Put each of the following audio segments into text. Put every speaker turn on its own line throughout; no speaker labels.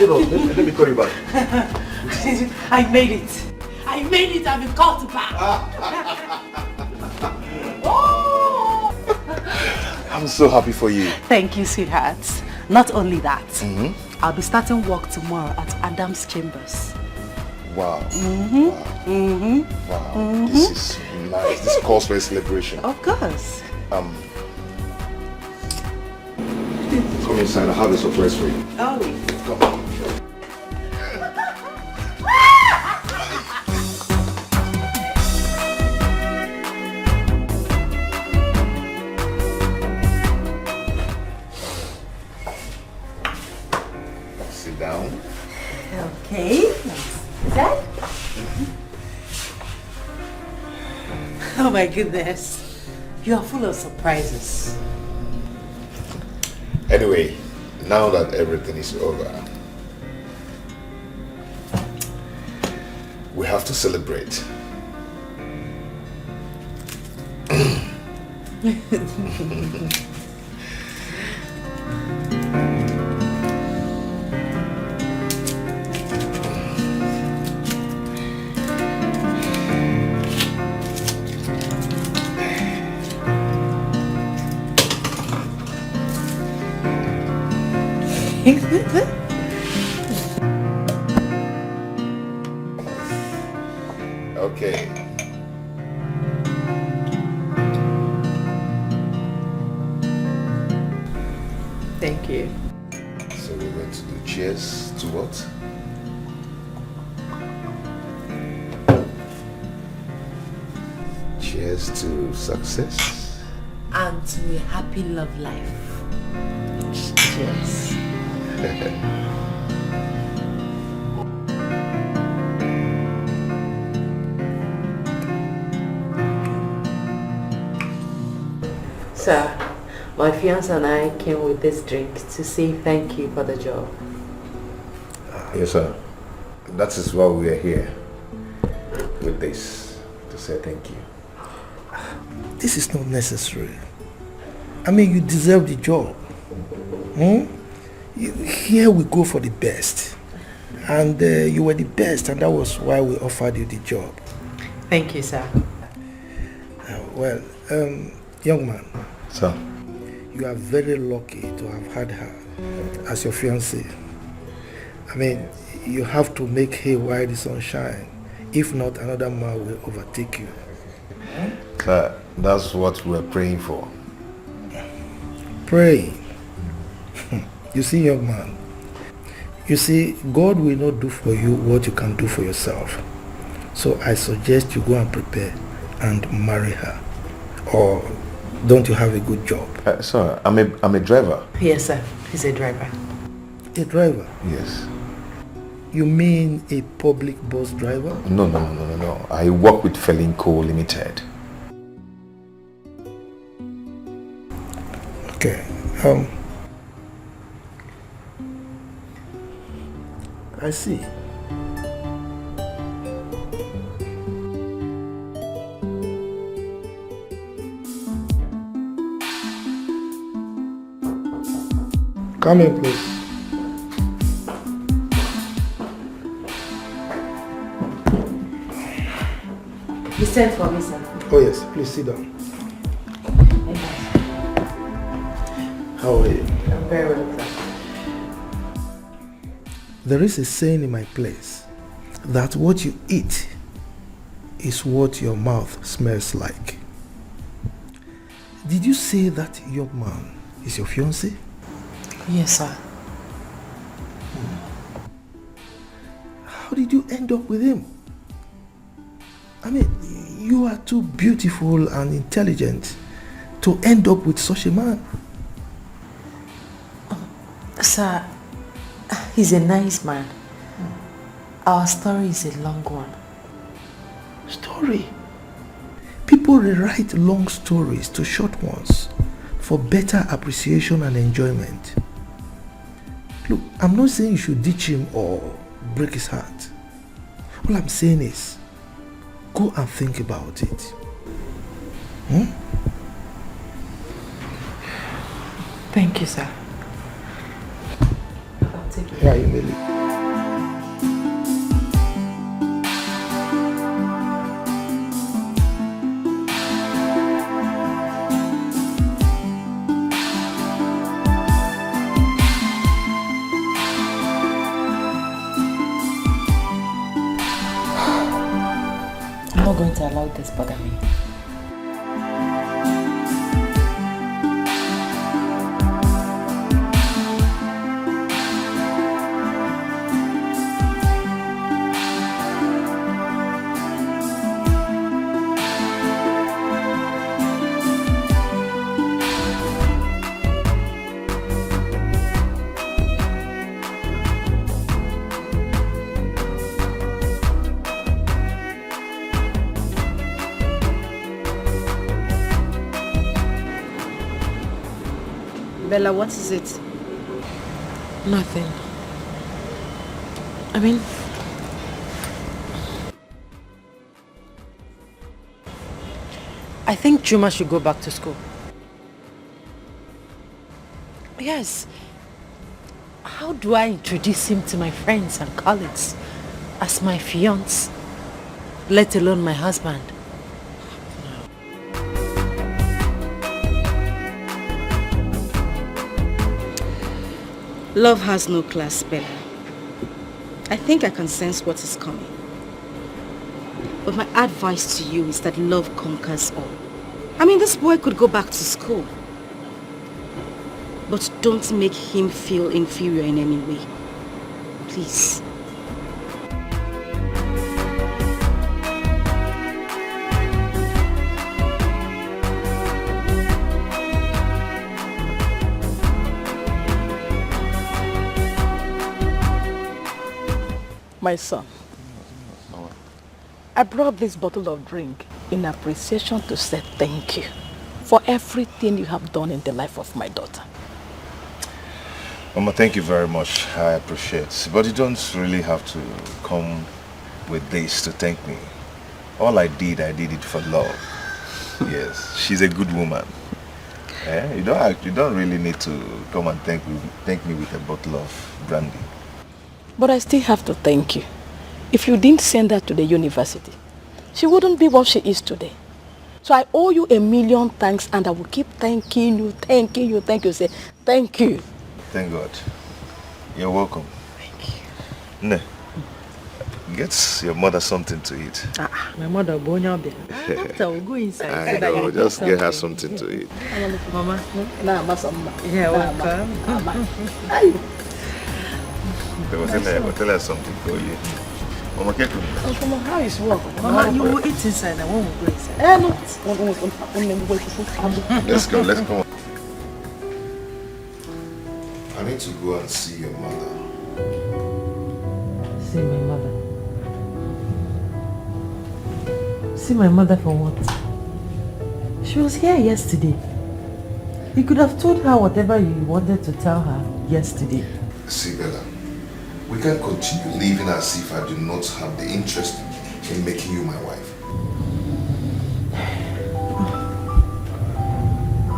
hold on. Let me call you back.
I made it. I made it. I've been called back. Oh!
I'm so happy for you.
Thank you, sweetheart. Not only that, I'll be starting work tomorrow at Adam's Chambers.
Wow. Wow. This is nice. This calls for a celebration.
Of course.
Come inside. I have a surprise for you.
Oh.
Come on. Sit down.
Okay. That? Oh my goodness. You are full of surprises.
Anyway, now that everything is over, we have to celebrate. Okay.
Thank you.
So we're going to do cheers to what? Cheers to success.
And to a happy love life. Cheers. Sir, my fiance and I came with this drink to say thank you for the job.
Yes, sir. That is why we are here with this, to say thank you.
This is not necessary. I mean, you deserve the job. Here we go for the best. And you were the best, and that was why we offered you the job.
Thank you, sir.
Well, young man.
Sir.
You are very lucky to have had her as your fiancée. I mean, you have to make hay while the sun shines. If not, another man will overtake you.
Sir, that's what we're praying for.
Praying. You see, young man, you see, God will not do for you what you can do for yourself. So I suggest you go and prepare and marry her. Or don't you have a good job?
Sir, I'm a driver.
Yes, sir. He's a driver.
A driver?
Yes.
You mean a public bus driver?
No. I work with Felinco Limited.
Okay. I see. Come in, please.
You sent for me, sir.
Oh yes, please sit down. How are you?
I'm very well, sir.
There is a saying in my place that what you eat is what your mouth smells like. Did you say that young man is your fiancé?
Yes, sir.
How did you end up with him? I mean, you are too beautiful and intelligent to end up with such a man.
Sir, he's a nice man. Our story is a long one.
Story? People rewrite long stories to short ones for better appreciation and enjoyment. Look, I'm not saying you should ditch him or break his heart. All I'm saying is, go and think about it.
Thank you, sir. I'll take it.
Yeah, you may leave.
all this bother me?
Bella, what is it?
Nothing. I mean, I think Juma should go back to school. Yes. How do I introduce him to my friends and colleagues as my fiancé, let alone my husband?
Love has no class, Bella. I think I can sense what is coming. But my advice to you is that love conquers all. I mean, this boy could go back to school. But don't make him feel inferior in any way. Please.
My son, I brought this bottle of drink in appreciation to say thank you for everything you have done in the life of my daughter.
Mama, thank you very much. I appreciate it. But you don't really have to come with this to thank me. All I did it for love. Yes, she's a good woman. You don't really need to come and thank me with a bottle of brandy.
But I still have to thank you. If you didn't send her to the university, she wouldn't be what she is today. So I owe you a million thanks, and I will keep thanking you. Say thank you.
Thank God. You're welcome.
Thank you.
Ne, get your mother something to eat.
My mother, Bonya, will go inside.
I know, just get her something to eat.
Mama.
Nah,
Yeah, welcome.
Tell her something for you. Mama, get to me.
Mama, how is work?
Mama, you will eat inside and one will go inside.
Let's go. I need to go and see your mother.
See my mother. See my mother for what? She was here yesterday. You could have told her whatever you wanted to tell her yesterday.
See, Bella, we can't continue living as if I do not have the interest in making you my wife.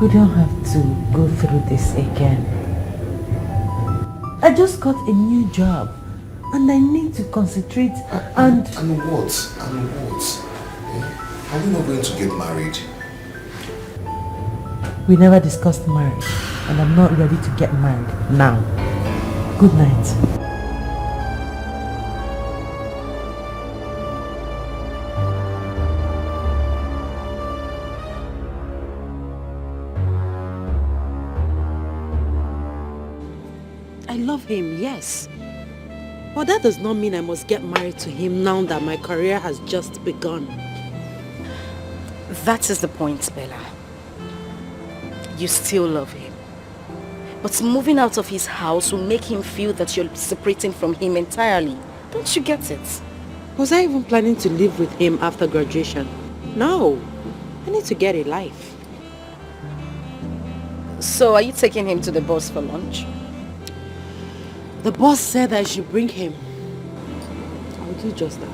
We don't have to go through this again. I just got a new job and I need to concentrate and...
And what? Are we not going to get married?
We never discussed marriage and I'm not ready to get married now. Good night.
I love him, yes. But that does not mean I must get married to him now that my career has just begun. That is the point, Bella. You still love him. But moving out of his house will make him feel that you're separating from him entirely. Don't you get it? Was I even planning to live with him after graduation? No. I need to get a life. So are you taking him to the boss for lunch? The boss said I should bring him. I'll do just that.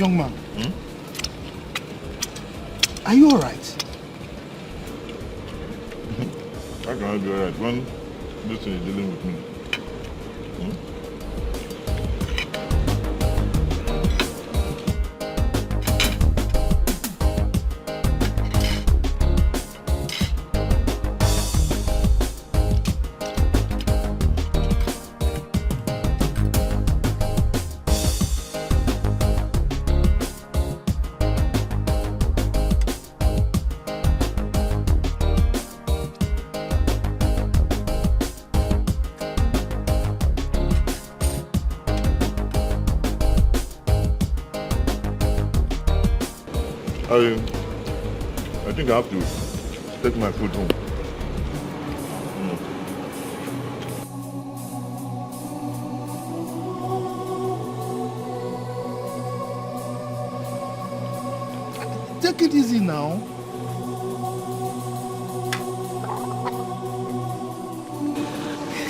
Young man, are you alright?
How can I be alright when this thing is dealing with me? I think I have to take my food home.
Take it easy now.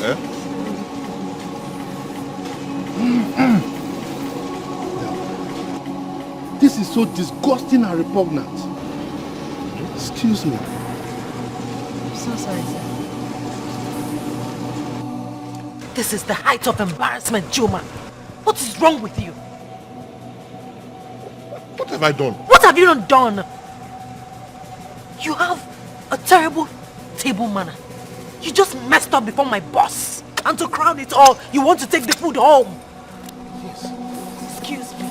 Eh?
This is so disgusting and repugnant. Excuse me.
I'm so sorry, sir. This is the height of embarrassment, Juma. What is wrong with you?
What have I done?
What have you not done? You have a terrible table manner. You just messed up before my boss. And to crown it all, you want to take the food home.
Yes.
Excuse me.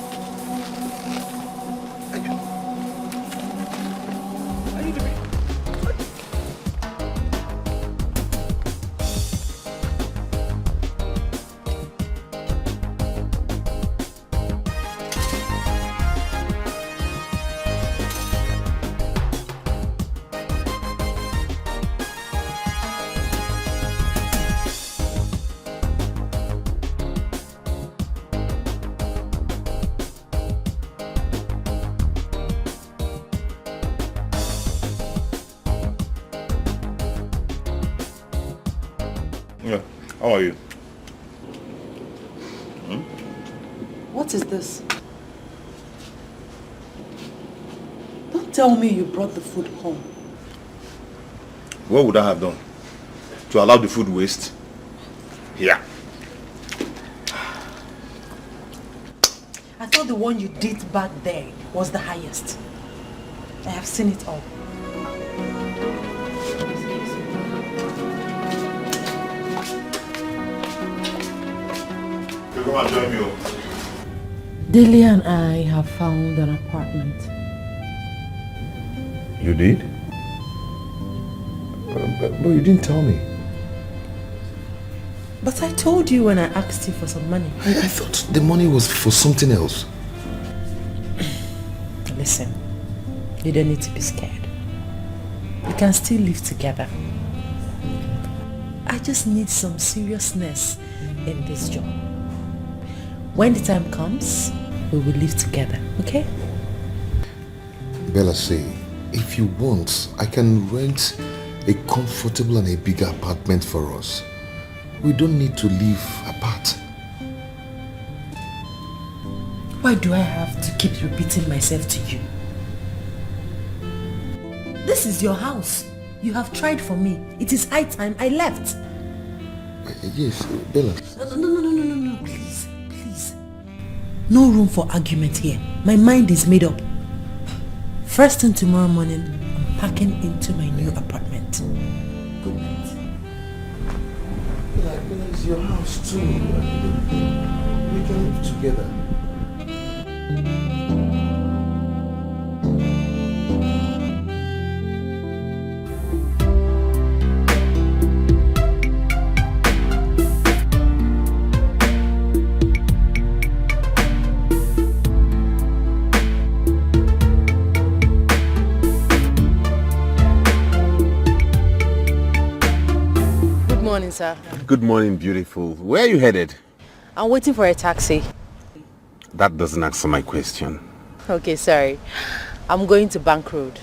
Are you doing?
Yeah. How are you?
What is this? Don't tell me you brought the food home.
What would I have done? To allow the food waste? Yeah.
I thought the one you did back there was the highest. I have seen it all.
You come and join me.
Delia and I have found an apartment.
You did? But you didn't tell me.
But I told you when I asked you for some money.
I thought the money was for something else.
Listen, you don't need to be scared. We can still live together. I just need some seriousness in this job. When the time comes, we will live together, okay?
Bella say, if you want, I can rent a comfortable and a bigger apartment for us. We don't need to live apart.
Why do I have to keep repeating myself to you? This is your house. You have tried for me. It is high time I left.
Yes, Bella.
No, please. No room for argument here. My mind is made up. First thing tomorrow morning, I'm packing into my new apartment. Good night.
Bella, it's your house too. We can live together.
Good morning, sir.
Good morning, beautiful. Where are you headed?
I'm waiting for a taxi.
That doesn't answer my question.
Okay, sorry. I'm going to Bank Road.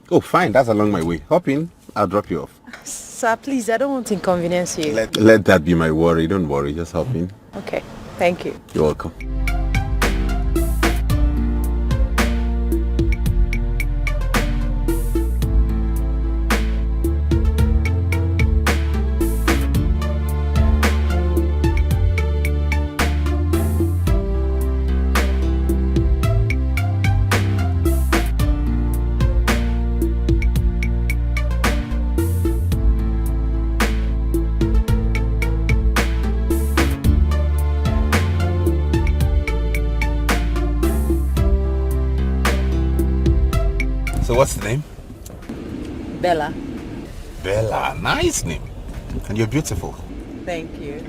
Oh, fine. That's along my way. Hop in. I'll drop you off.
Sir, please, I don't want to inconvenience you.
Let that be my worry. Don't worry. Just hop in.
Okay, thank you.
You're welcome. what's the name?
Bella.
Bella, nice name. And you're beautiful.
Thank you.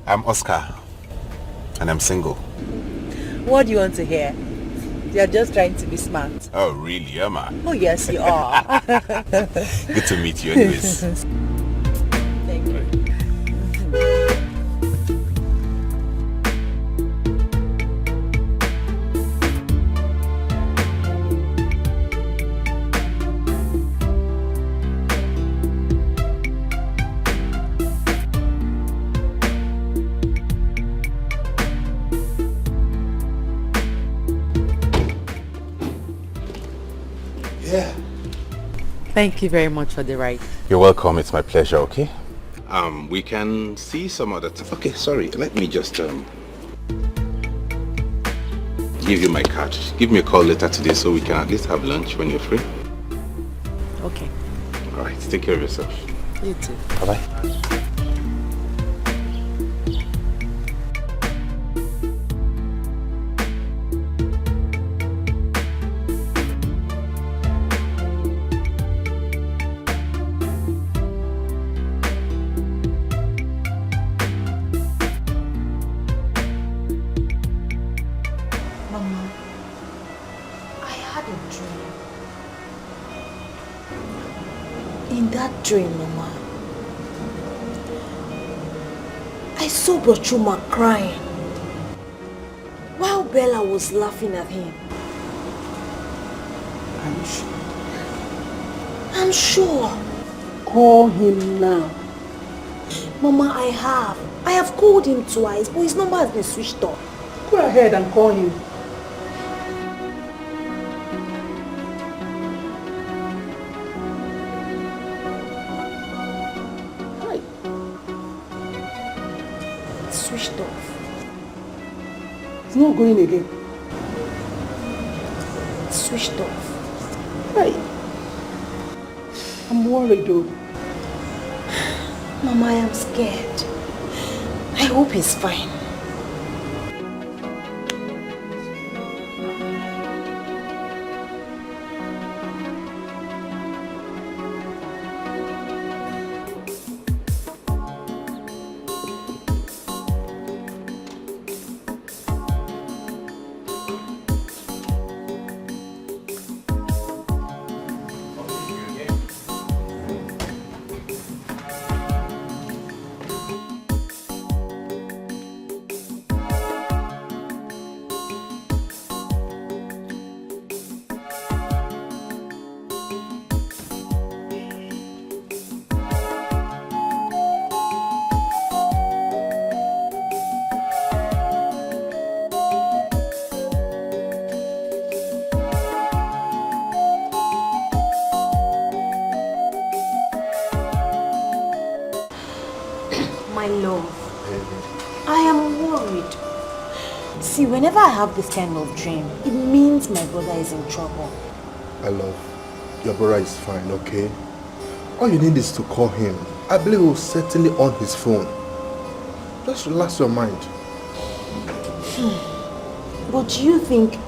I'm Oscar, and I'm single.
What do you want to hear? You're just trying to be smart.
Oh, really, am I?
Oh, yes, you are.
Good to meet you anyways.
Thank you. Thank you very much for the ride.
You're welcome. It's my pleasure, okay? We can see some other time. Okay, sorry. Let me just give you my card. Give me a call later today so we can at least have lunch when you're free.
Okay.
All right. Take care of yourself.
You too.
Bye-bye.
Mama, I had a dream. In that dream, Mama, I saw Brochuma crying while Bella was laughing at him.
Are you sure?
I'm sure.
Call him now.
Mama, I have called him twice, but his number has been switched off.
Go ahead and call him. Hi.
It's switched off.
It's not going again.
It's switched off.
Hi. I'm worried though.
Mama, I am scared. I hope he's fine. My love, I am worried. See, whenever I have this kind of dream, it means my brother is in trouble.
My love, your brother is fine, okay? All you need is to call him. I believe he will certainly on his phone. Just relax your mind.
But do you think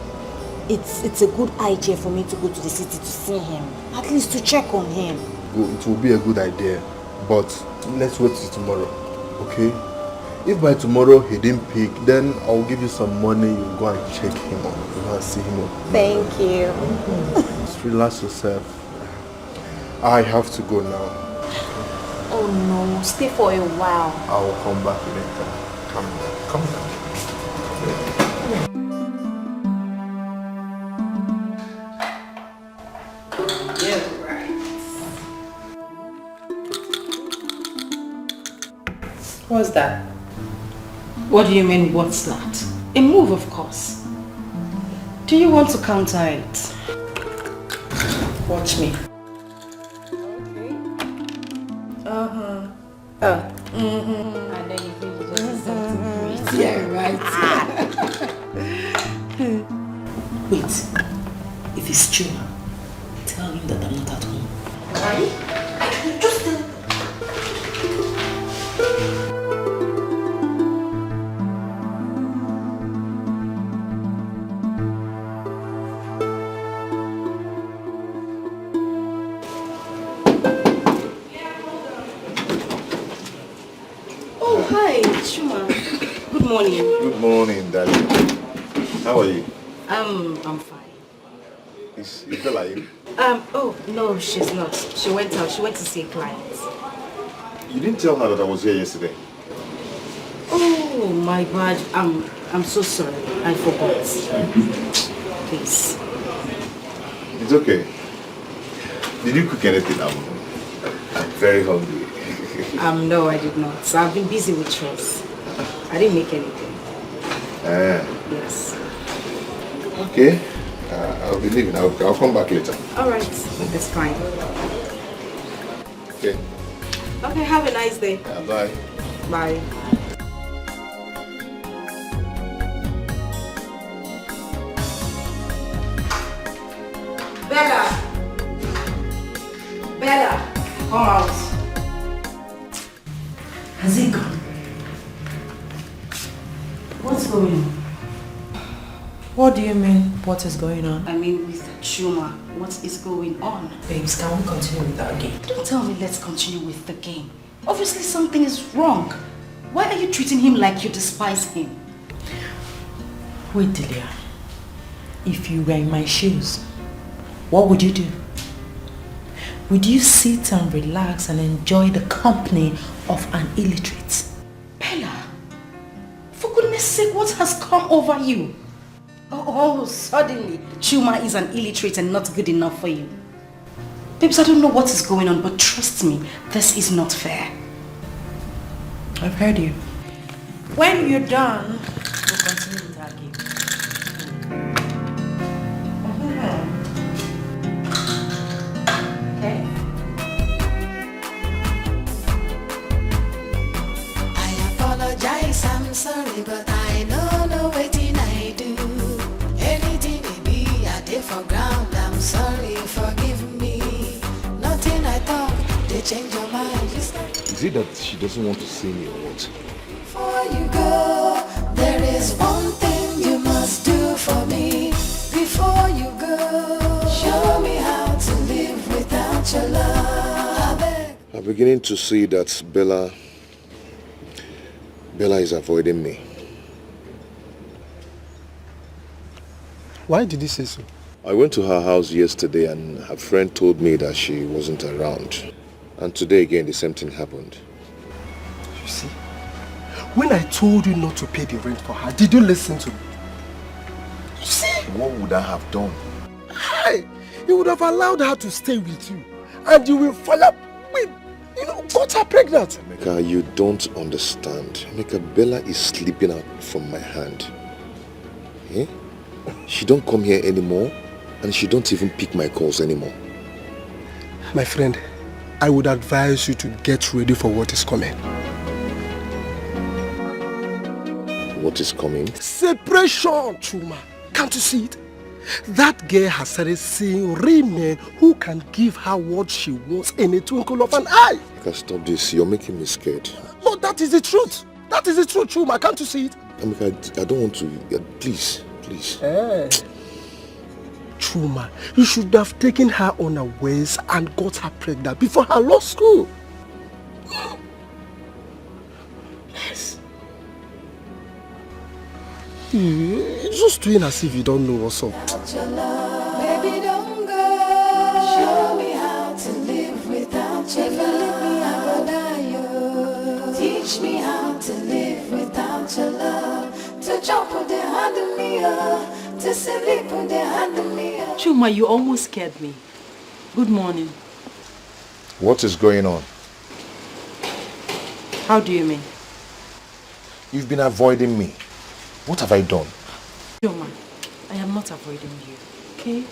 it's a good idea for me to go to the city to see him? At least to check on him.
It will be a good idea, but let's wait till tomorrow, okay? If by tomorrow he didn't pick, then I'll give you some money. You go and check him out. You go and see him out.
Thank you.
Just relax yourself. I have to go now.
Oh no, stay for a while.
I will come back later. Come down. Come down.
What's that? What do you mean, what's that? A move, of course. Do you want to counter it? Watch me. Okay. I know you think you just something great. Yeah, right. Wait. If it's true, tell him that I'm not at home.
Right? Just tell. morning.
Good morning, darling. How are you?
I'm fine.
Is Bella you?
Oh, no, she's not. She went out. She went to see a client.
You didn't tell her that I was here yesterday.
Oh, my bad. I'm so sorry. I forgot. Please.
It's okay. Did you cook anything? I'm very hungry.
No, I did not. So I've been busy with chores. I didn't make anything. Yes.
Okay. I'll be leaving. I'll come back later.
All right. That's fine.
Okay.
Okay, have a nice day.
Bye.
Bye. Bella! Bella! Come out.
Has he gone? What's going on? What do you mean, what is going on?
I mean, with Chuma, what is going on?
Babes, can we continue with our game?
Don't tell me let's continue with the game. Obviously something is wrong. Why are you treating him like you despise him?
Wait, Delia. If you were in my shoes, what would you do? Would you sit and relax and enjoy the company of an illiterate?
Bella, for goodness sake, what has come over you? Oh, suddenly, Chuma is an illiterate and not good enough for you. Babes, I don't know what is going on, but trust me, this is not fair.
I've heard you. When you're done, we'll continue with our game. Okay?
I apologize, I'm sorry, but I know no waiting I do. Anything it be, I did for ground, I'm sorry, forgive me. Nothing I thought, they change your mind.
Is it that she doesn't want to see me or what?
Before you go, there is one thing you must do for me. Before you go, show me how to live without your love.
I'm beginning to see that Bella is avoiding me.
Why did he say so?
I went to her house yesterday and her friend told me that she wasn't around. And today again the same thing happened.
You see, when I told you not to pay the rent for her, did you listen to me? You see?
What would I have done?
You would have allowed her to stay with you. And you will follow up with, got her pregnant.
Emeka, you don't understand. Emeka, Bella is sleeping out from my hand. Eh? She don't come here anymore and she don't even pick my calls anymore.
My friend, I would advise you to get ready for what is coming.
What is coming?
Separation, Chuma. Can't you see it? That girl has started seeing real men who can give her what she wants in a twinkle of an eye.
Emeka, stop this. You're making me scared.
No, that is the truth. That is the truth, Chuma. Can't you see it?
Emeka, I don't want to. Please.
Chuma, you should have taken her unawares and got her pregnant before her law school. Yes. You're just doing as if you don't know what's up.
Baby, don't go. Show me how to live without your love. Teach me how to live without your love. To jump with the hand of me, to sleep with the hand of me.
Chuma, you almost scared me. Good morning.
What is going on?
How do you mean?
You've been avoiding me. What have I done?
Chuma, I am not avoiding you, okay?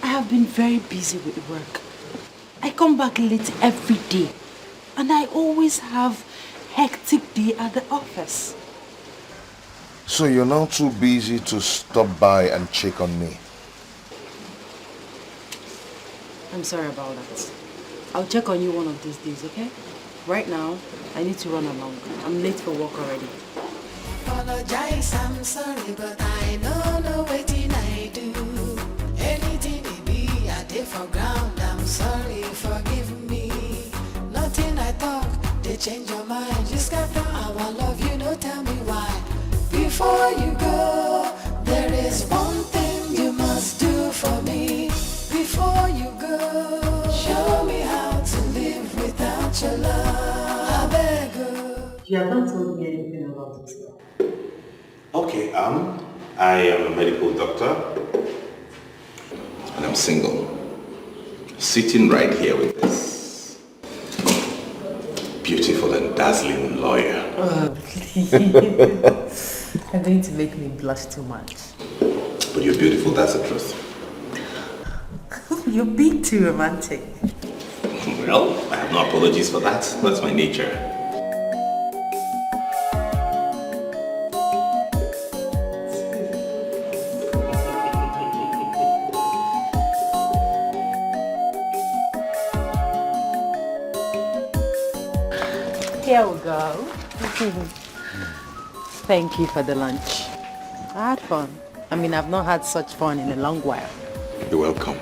I have been very busy with work. I come back late every day. And I always have hectic day at the office.
So you're now too busy to stop by and check on me?
I'm sorry about that. I'll check on you one of these days, okay? Right now, I need to run along. I'm late for work already.
Apologize, I'm sorry, but I know no waiting I do. Anything it be, I did for ground. I'm sorry, forgive me. Nothing I talk, they change your mind. Just got our love, you know, tell me why. Before you go, there is one thing you must do for me. Before you go, show me how to live without your love. I beg you.
You have not told me anything about this.
Okay, I am a medical doctor. And I'm single. Sitting right here with this beautiful and dazzling lawyer.
Oh, please. You're going to make me blush too much.
But you're beautiful, that's the truth.
You're being too romantic.
Well, I have no apologies for that. That's my nature.
Here we go. Thank you for the lunch. I had fun. I mean, I've not had such fun in a long while.
You're welcome.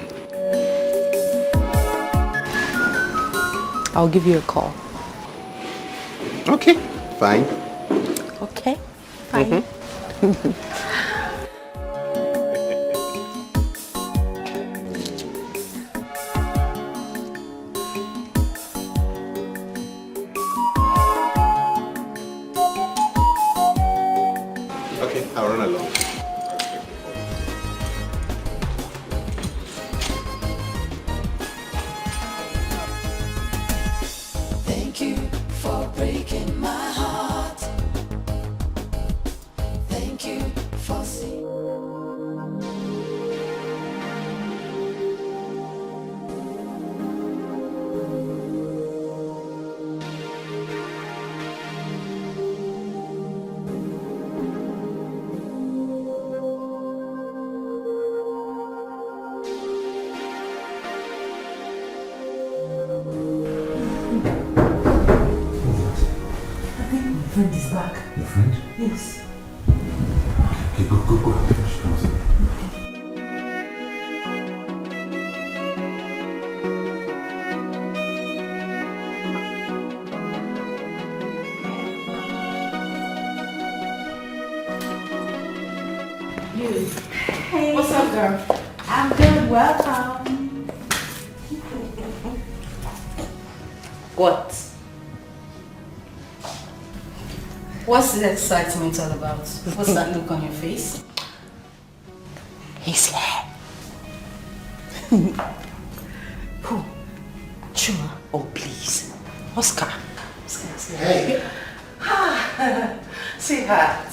I'll give you a call.
Okay, fine.
Okay? Fine.
Okay, I'll run along.
Thank you for breaking my heart. Thank you for seeing.
My friend is back.
Your friend?
Yes.
Okay, go. She comes in.
Hey. What's up, girl? I'm good. Welcome. What?
What's the excitement all about? What's that look on your face?
He's here. Who? Chuma. Oh, please. Oscar.
Hey.
Sweetheart.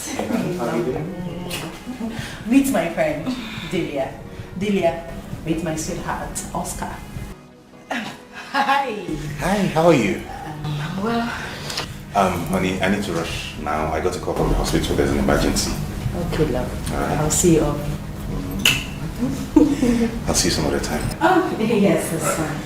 Meet my friend, Delia. Delia, meet my sweetheart, Oscar. Hi.
Hi, how are you?
Well,
Honey, I need to rush now. I got a call from the hospital. There's an emergency.
Okay, love.
All right.
I'll see you off.
I'll see you some other time.
Oh, yes, that's fine.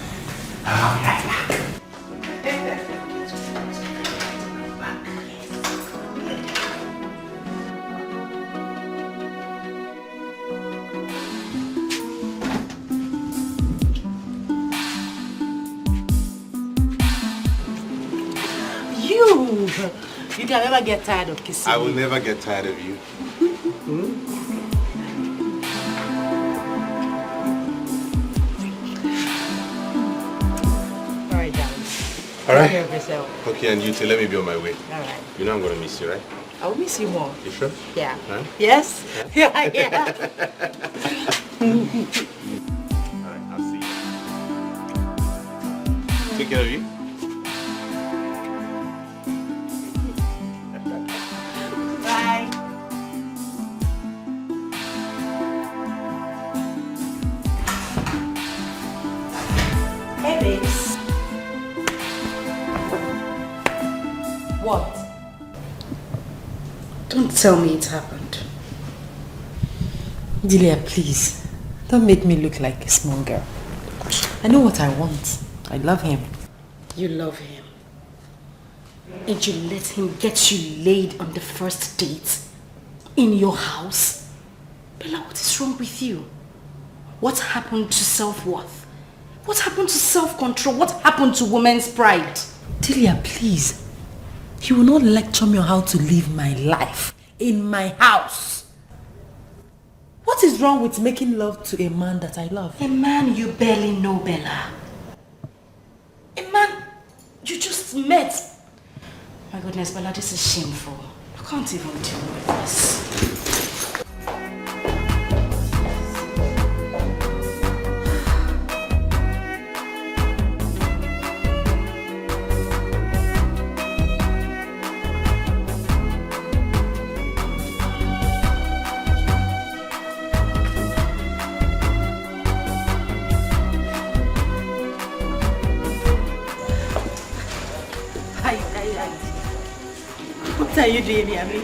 You can never get tired of kissing
I will
me.
never get tired of you.
All right, darling.
All right.
Take care of yourself.
Okay, and you too. Let me be on my way.
All right.
You know I'm going to miss you, right?
I will miss you more.
You sure?
Yeah.
Huh?
Yes? Yeah, yeah.
All right, I'll see you. Take care of you.
Bye. Hey, babes. What?
don't tell me it happened.
Delia, please. Don't make me look like a small girl. I know what I want. I love him.
You love him. And you let him get you laid on the first date in your house? Bella, what is wrong with you? What happened to self-worth? What happened to self-control? What happened to women's pride?
Delia, please. You will not lecture me on how to live my life. in my house. What is wrong with making love to a man that I love?
A man you barely know, Bella. A man you just met. My goodness, Bella, this is shameful. I can't even deal with this.
What are you doing here, Ami?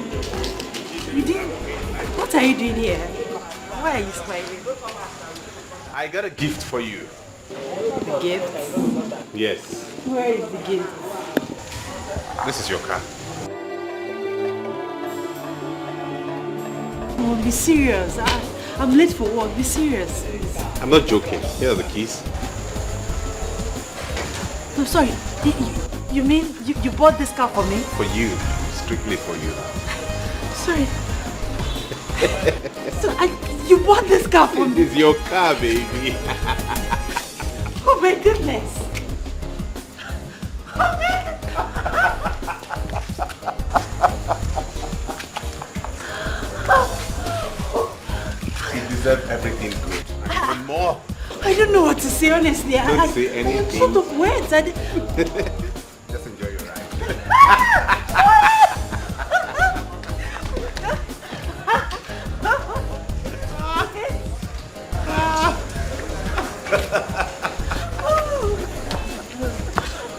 What are you doing here? Why are you smiling?
I got a gift for you.
The gift?
Yes.
Where is the gift?
This is your car.
Oh, be serious. I'm late for work. Be serious.
I'm not joking. Here are the keys.
No, sorry. You mean you bought this car for me?
For you. Strictly for you.
Sorry. So you bought this car for me?
It's your car, baby.
Oh my goodness.
You deserve everything good. Even more.
I don't know what to say, honestly.
Don't say anything.
What sort of words?
Just enjoy your ride.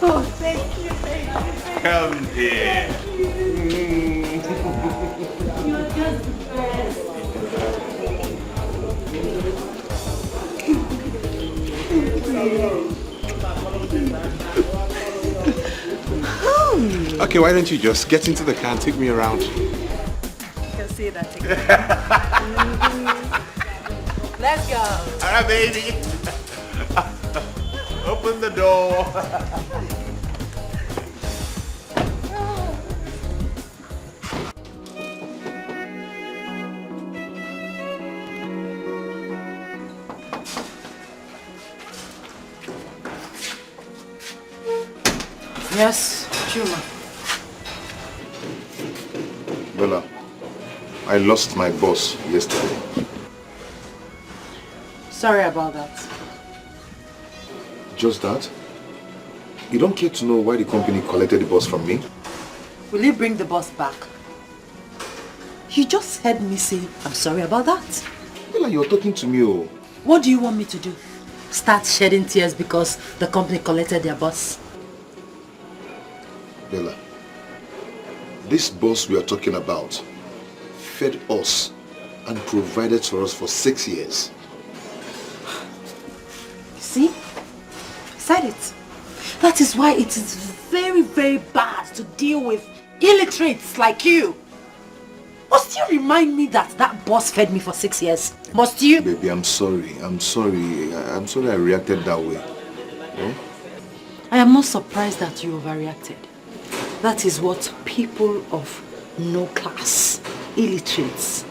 Oh, thank you.
Come here.
You're just the best.
Okay, why don't you just get into the car and take me around?
You can say that again. Let's go.
All right, baby. Open the door.
Yes, Chuma.
Bella, I lost my boss yesterday.
Sorry about that.
Just that? You don't care to know why the company collected the boss from me?
Will you bring the boss back? You just heard me say, I'm sorry about that.
Bella, you're talking to me, oh.
What do you want me to do? Start shedding tears because the company collected their boss?
Bella, this boss we are talking about fed us and provided for us for 6 years.
See? I said it. That is why it is very, very bad to deal with illiterates like you. Must you remind me that that boss fed me for 6 years? Must you?
Baby, I'm sorry. I'm sorry I reacted that way. Eh?
I am not surprised that you overreacted. That is what people of no class, illiterates,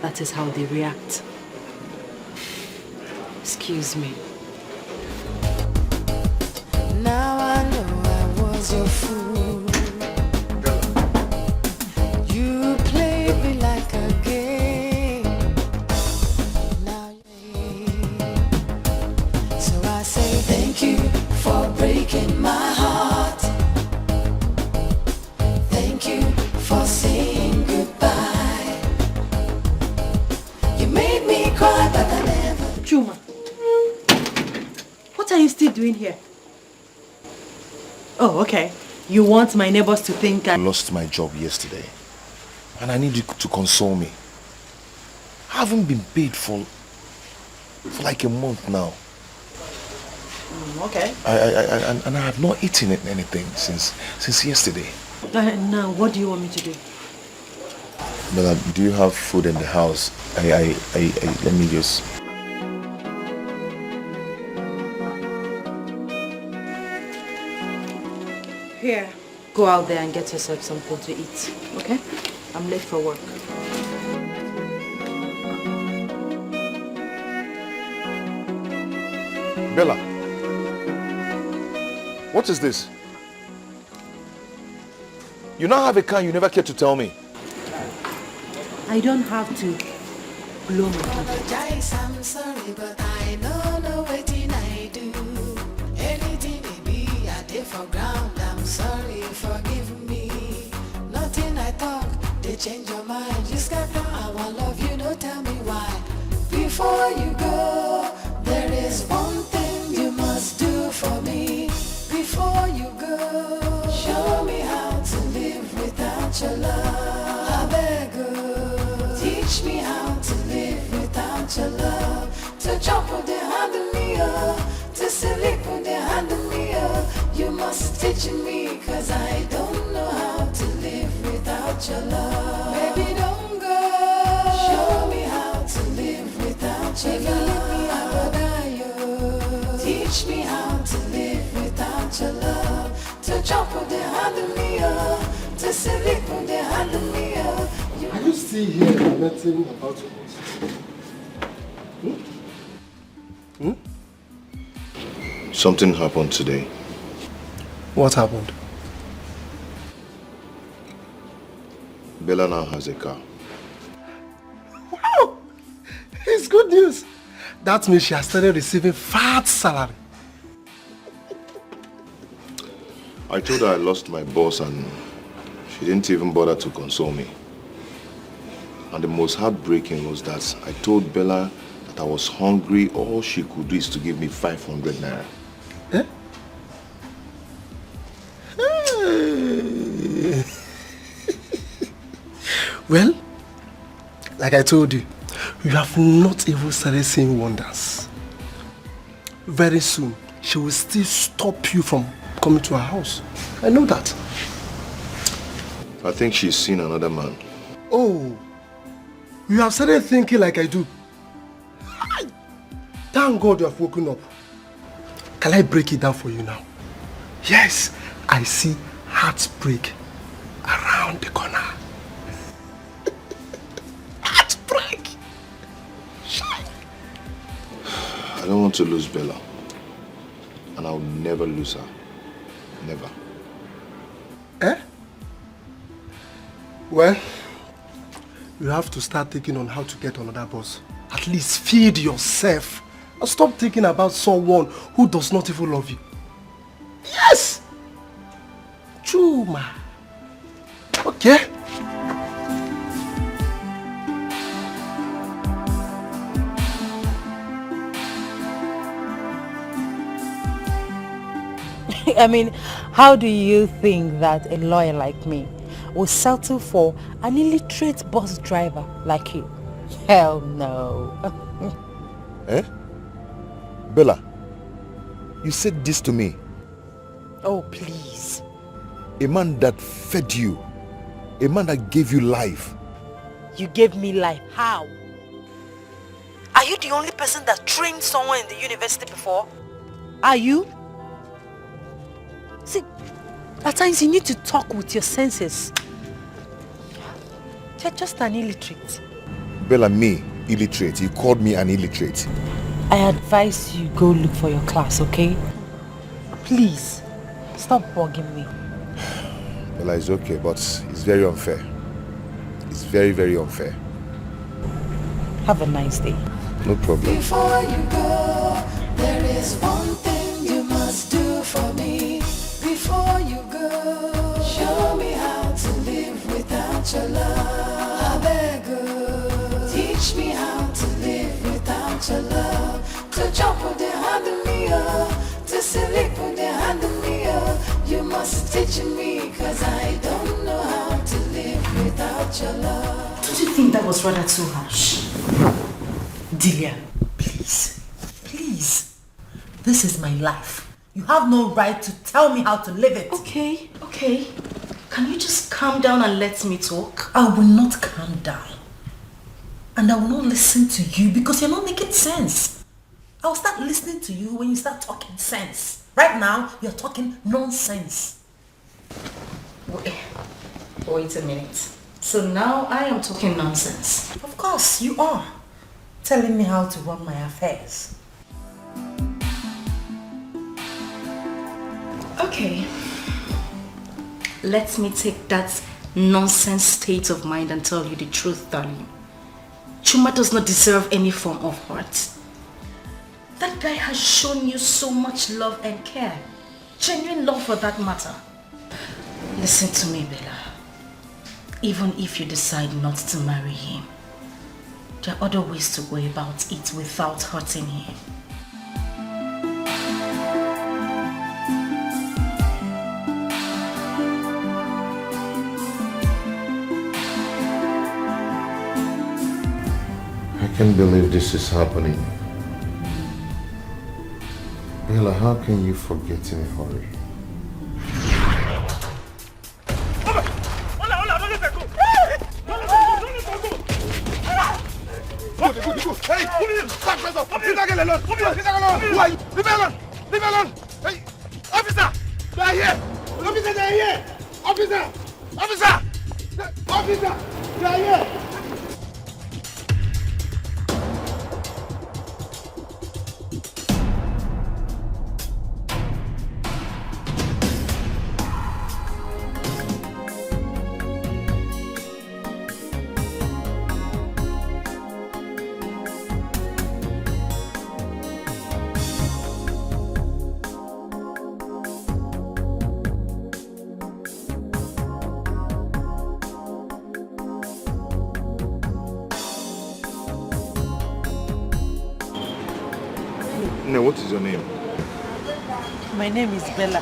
that is how they react. Excuse me.
Now I know I was your fool. You played me like a game. Now so I say thank you for breaking my heart. Thank you for saying goodbye. You made me cry, but I never.
Chuma, what are you still doing here? Oh, okay. You want my neighbors to think I
lost my job yesterday and I need you to console me. I haven't been paid for like a month now.
Okay.
And I have not eaten anything since yesterday.
Now, what do you want me to do?
Bella, do you have food in the house? Let me just...
Here. Go out there and get yourself something to eat, okay? I'm late for work.
Bella, what is this? You now have a car you never cared to tell me.
I don't have to blow my trumpet.
Apologize, I'm sorry, but I don't know what I do. Anything it be, I did for ground. I'm sorry, forgive me. Nothing I talk, they change your mind. You scatter our love, you don't tell me why. Before you go, there is one thing you must do for me. Before you go, show me how to live without your love. I beg you, teach me how to live without your love. To jump with the hand of me, to sleep with the hand of me. You must teach me, cause I don't know how to live without your love. Baby, don't go. Show me how to live without your love. If you leave me, I will die. Teach me how to live without your love. To jump with the hand of me, to sleep with the hand of me.
Are you still here and nothing about us?
Something happened today.
What happened?
Bella now has a car.
Wow! It's good news. That means she has started receiving fat salary.
I told her I lost my boss and she didn't even bother to console me. And the most heartbreaking was that I told Bella that I was hungry. All she could do is to give me 500 naira.
Eh? Well, like I told you, you have not even started seeing wonders. Very soon, she will still stop you from coming to her house. I know that.
I think she's seen another man.
Oh, you have started thinking like I do. Thank God you have woken up. Can I break it down for you now? Yes, I see heartbreak around the corner. Heartbreak!
I don't want to lose Bella. And I'll never lose her. Never.
Eh? Well, you have to start thinking on how to get another boss. At least feed yourself. And stop thinking about someone who does not even love you. Yes! Chuma. Okay?
I mean, how do you think that a lawyer like me will settle for an illiterate bus driver like you? Hell no.
Eh? Bella, you said this to me.
Oh, please.
A man that fed you. A man that gave you life.
You gave me life. How? Are you the only person that trained someone in the university before? Are you? See, at times you need to talk with your senses. You're just an illiterate.
Bella, me, illiterate. You called me an illiterate.
I advise you go look for your class, okay? Please, stop bugging me.
Bella, it's okay, but it's very unfair. It's very, very unfair.
Have a nice day.
No problem.
Before you go, there is one thing you must do for me. Before you go, show me how to live without your love. I beg you, teach me how to live without your love. To jump with the hand of me, to sleep with the hand of me. You must teach me, cause I don't know how to live without your love.
Don't you think that was rather too harsh? Delia, please, please. This is my life. You have no right to tell me how to live it.
Okay. Can you just calm down and let me talk?
I will not calm down. And I will not listen to you because you're not making sense. I will start listening to you when you start talking sense. Right now, you're talking nonsense.
Wait a minute. So now I am talking nonsense.
Of course, you are. Telling me how to run my affairs.
Okay. Let me take that nonsense state of mind and tell you the truth, darling. Chuma does not deserve any form of hurt. That guy has shown you so much love and care. Genuine love for that matter. Listen to me, Bella. Even if you decide not to marry him, there are other ways to go about it without hurting him.
I can't believe this is happening. Bella, how can you forget in a hurry?
Hey, stop, press up. Leave that girl alone. Leave that girl alone. Who are you? Leave me alone. Leave me alone. Hey, officer, they are here. Officer, they are here. Officer, officer, officer, they are here.
No, what is your name?
My name is Bella.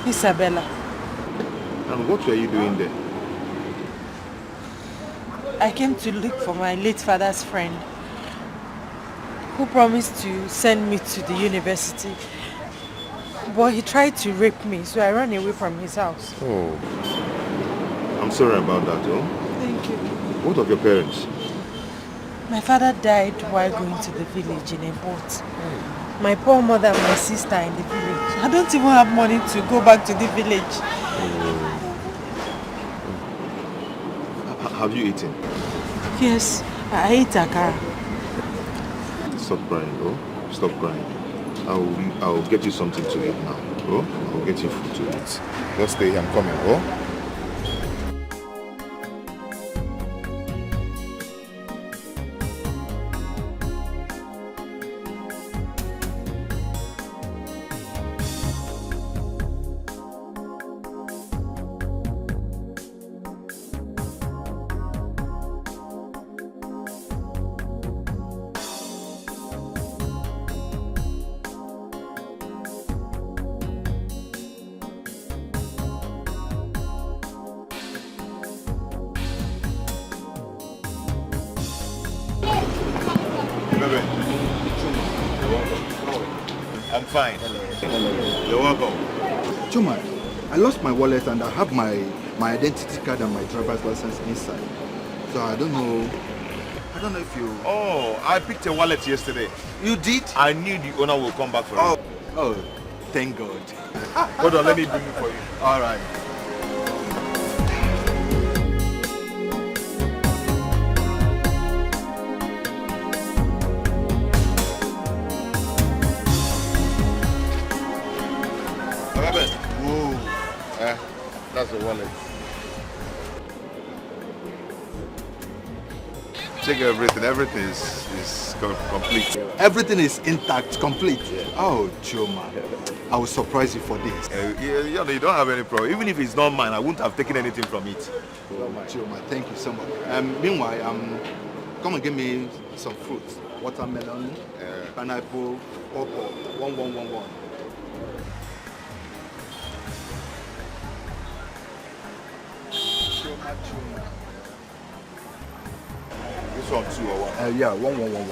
Isabella.
And what were you doing there?
I came to look for my late father's friend who promised to send me to the university. But he tried to rape me, so I ran away from his house.
Oh, I'm sorry about that, oh.
Thank you.
What of your parents?
My father died while going to the village in a boat. My poor mother and my sister in the village. I don't even have money to go back to the village.
Have you eaten?
Yes, I ate akara.
Stop crying, oh. Stop crying. I'll get you something to eat now, oh. I'll get you food to eat. Just stay here, I'm coming, oh.
I'm fine. Hello. You're welcome.
Chuma, I lost my wallet and I have my identity card and my driver's license inside. So I don't know if you...
Oh, I picked a wallet yesterday.
You did?
I knew the owner will come back for it.
Oh, thank God.
Hold on, let me bring it for you.
All right.
That's the wallet. Check everything. Everything is complete.
Everything is intact, complete. Yeah. Oh, Chuma, I will surprise you for this.
You don't have any problem. Even if it's not mine, I wouldn't have taken anything from it.
Oh, Chuma, thank you so much. Meanwhile, come and give me some fruits. Watermelon, pineapple, pawpaw, 1111.
This one too or what?
Yeah, 1111.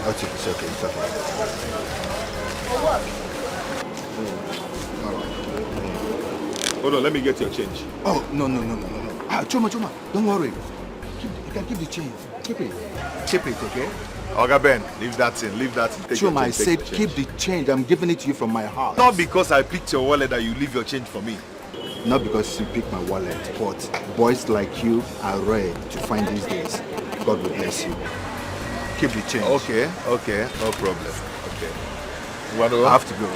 Okay, it's okay, it's okay.
Alright. Hold on, let me get your change.
Oh, no. Chuma, don't worry. You can keep the change. Keep it, okay?
Oga Ben, leave that in. Take
Chuma, I
your change,
said keep the change. I'm giving it to you from my heart.
Not because I picked your wallet that you leave your change for me.
Not because you picked my wallet, but boys like you are rare to find these days. God will bless you. Keep the change.
Okay, no problem. Okay.
I have to go.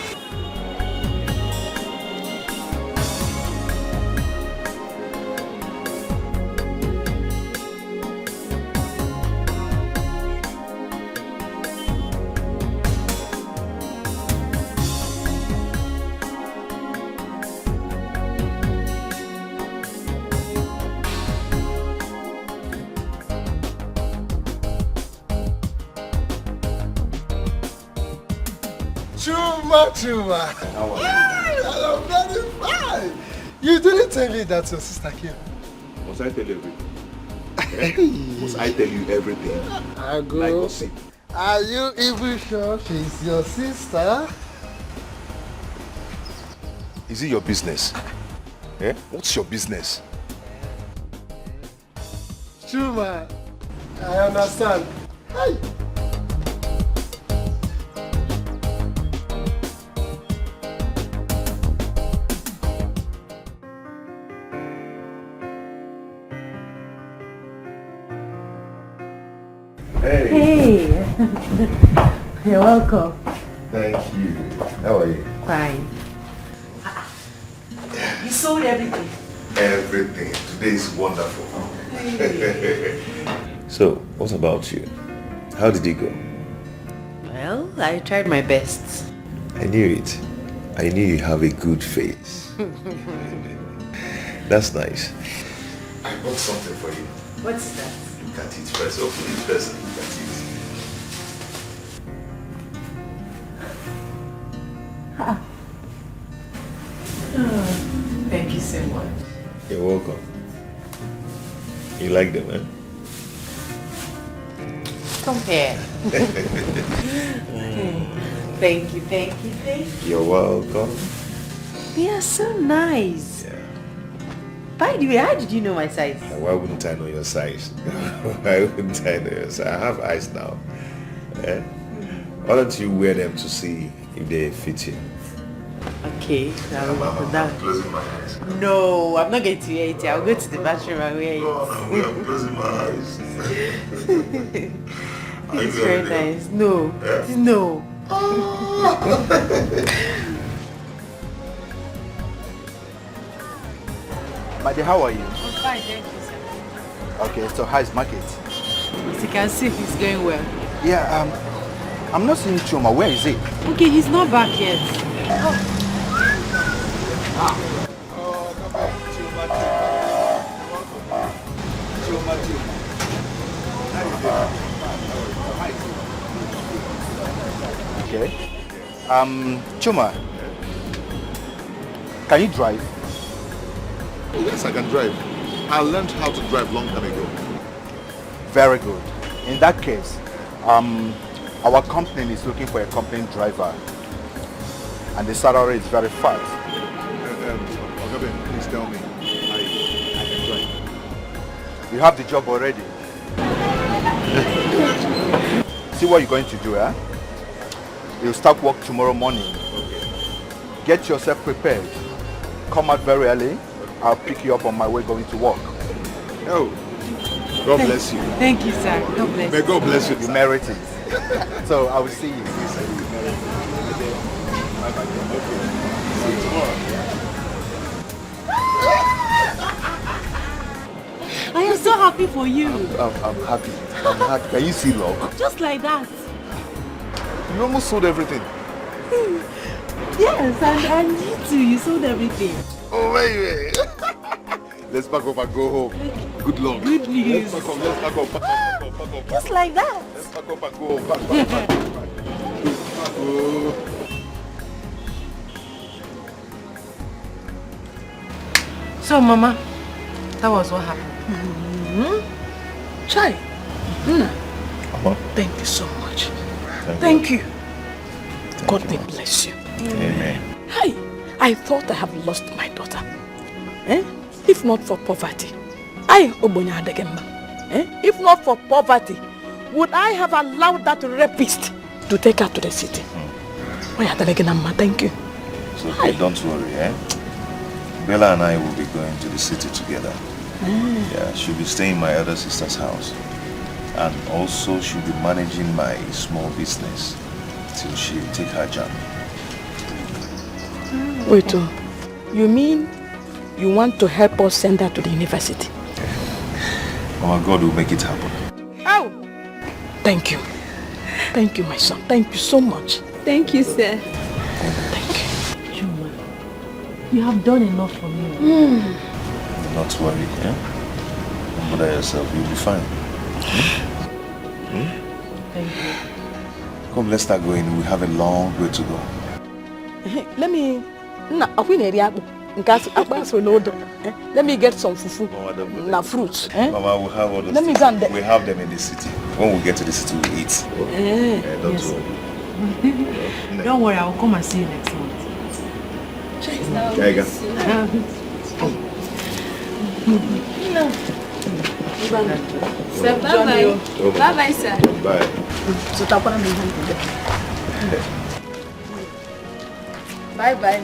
Chuma.
How are you?
I'm very fine. You didn't tell me that your sister came.
Must I tell you everything? Must I tell you everything?
I go.
Like gossip.
Are you even sure she's your sister?
Is it your business? Eh? What's your business?
Chuma, I understand. Hey.
Hey. You're welcome.
Thank you. How are you?
Fine. You sold everything.
Everything. Today is wonderful. So, what about you? How did it go?
Well, I tried my best.
I knew it. I knew you have a good face. That's nice. I bought something for you.
What's that?
Look at it first. Open it first and look at it.
Thank you so much.
You're welcome. You like them, eh?
Come here. Thank you, thank you, thank you.
You're welcome.
They are so nice.
Yeah.
By the way, how did you know my size?
Why wouldn't I know your size? Why wouldn't I know your size? I have eyes now. Eh? Why don't you wear them to see if they fit you?
Okay, I'll put that.
Closing my eyes.
No, I'm not going to wear it. I'll go to the bathroom and wear it.
I'm closing my eyes.
It's very nice. No, no.
My dear, how are you?
I'm fine, thank you, sir.
Okay, so how is market?
As you can see, he's going well.
Yeah, I'm not seeing Chuma. Where is he?
Okay, he's not back yet.
Okay. Chuma, can you drive?
Oh, yes, I can drive. I learned how to drive long time ago.
Very good. In that case, our company is looking for a company driver, and the salary is very fast.
Ogabe, please tell me. I can drive.
You have the job already. See what you're going to do, eh? You'll start work tomorrow morning.
Okay.
Get yourself prepared. Come out very early. I'll pick you up on my way going to work.
Oh, God bless you.
Thank you, sir. God bless
May God bless you.
You merit it. So I will see you.
I am so happy for you.
I'm happy. I'm happy. Can you see love?
Just like that.
You almost sold everything.
Yes, and you too. You sold everything.
Oh, wait. Let's pack up and go home. Good luck.
Good news.
Let's pack up.
Just like that.
Let's pack up and go home. Pack. Oh.
So, Mama, that was what happened.
Chai. Nna,
Mama,
thank you so much.
thank you.
God may bless you.
Amen.
Hey, I thought I have lost my daughter. Eh? If not for poverty. If not for poverty, would I have allowed that rapist to take her to the city? Thank you.
So, okay, don't worry, eh? Bella and I will be going to the city together. Yeah, she'll be staying in my elder sister's house. And also she'll be managing my small business till she take her job.
Wait, you mean you want to help us send her to the university?
Mama, God will make it happen.
Oh! Thank you. Thank you, my son. Thank you so much.
Thank you, sir.
Thank you.
Chuma, you have done enough for me.
Not to worry, eh? Don't bother yourself, you'll be fine.
Thank you.
Come, let's start going. We have a long way to go.
Let me... Let me get some fufu. Na fruits.
Mama, we have all those.
Let me go and...
We have them in the city. When we get to the city, we'll eat. Don't worry.
Don't worry, I will come and see you next month.
There you go.
Bye-bye. Bye-bye, sir.
Bye.
Bye-bye.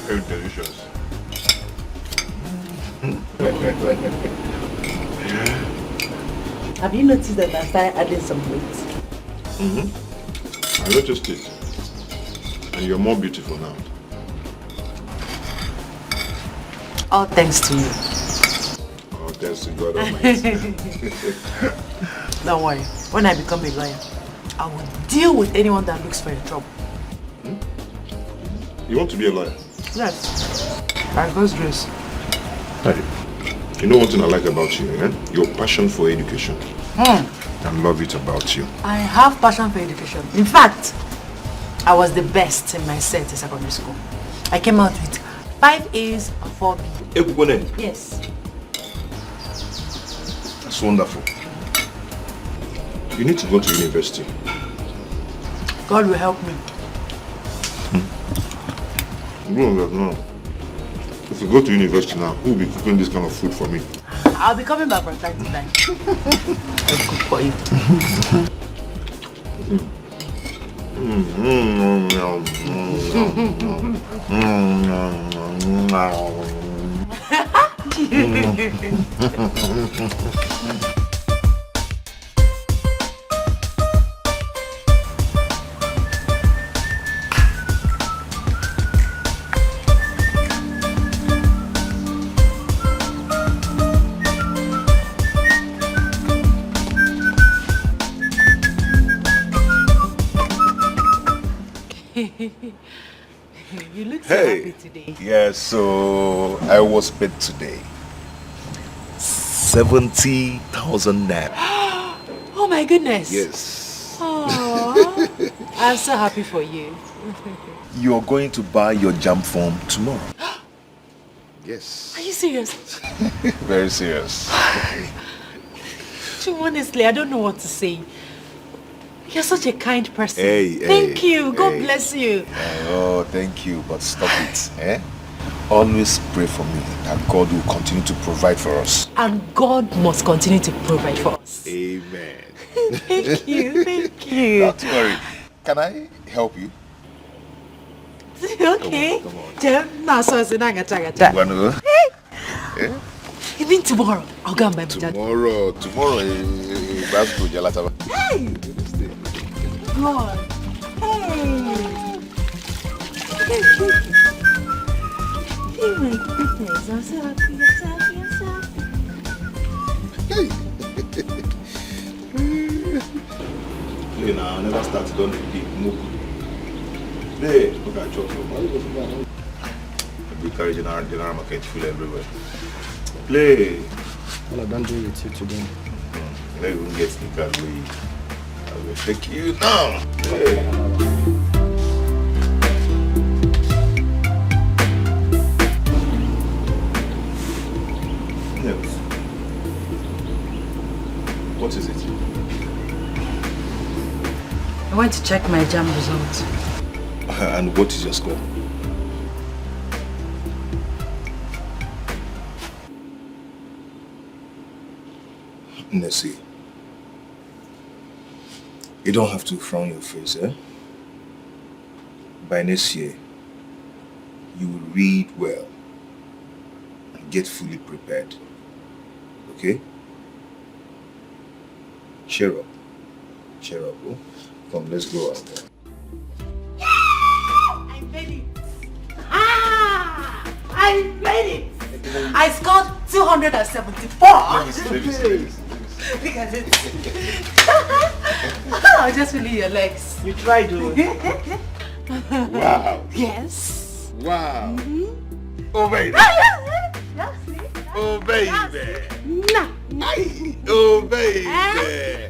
Very delicious.
Have you noticed that I started adding some weight?
I noticed it. And you're more beautiful now.
All thanks to you.
Oh, thanks to God Almighty.
Don't worry. When I become a lawyer, I will deal with anyone that looks for your trouble.
You want to be a lawyer?
Yes. By God's grace.
Hey, you know one thing I like about you, eh? Your passion for education. I love it about you.
I have passion for education. In fact, I was the best in my set in secondary school. I came out with 5 A's and 4 B's. Yes.
That's wonderful. You need to go to university.
God will help me.
No. If you go to university now, who will be cooking this kind of food for me?
I'll be coming back from time to time. I'll cook for you. You look so happy today.
Yeah, so I was paid today. 70,000 naira.
Oh my goodness.
Yes.
Oh, I'm so happy for you.
You're going to buy your jam form tomorrow. Yes.
Are you serious?
Very serious.
Honestly, I don't know what to say. You're such a kind person.
Thank
you. God bless you.
Oh, thank you, but stop it. Always pray for me that God will continue to provide for us.
And God must continue to provide for us.
Amen.
Thank you.
Don't worry. Can I help you?
Okay.
Come on.
Even tomorrow, I'll go and buy my dad.
Tomorrow, that's good, Jalataba.
Hey! God. Hey, my goodness, I'm so happy,
Hey! You know, I never started on the big move. Hey, look at your we carry general market full everywhere. Play!
Well, I don't do it with you today.
Let me get sneakers with you. I will take you now. Hey. What is it?
I went to check my JAMB results.
And what is your score? Nessie, you don't have to frown your face, eh? By next year, you will read well and get fully prepared. Okay? Cheer up. Oh. Come, let's go out there.
I made it! I made it! I scored 274! Look at it. I'll just feel your legs.
You tried to.
Wow.
Yes.
Wow.
Mm-hmm.
Oh, baby.
Yes, see?
Oh, baby.
Nah.
Oh, baby. Eh?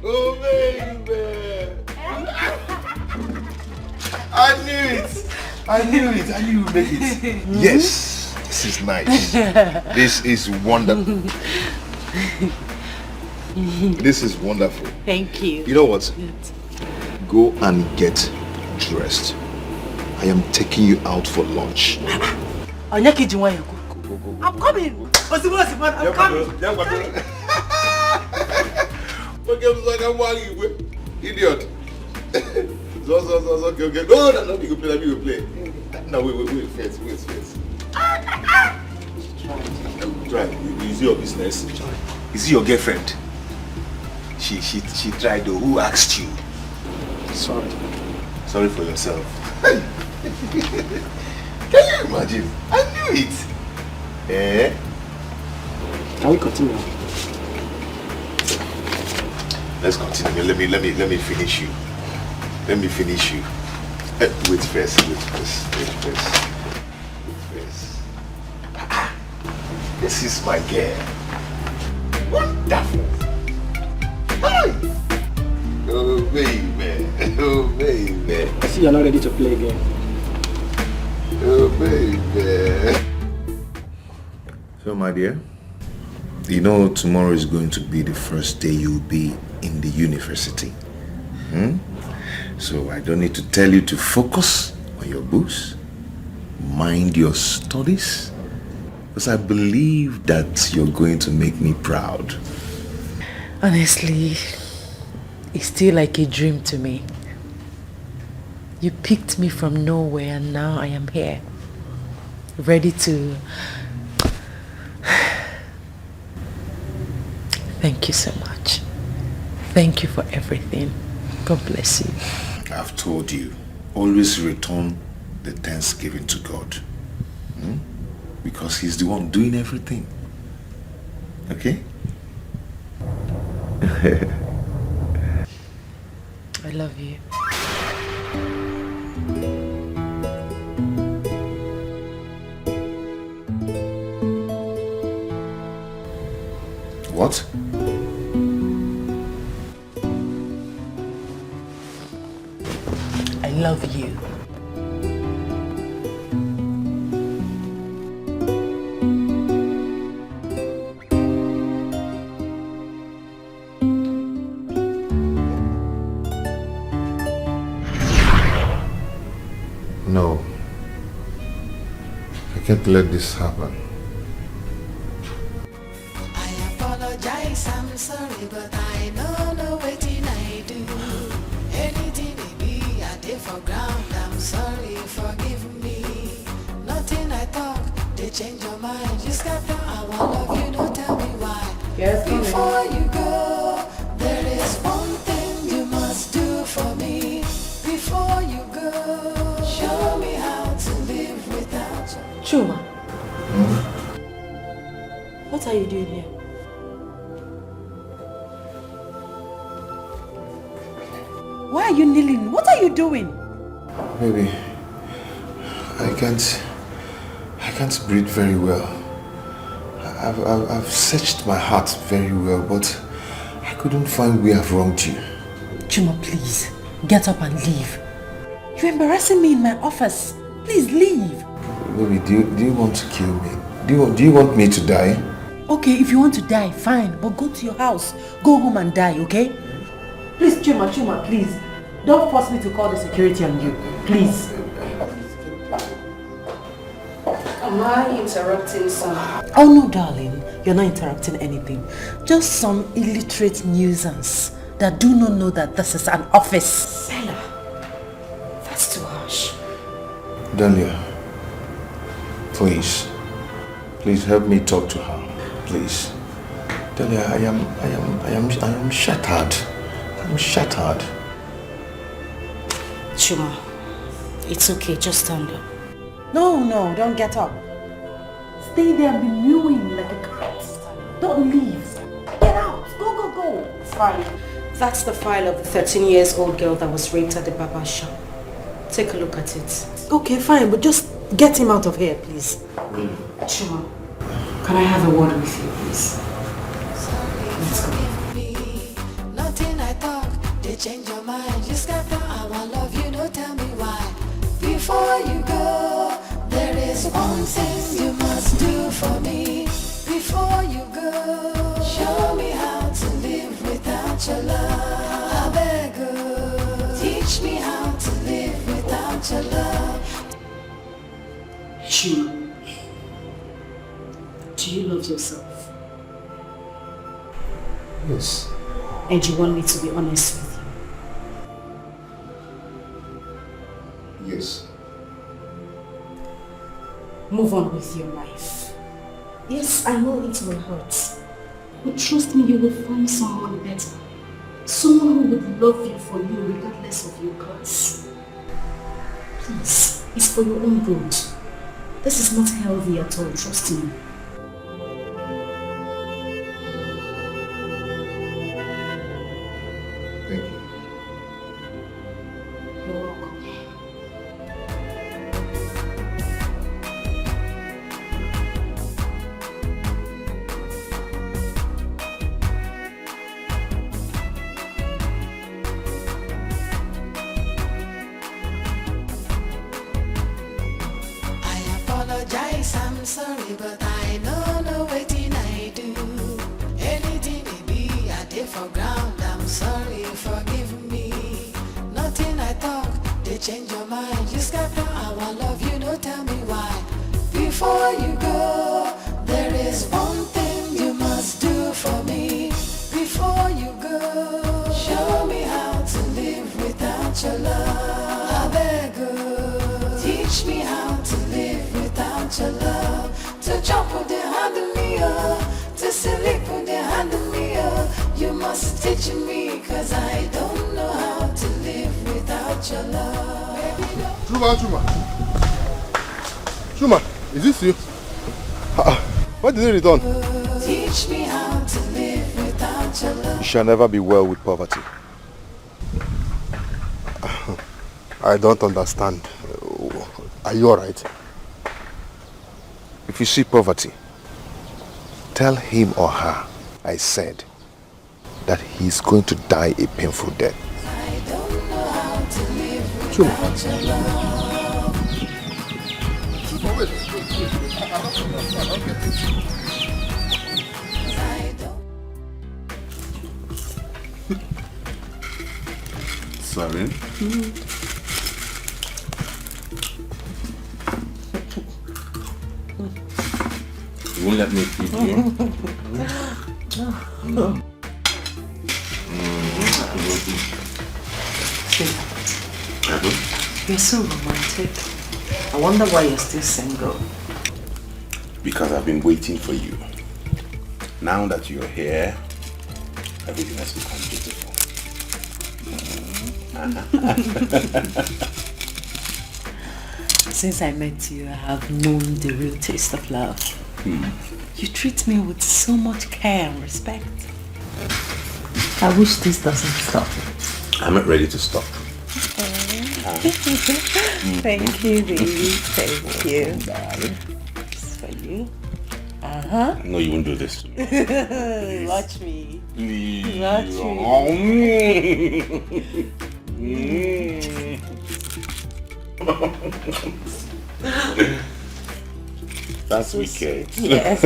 Oh, baby. I knew it. I knew you'd make it. Yes, this is nice. This is wonderful. This is wonderful.
Thank you.
You know what? Go and get dressed. I am taking you out for lunch.
I'm coming. I'm coming.
Idiot. So, okay. No, you go play. No, wait, first. Try. Is it your business? Is it your girlfriend? She tried though. Who asked you? Sorry for yourself. Can you imagine? I knew it. Eh?
Can we continue?
Let's continue. Let me finish you. Wait first. This is my girl. Wonderful. Hi. Oh baby.
I see you're not ready to play again.
Oh baby. So my dear, you know tomorrow is going to be the first day you'll be in the university. So I don't need to tell you to focus on your books, mind your studies, because I believe that you're going to make me proud.
Honestly, it's still like a dream to me. You picked me from nowhere and now I am here, ready to... Thank you so much. Thank you for everything. God bless you.
I've told you, always return the thanksgiving to God. Because he's the one doing everything. Okay?
I love you.
What?
I love you.
No. I can't let this happen.
I apologize, I'm sorry, but I don't know what I do. Anything it be, I did for ground. I'm sorry, forgive me. Nothing I talk, they change your mind. Just got down, I want love you, don't tell me why.
Yes,
before you go, there is one thing you must do for me. Before you go, show me how to live without you.
Chuma. What are you doing here? Why are you kneeling? What are you doing?
Baby, I can't breathe very well. I've searched my heart very well, but I couldn't find where I've wronged you.
Chuma, please, get up and leave. You're embarrassing me in my office. Please leave.
Baby, do you want to kill me? Do you want me to die?
Okay, if you want to die, fine, but go to your house. Go home and die, okay? Please, Chuma, please. Don't force me to call the security on you. Please.
Am I interrupting something?
Oh no, darling. You're not interrupting anything. Just some illiterate nuisance that do not know that this is an office.
Bella, that's too harsh.
Dahlia, please help me talk to her. Please. Dahlia, I am shattered. I'm shattered.
Chuma, it's okay, just stand up.
No, don't get up. Stay there and be mewing like a cat. Don't leave. Get out. Go.
Fine. That's the file of the 13-year-old girl that was raped at the barber shop. Take a look at it.
Okay, fine, but just get him out of here, please.
Chuma, can I have a word with you, please?
let's go.
Nothing I talk, they change your mind. You scatter our love, you don't tell me why. Before you go, there is one thing you must do for me. Before you go, show me how to live without your love. I beg you, teach me how to live without your love.
Shima, do you love yourself?
Yes.
And you want me to be honest with you?
Yes.
Move on with your life. Yes, I know it will hurt. But trust me, you will find someone better. Someone who would love you for you regardless of your guts. Please, it's for your own good. This is not healthy at all, trust me.
Thank you.
You're welcome.
I apologize, I'm sorry, but I don't know what I do. Anything it be, I did for ground, I'm sorry, forgive me. Nothing I talk, they change your mind. You scatter our love, you don't tell me why. Before you go, there is one thing you must do for me. Before you go, show me how to live without your love. I beg you, teach me how to live without your love. To jump with the hand of me, to sleep with the hand of me, you must teach me, cause I don't know how to live without your love. Baby, don't
Chuma, is this you? Why did you return?
teach me how to live without your love.
You shall never be well with poverty. I don't understand. Are you alright? If you see poverty, tell him or her I said that he's going to die a painful death.
I don't know how to live without your love. I don't
Sorry. You won't let me feed you?
You're so romantic. I wonder why you're still single.
Because I've been waiting for you. Now that you're here, everything has become beautiful.
Since I met you, I have known the real taste of love. You treat me with so much care and respect. I wish this doesn't stop.
I'm not ready to stop.
Thank you, baby. Thank you. It's for you.
No, you won't do this to me.
Watch me.
Please.
Watch
That's wicked.
Yes.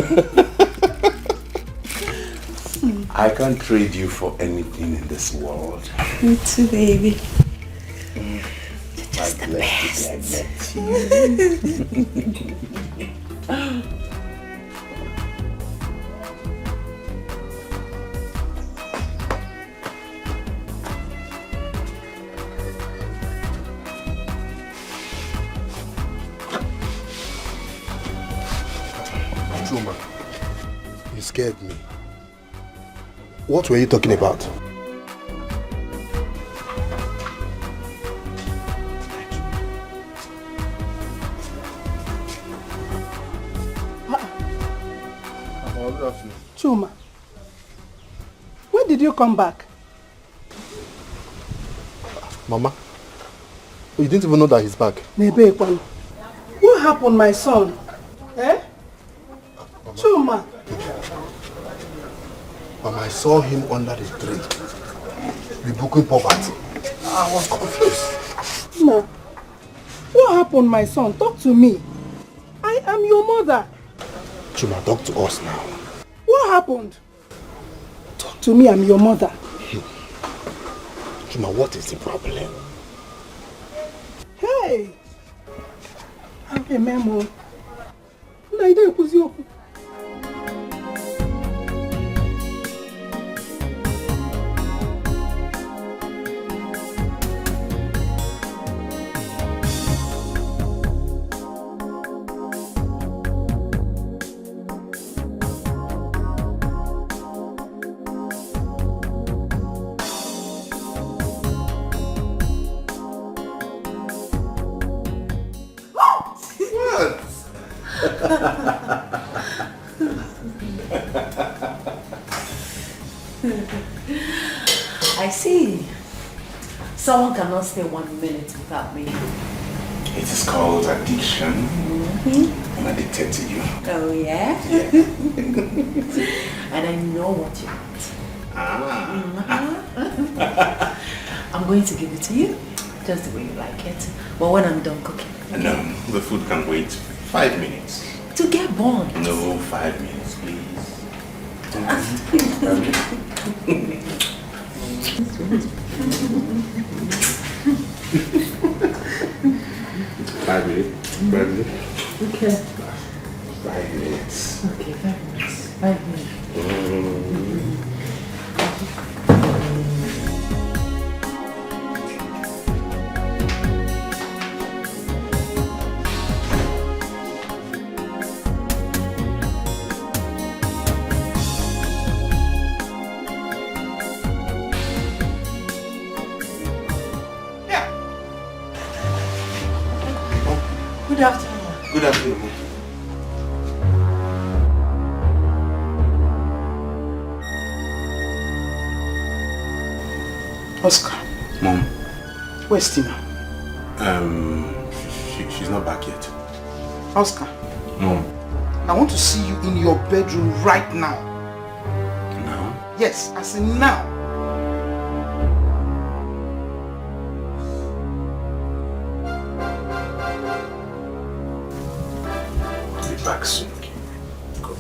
I can't trade you for anything in this world.
Me too, baby.
You're
just the best.
Chuma, you scared me. What were you talking about?
Chuma, when did you come back?
Mama, you didn't even know that he's back.
Nebekwan, what happened, my son? Eh? Chuma.
But I saw him under the tree, rebuking poverty. I was confused.
No. What happened, my son? Talk to me. I am your mother.
Chuma, talk to us now.
What happened? Talk to me, I'm your mother.
Chuma, what is the problem?
Hey! I'm a memo. Naide Kuzioku.
I see. Someone cannot stay 1 minute without me.
It is called addiction. I'm addicted to you.
Oh, yeah? And I know what you want. I'm going to give it to you, just the way you like it. But when I'm done cooking.
No, the food can wait 5 minutes.
To get born.
No, 5 minutes, please. 5 minutes. 5 minutes.
Okay.
5 minutes.
Okay, 5 minutes. 5 minutes. Good afternoon.
Good afternoon.
Oscar.
Mom.
Where's Tina?
She's not back yet.
Oscar.
Mom.
I want to see you in your bedroom right now.
Now?
Yes, as in now.
I'll be back soon. Go.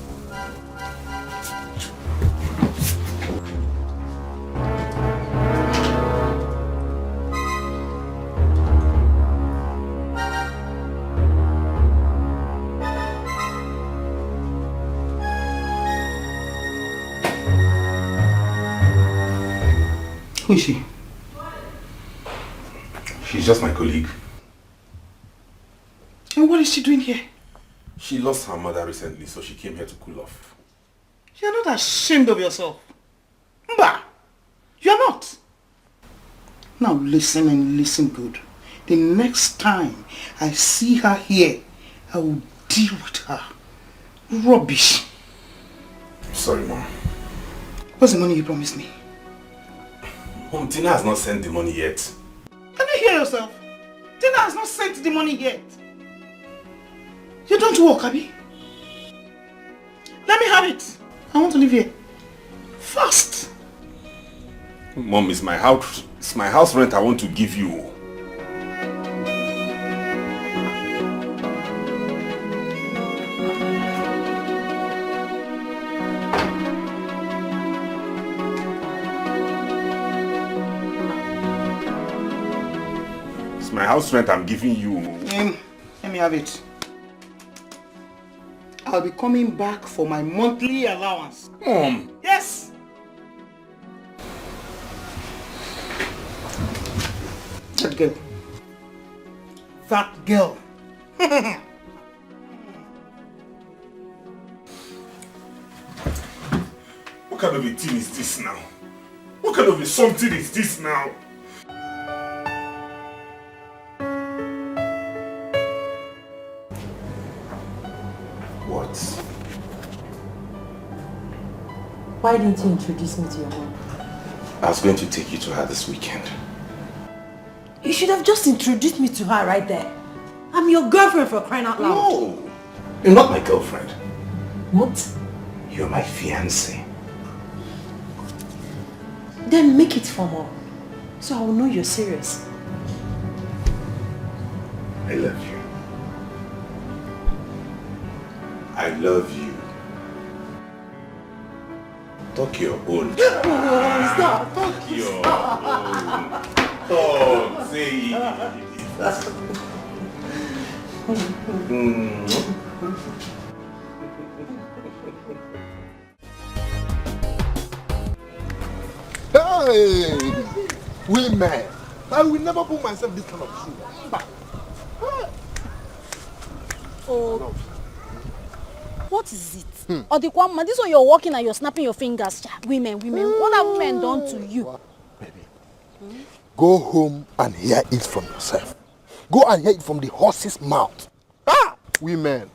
Who is she?
She's just my colleague.
And what is she doing here?
She lost her mother recently, so she came here to cool off.
You're not ashamed of yourself. Mba! You're not. Now listen and listen good. The next time I see her here, I will deal with her. Rubbish.
Sorry, Mom.
What's the money you promised me?
Mom, Tina has not sent the money yet.
Can you hear yourself? Tina has not sent the money yet. You don't work, Abby. Let me have it. I want to live here. Fast.
Mom, it's my house rent I want to give you. It's my house rent I'm giving you.
Let me have it. I'll be coming back for my monthly allowance.
Mom.
Yes. That girl. That girl.
What kind of a thing is this now? What kind of a something is this now? What?
Why didn't you introduce me to your mom?
I was going to take you to her this weekend.
You should have just introduced me to her right there. I'm your girlfriend, for crying out loud.
No! You're not my girlfriend.
What?
You're my fiancé.
Then make it formal, so I will know you're serious.
I love you. I love you. Talk your own.
Stop.
Talk your own. Talk. Say it.
Hey! Women! I will never put myself this kind of shoe.
Oh. What is it? Odikwama, this one you're walking and you're snapping your fingers. Women. What have men done to you?
Baby, go home and hear it from yourself. Go and hear it from the horse's mouth. Women.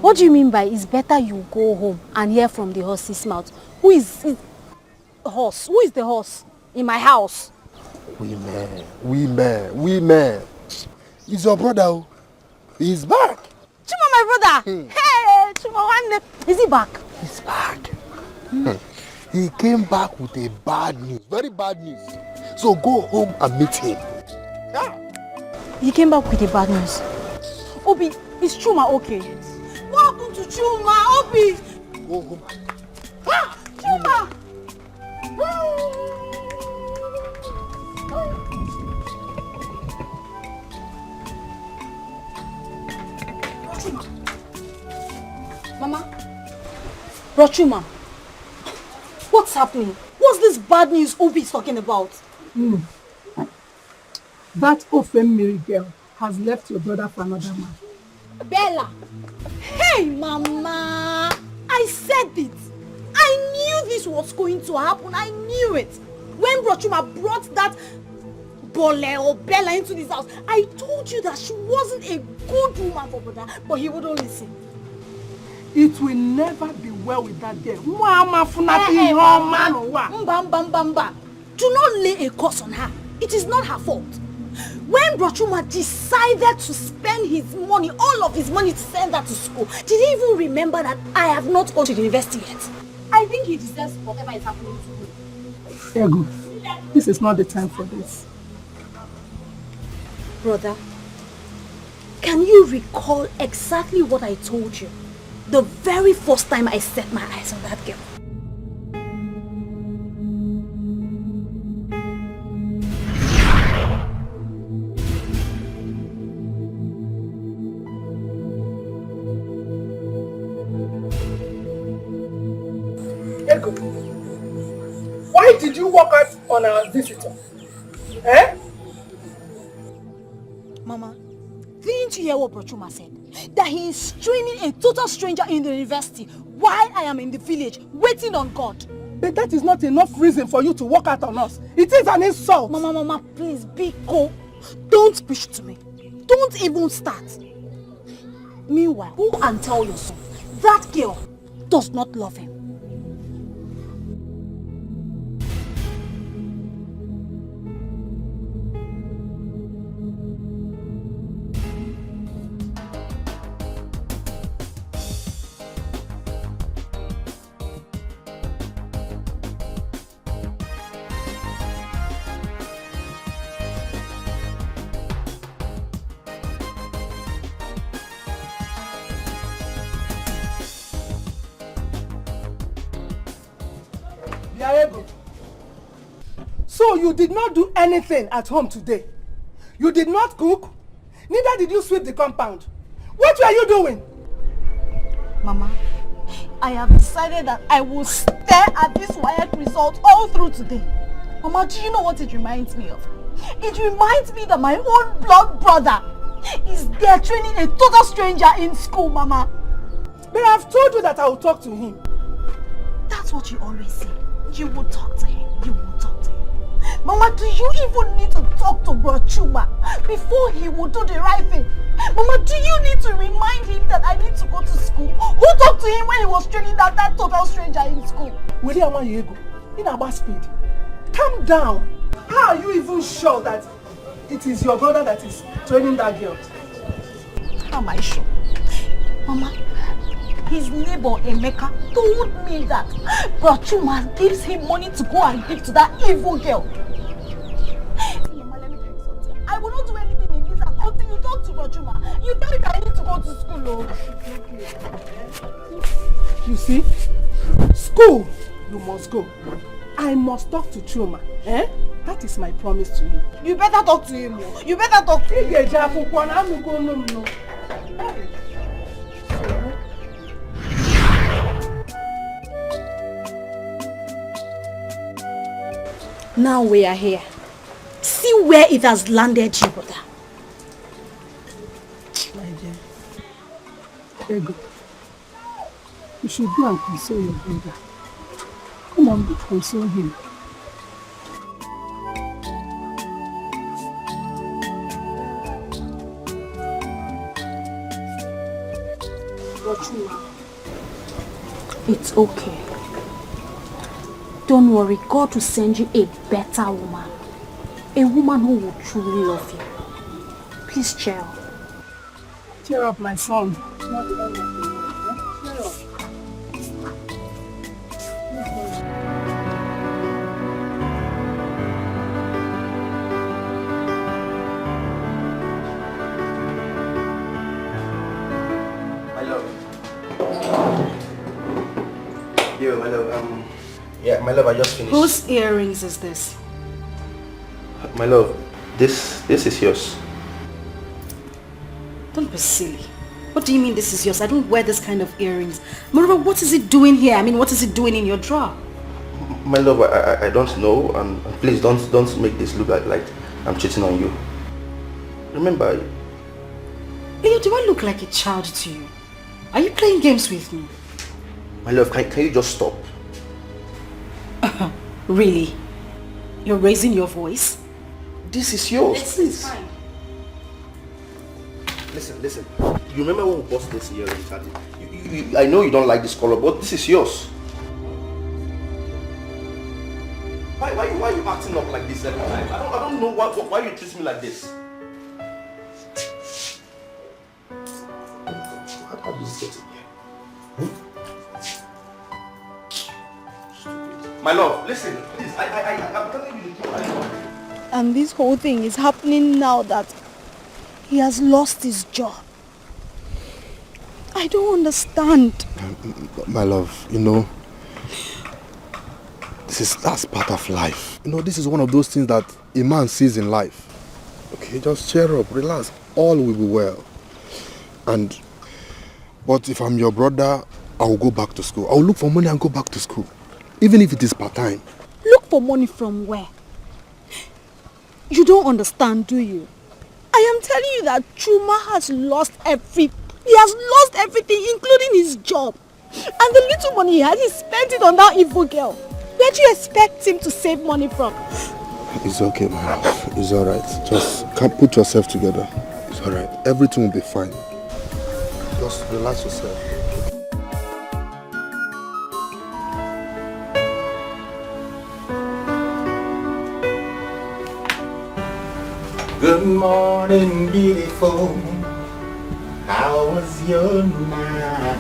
What do you mean by it's better you go home and hear from the horse's mouth? Who is it? Horse? Who is the horse in my house?
Women. He's your brother. He's back.
Chuma, my brother. Hey, Chuma, is he back?
He's back. He came back with a bad news, very bad news. So go home and meet him.
He came back with the bad news. Obi, is Chuma okay? What happened to Chuma? Obi!
Go home.
Chuma! Chuma. Mama? Chuma. What's happening? What's this bad news Obi is talking about?
That Ofemiri girl has left your brother for another man.
Bella! Hey, Mama! I said it! I knew this was going to happen. I knew it. When Chuma brought that Bole or Bella into this house, I told you that she wasn't a good woman for brother, but he wouldn't listen.
It will never be well with that girl.
Mba. Do not lay a curse on her. It is not her fault. When Chuma decided to spend his money, all of his money to send her to school, did he even remember that I have not gone to the university yet? I think he deserves whatever is happening to him.
Ego, this is not the time for this.
Brother, can you recall exactly what I told you the very first time I set my eyes on that girl?
Ego, why did you walk out on our visitor? Eh?
Mama, didn't you hear what Chuma said? That he is training a total stranger in the university while I am in the village waiting on God.
But that is not enough reason for you to walk out on us. It is an insult.
Mama, please be cool. Don't preach to me. Don't even start. Meanwhile, go and tell your son that girl does not love him.
So you did not do anything at home today? You did not cook? Neither did you sweep the compound. What were you doing?
Mama, I have decided that I will stare at this WAEC result all through today. Mama, do you know what it reminds me of? It reminds me that my own blood brother is there training a total stranger in school, Mama.
But I've told you that I will talk to him.
That's what you always say. You will talk to him. You will talk to him. Mama, do you even need to talk to Bro Chuma before he will do the right thing? Mama, do you need to remind him that I need to go to school? Who talked to him when he was training that total stranger in school?
William Ayego, in our speed. Calm down. How are you even sure that it is your brother that is training that girl?
How am I sure? Mama,
his neighbor Emeka told me that Bro Chuma gives him money to go and give to that evil girl. Mama, let me tell you something. I will not do anything in this house until you talk to Bro Chuma. You tell him that I need to go to school. Oh.
You see? School, you must go. I must talk to Chuma. Eh? That is my promise to you.
You better talk to him. You better talk to him. Now we are here. See where it has landed you, brother.
My dear. Ego. You should go and console your brother. Come on, go console him.
It's okay. Don't worry, God will send you a better woman. A woman who will truly love you. Please cheer up.
Cheer up, my son. Cheer up.
Yo, my love, yeah, my love, I just finished.
Whose earrings is this?
My love, this is yours.
Don't be silly. What do you mean this is yours? I don't wear this kind of earrings. Moreover, what is it doing here? I mean, what is it doing in your drawer?
My love, I don't know, and please don't make this look like I'm cheating on you. Remember...
Leo, do I look like a child to you? Are you playing games with me?
My love, can you just stop?
Really? You're raising your voice?
This is yours,
It's fine.
Listen. You remember when we bought this earrings? I know you don't like this color, but this is yours. Why are you acting up like this every time? I don't know why you treat me like this. How did you get in here? My love, listen, please. I'm telling you the truth.
And this whole thing is happening now that he has lost his job. I don't understand.
My love, you know, that's part of life. You know, this is one of those things that a man sees in life. Okay, just cheer up, relax. All will be well. But if I'm your brother, I will go back to school. I will look for money and go back to school. Even if it is part-time.
Look for money from where? You don't understand, do you? I am telling you that Chuma has lost everything. He has lost everything, including his job. And the little money he had, he spent it on that evil girl. Where do you expect him to save money from?
It's okay, my love. It's alright. Just put yourself together. It's alright. Everything will be fine. Just relax yourself.
Good morning, beautiful. How was your night?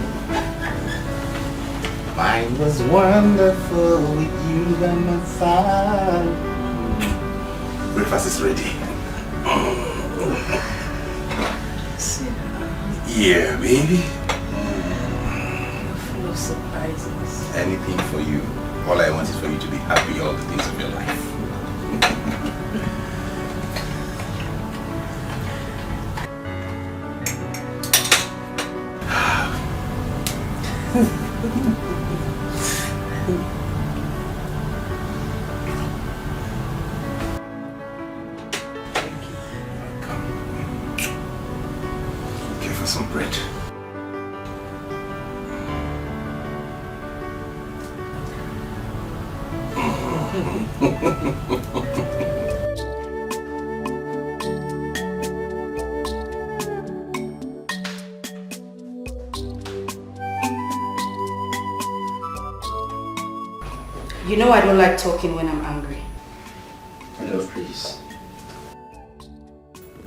Mine was wonderful with you by my side. Breakfast is ready. Yeah, baby.
Full of surprises.
Anything for you. All I want is for you to be happy all the days of your life. Okay, for some bread.
You know I don't like talking when I'm angry.
My love, please.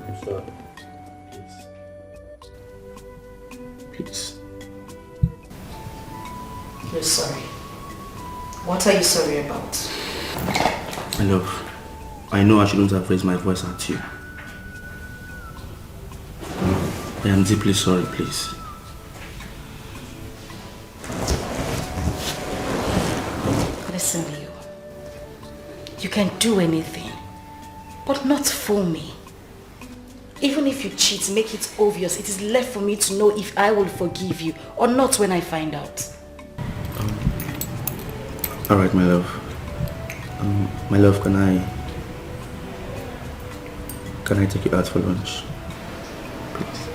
I'm sorry. Please.
You're sorry. What are you sorry about?
My love, I know I shouldn't have raised my voice at you. I am deeply sorry, please.
Listen, Leo. You can do anything, but not fool me. Even if you cheat, make it obvious. It is left for me to know if I will forgive you or not when I find out.
Alright, my love. My love, can I take you out for lunch? Please.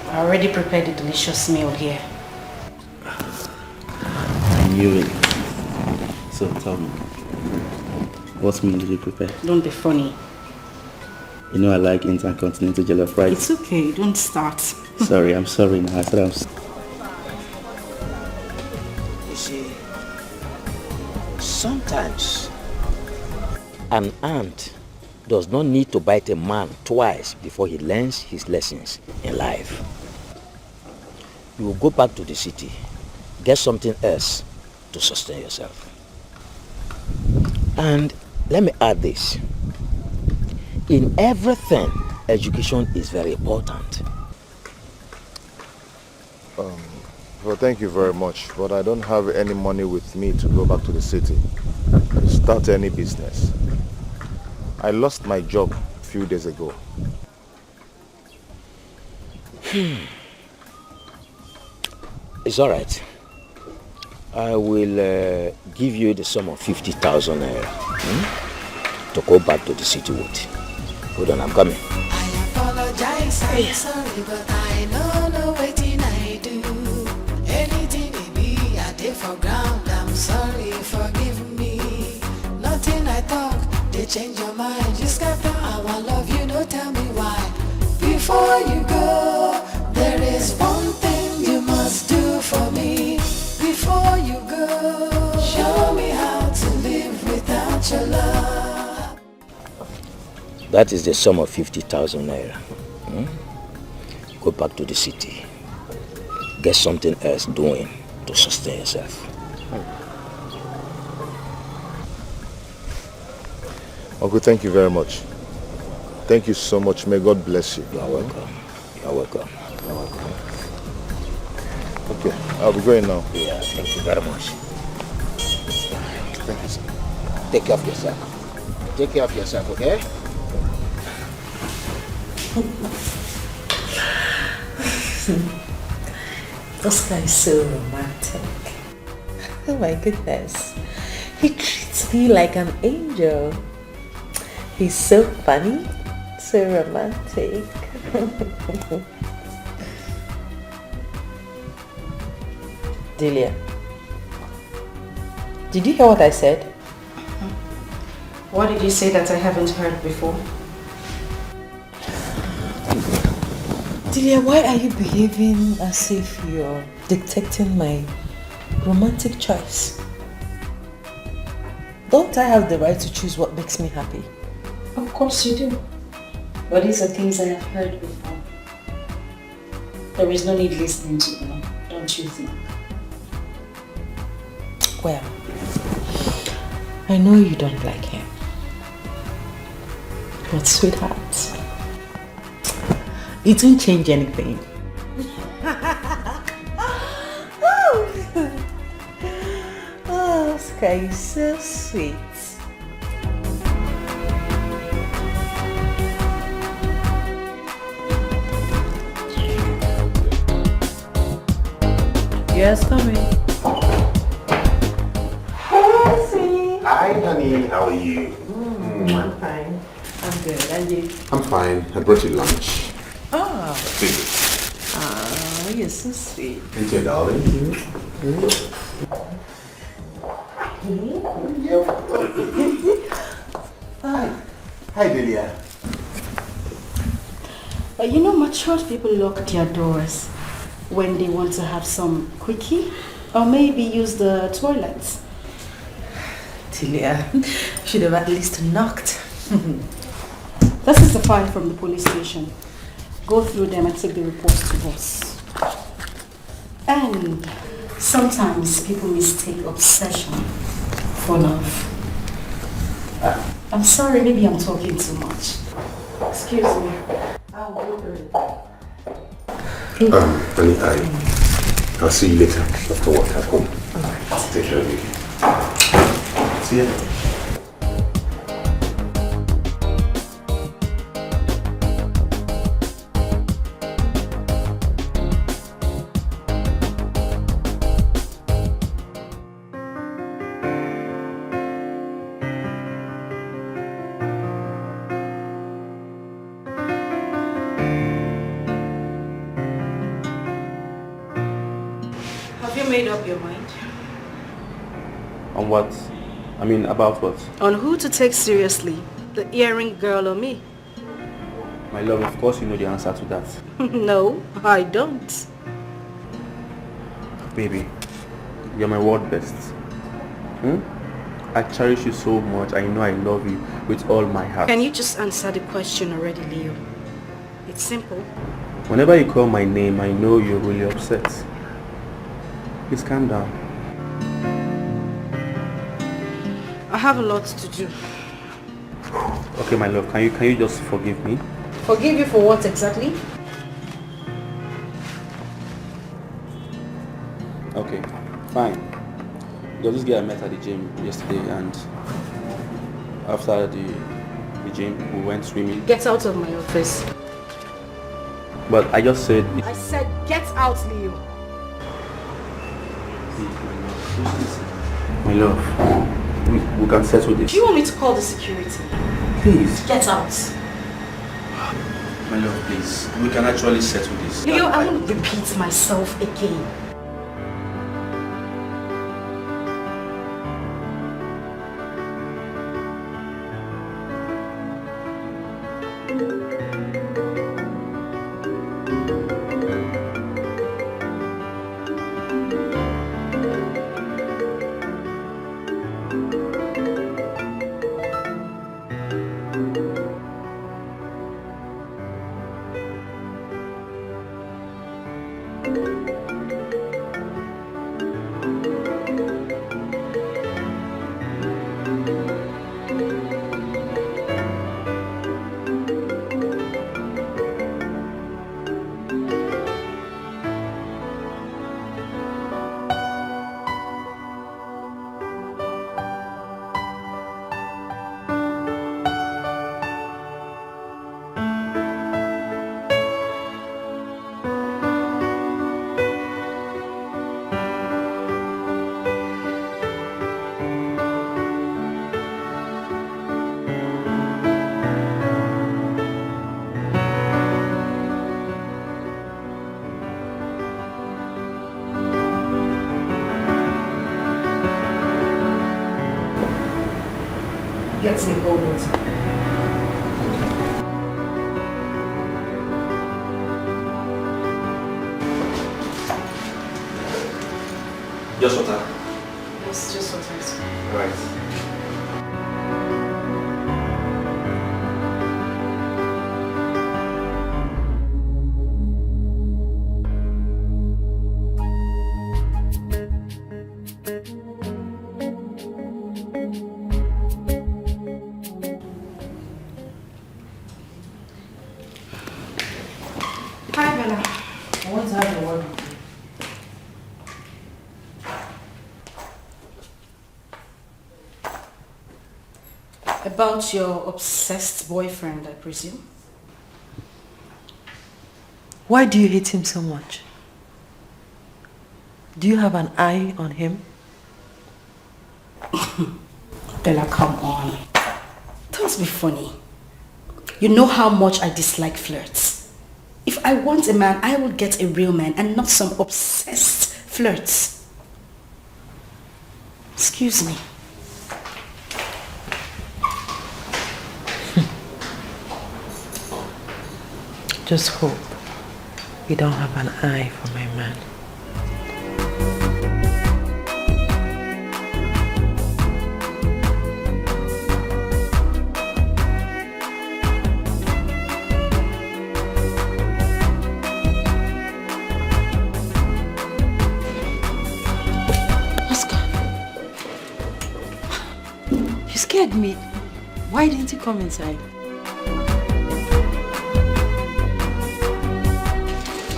I already prepared a delicious meal here.
I knew it. So tell me, what meal did you prepare?
Don't be funny.
You know I like intercontinental jollof rice.
It's okay, don't start.
Sorry, I'm sorry now. I said I'm sorry.
You see, sometimes an ant does not need to bite a man twice before he learns his lessons in life. You will go back to the city, get something else to sustain yourself. And let me add this. In everything, education is very important.
Well, thank you very much, but I don't have any money with me to go back to the city to start any business. I lost my job a few days ago.
It's all right. I will give you the sum of 50,000 naira to go back to the city with. Hold on, I'm coming.
I apologize, I'm sorry, but I know waiting I do. Anything it be, I did for ground. I'm sorry, forgive me. Nothing I talk, they change your mind. Just after our love, you know, tell me why. Before you go, there is one thing you must do for me. Before you go, show me how to live without your love.
That is the sum of 50,000 naira. Go back to the city. Get something else doing to sustain yourself.
Uncle, thank you very much. Thank you so much. May God bless you.
You are welcome. You are welcome. You are welcome.
Okay, I'll be going now.
Yeah, thank you very much.
Thank you, sir.
Take care of yourself. Take care of yourself, okay?
This guy is so romantic. Oh my goodness. He treats me like an angel. He's so funny, so romantic. Delia, did you hear what I said?
What did you say that I haven't heard before?
Delia, why are you behaving as if you're dictating my romantic choice? Don't I have the right to choose what makes me happy?
Of course you do. But these are things I have heard before. There is no need listening to them, don't you think?
Well, I know you don't like him. But sweetheart, it won't change anything. Oh, Sky is so sweet. Yes, coming. Hi, sweetie.
Hi, honey. How are you?
I'm fine. I'm good. And you?
I'm fine. I brought you lunch.
Oh.
Please.
Oh, you're so sweet.
Thank you, darling. Hi. Hi, Delia.
You know, matured people lock their doors when they want to have some quickie or maybe use the toilets.
Delia, should have at least knocked.
This is the file from the police station. Go through them and take the reports to us. And Sometimes people mistake obsession for love. I'm sorry, maybe I'm talking too much. Excuse me. I'll go through it.
Honey, I'll see you later after work at home. Alright. Take care of you. See ya.
Made up your mind?
On what? I mean, about what?
On who to take seriously, the earring girl or me?
My love, of course you know the answer to that.
No, I don't.
Baby, you're my world best. I cherish you so much. I know I love you with all my heart.
Can you just answer the question already, Leo? It's simple.
Whenever you call my name, I know you're really upset. Please calm down.
I have a lot to do.
Okay, my love, can you just forgive me?
Forgive you for what exactly?
Okay, fine. There's this guy I met at the gym yesterday, and after the gym, we went swimming.
Get out of my office.
But I just said...
I said get out, Leo.
My love, we can settle this.
Do you want me to call the security?
Please.
Get out.
My love, please. We can actually settle this.
Leo, I won't repeat myself again. Get me cold water.
Just water.
Yes, just water.
Alright.
Hi, Bella. I want to have a word. About your obsessed boyfriend, I presume.
Why do you hate him so much? Do you have an eye on him?
Bella, come on. Don't be funny. You know how much I dislike flirts. If I want a man, I will get a real man and not some obsessed flirts. Excuse me.
Just hope you don't have an eye for my man. scared me. Why didn't you come inside?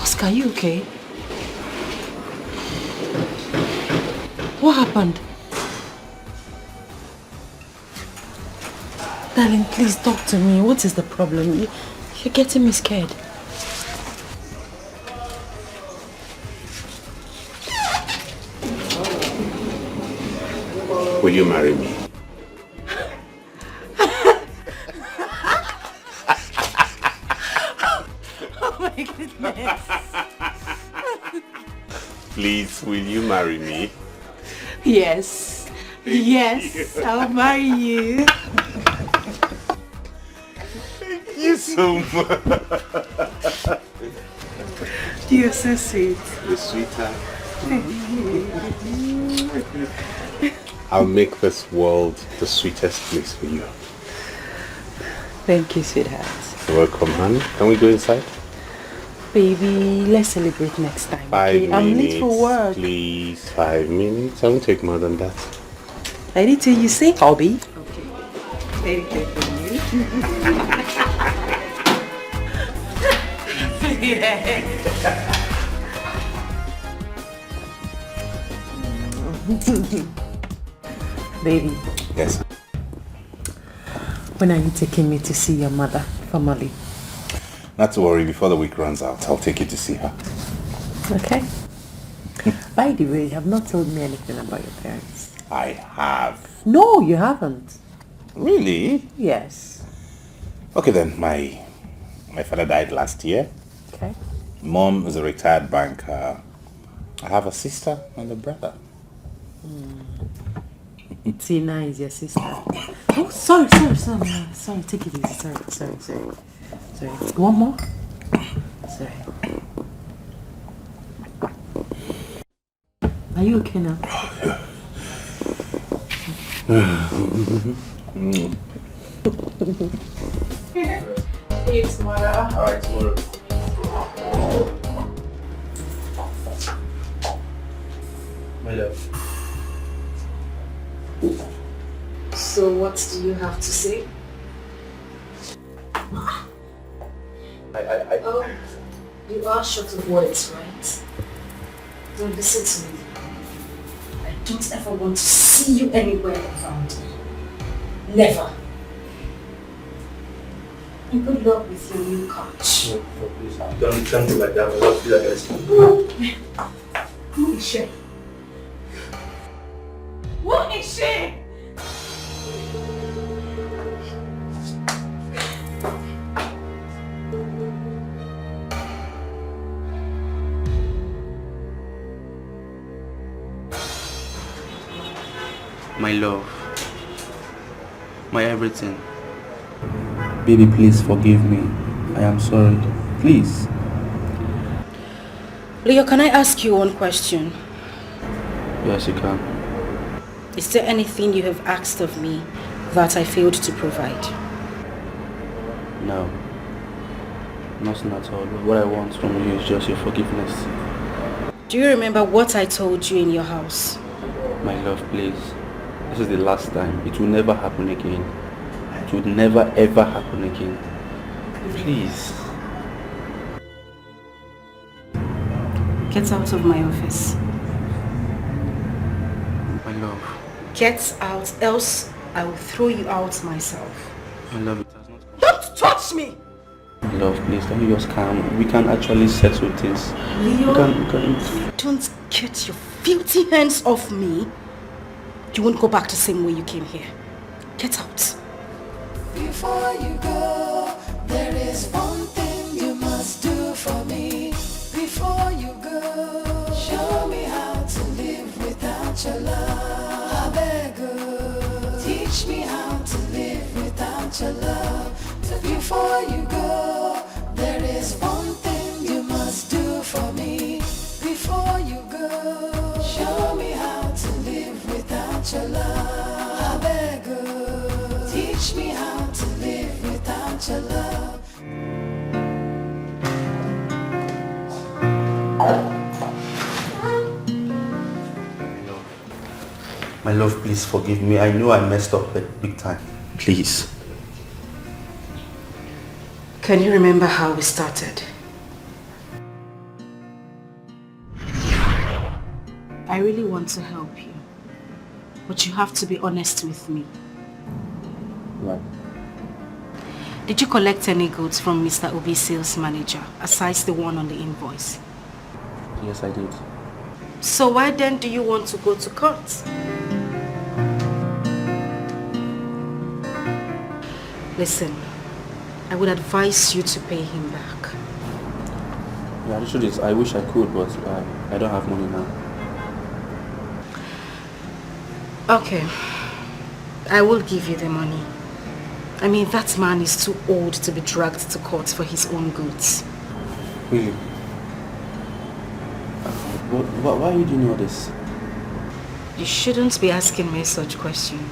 Oscar, are you okay? What happened? Darling, please talk to me. What is the problem? You're getting me scared.
Will you marry me?
Oh my goodness.
Please, will you marry me?
Yes. Yes, I'll marry you.
Thank you so much.
You're so sweet.
The sweetheart. I'll make this world the sweetest place for you.
Thank you, sweetheart.
You're welcome, honey. Can we go inside?
Baby, let's celebrate next time.
5 minutes.
I'm late for work.
Please, 5 minutes. I won't take more than that.
Anything you say, hobby. Okay. Very good for you. Baby.
Yes.
When are you taking me to see your mother formally?
Not to worry, before the week runs out, I'll take you to see her.
Okay. By the way, you have not told me anything about your parents.
I have.
No, you haven't.
Really?
Yes.
Okay then, my father died last year.
Okay.
Mom is a retired banker. I have a sister and a brother.
Tina is your sister. Oh, sorry. Sorry, take it easy. Sorry. One more? Sorry. Are you okay now?
See you tomorrow.
Alright, tomorrow.
My love.
So what do you have to say? Oh, you are short of words, right? Don't listen to me. I don't ever want to see you anywhere around me. Never. And good luck with your new couch.
No, please. Don't do like that. My love, feel aggressive.
Who is she? What is she?
My love. My everything. Baby, please forgive me. I am sorry. Please.
Leo, can I ask you one question?
Yes, you can.
Is there anything you have asked of me that I failed to provide?
No. Nothing at all. What I want from you is just your forgiveness.
Do you remember what I told you in your house?
My love, please. This is the last time. It will never happen again. It would never ever happen again. Please.
Get out of my office.
My love.
Get out, else I will throw you out myself.
My love, it has not come.
Don't touch me!
My love, please, let me just calm. We can actually settle things.
Leo,
we can...
Don't get your filthy hands off me. You won't go back the same way you came here. Get out.
Before you go, there is one thing you must do for me. Before you go, show me how to live without your love. I beg you, teach me how to live without your love. Before you go, there is one thing you must do for me. Before you go, show me how to live without your love. I beg you, teach me how to live without your love.
My My love, please forgive me. I know I messed up big time. Please.
Can you remember how we started? I really want to help you, but you have to be honest with me.
Right.
Did you collect any goods from Mr. Obi's sales manager, aside the one on the invoice?
Yes, I did.
So why then do you want to go to court? Listen, I would advise you to pay him back.
Yeah, the truth is, I wish I could, but I don't have money now.
Okay, I will give you the money. I mean, that man is too old to be dragged to court for his own goods.
Really? Why are you doing all this?
You shouldn't be asking me such questions.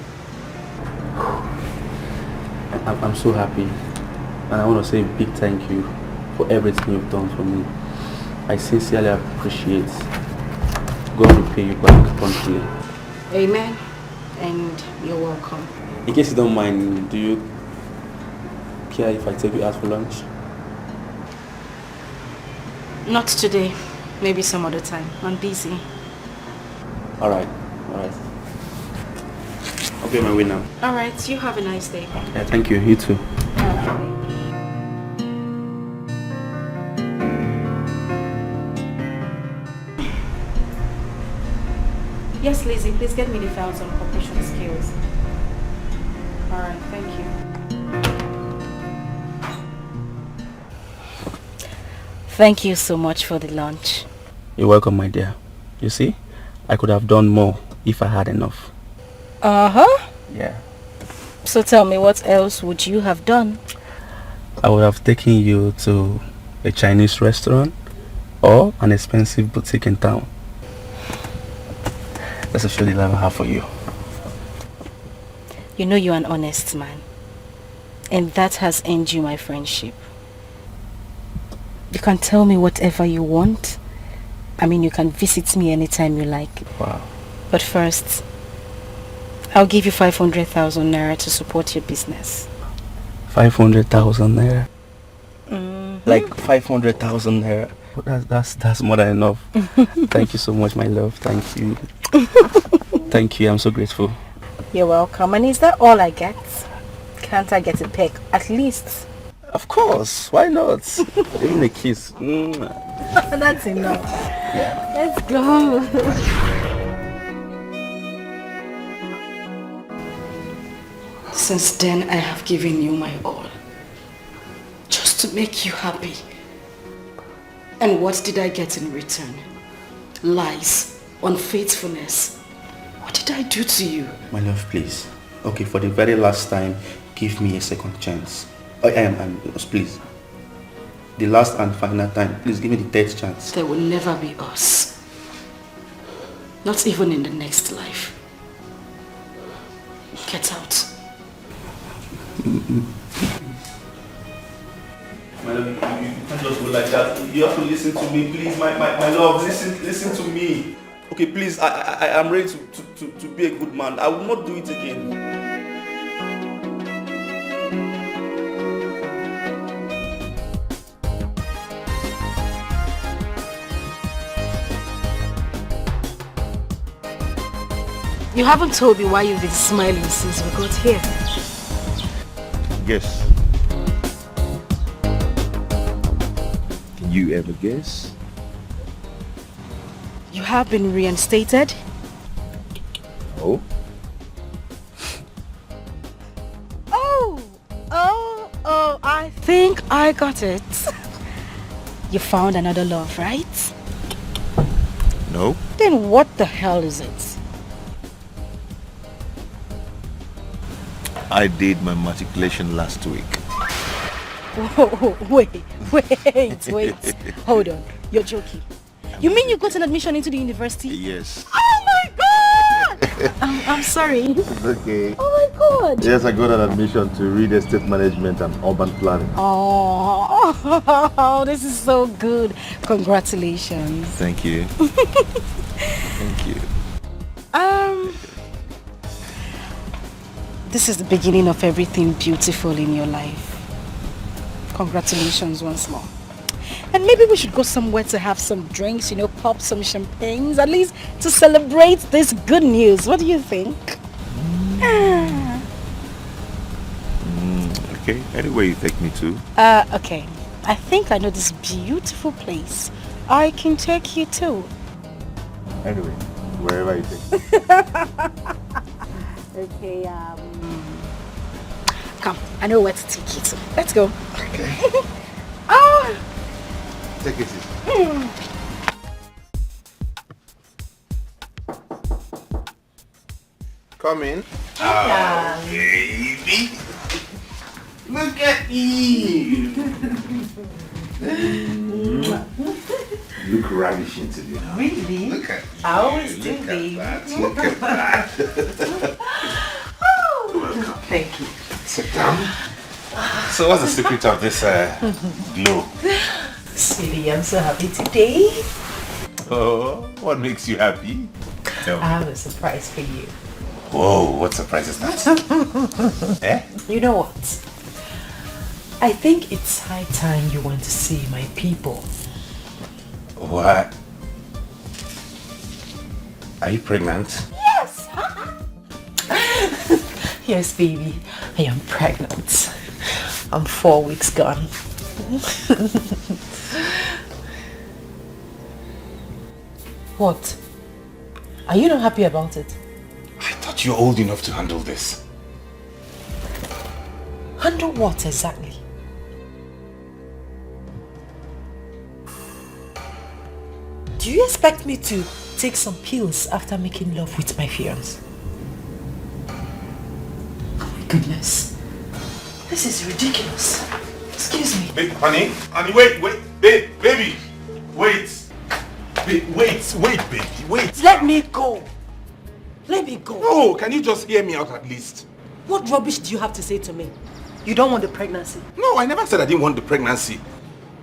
I'm so happy, and I want to say a big thank you for everything you've done for me. I sincerely appreciate. God will pay you back promptly.
Amen, and you're welcome.
In case you don't mind, do you care if I take you out for lunch?
Not today, maybe some other time. I'm busy.
Alright. I'll be on my way now.
Alright, you have a nice day.
Yeah, thank you. You too.
Yes, Lizzie, please get me the files on corporation skills. Alright, thank you. Thank you so much for the lunch.
You're welcome, my dear. You see, I could have done more if I had enough.
Uh-huh.
Yeah.
So tell me, what else would you have done?
I would have taken you to a Chinese restaurant or an expensive boutique in town. That's actually the love I have for you.
You know you're an honest man. And that has earned you my friendship. You can tell me whatever you want. I mean, you can visit me anytime you like.
Wow.
But first, I'll give you 500,000 naira to support your business.
500,000 naira?
Mm-hmm.
Like 500,000 naira? That's more than enough. Thank you so much, my love. Thank you. Thank you. I'm so grateful.
You're welcome. And is that all I get? Can't I get a peck? At least.
Of course. Why not? Even a kiss.
That's enough. Yeah. Let's go. Since then, I have given you my all. Just to make you happy. And what did I get in return? Lies, unfaithfulness. What did I do to you?
My love, please. Okay, for the very last time, give me a second chance. Please. The last and final time, please give me the third chance.
There will never be us. Not even in the next life. Get out.
My love, you can't just go like that. You have to listen to me, please. My love, listen to me. Okay, please, I am ready to be a good man. I will not do it again.
You haven't told me why you've been smiling since we got here.
Guess. Can you ever guess?
You have been reinstated?
Oh?
Oh, I think I got it. You found another love, right?
No.
Then what the hell is it?
I did my matriculation last week.
Whoa, wait. Hold on. You're joking. You mean you got an admission into the university?
Yes.
Oh my god! I'm sorry.
It's okay.
Oh my god!
Yes, I got an admission to real estate management and urban planning.
Oh, this is so good. Congratulations.
Thank you. Thank you.
this is the beginning of everything beautiful in your life. Congratulations once more. And maybe we should go somewhere to have some drinks, pop some champagnes, at least to celebrate this good news. What do you think?
Okay, anywhere you take me to.
Okay. I think I know this beautiful place. I can take you to.
Anyway, wherever you take me.
Okay, come, I know where to take you to. Let's go.
Okay. Take it easy. Come in.
Oh, baby. Look at you.
Look ravishing today.
Really?
Look at
I always do,
Look
baby.
at that. Look at that.
Welcome. Thank you.
Sit down. So what's the secret of this glow?
Sweetie, I'm so happy today.
Oh, what makes you happy? Tell me.
I have a surprise for you.
Whoa, what surprise is that? Eh?
You know what? I think it's high time you went to see my people.
What? Are you pregnant?
Yes! Yes, baby. I am pregnant. I'm 4 weeks gone. What? Are you not happy about it?
I thought you were old enough to handle this.
Handle what exactly? Do you expect me to take some pills after making love with my fiancé? Oh my goodness. This is ridiculous. Excuse me.
Babe, honey, wait, babe, baby, wait. Wait, baby, wait.
Let me go. Let me go.
No, can you just hear me out at least?
What rubbish do you have to say to me? You don't want the pregnancy?
No, I never said I didn't want the pregnancy.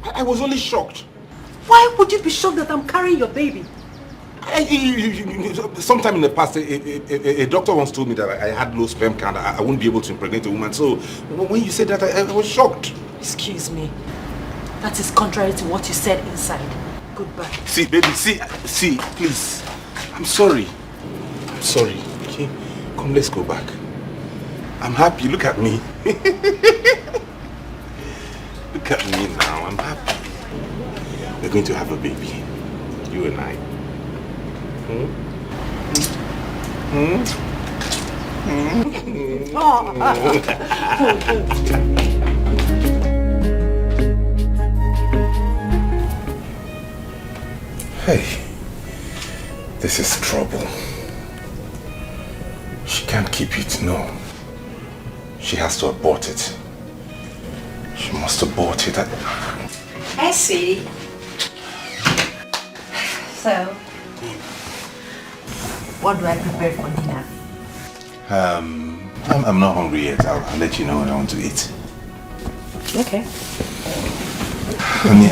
I was only shocked.
Why would you be shocked that I'm carrying your baby?
Sometime in the past, a doctor once told me that I had low sperm count. I wouldn't be able to impregnate a woman. So when you said that, I was shocked.
Excuse me. That is contrary to what you said inside. Goodbye.
See, baby, see, please. I'm sorry. I'm sorry. Okay, come, let's go back. I'm happy. Look at me. Look at me now. I'm happy. We're going to have a baby. You and I. Hey, this is trouble. She can't keep it, no. She has to abort it. She must abort it.
I see. So, what do I prepare for dinner?
I'm not hungry yet. I'll let you know when I want to eat.
Okay.
Honey,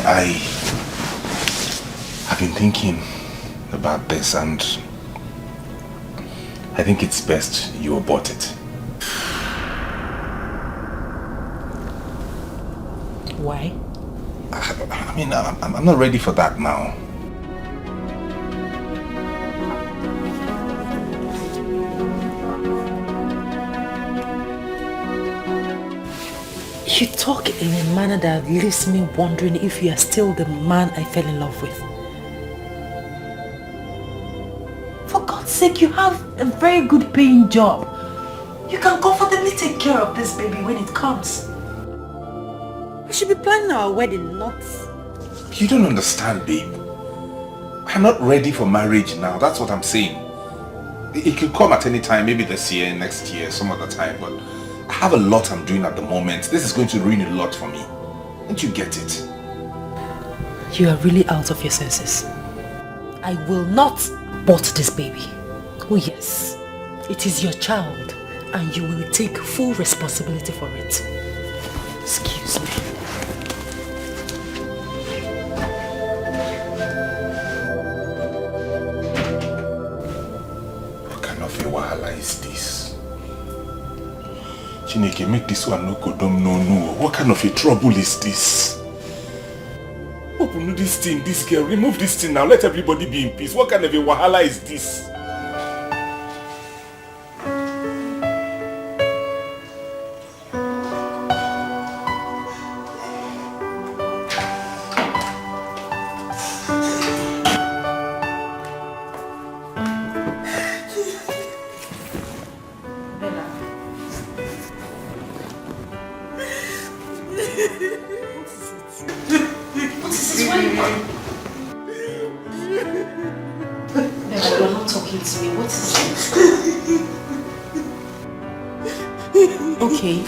I've been thinking about this and I think it's best you abort it.
Why?
I mean, I'm not ready for that now.
You talk in a manner that leaves me wondering if you are still the man I fell in love with. For God's sake, you have a very good paying job. You can comfortably take care of this baby when it comes. We should be planning our wedding, not...
You don't understand, babe. I'm not ready for marriage now. That's what I'm saying. It could come at any time, maybe this year, next year, some other time, but I have a lot I'm doing at the moment. This is going to ruin a lot for me. Don't you get it?
You are really out of your senses. I will not abort this baby. Oh yes, it is your child and you will take full responsibility for it. Excuse me.
What kind of a wahala is this? Chineke, make this one no kodom no. What kind of a trouble is this? Open this thing, this girl, remove this thing now, let everybody be in peace. What kind of a wahala is this?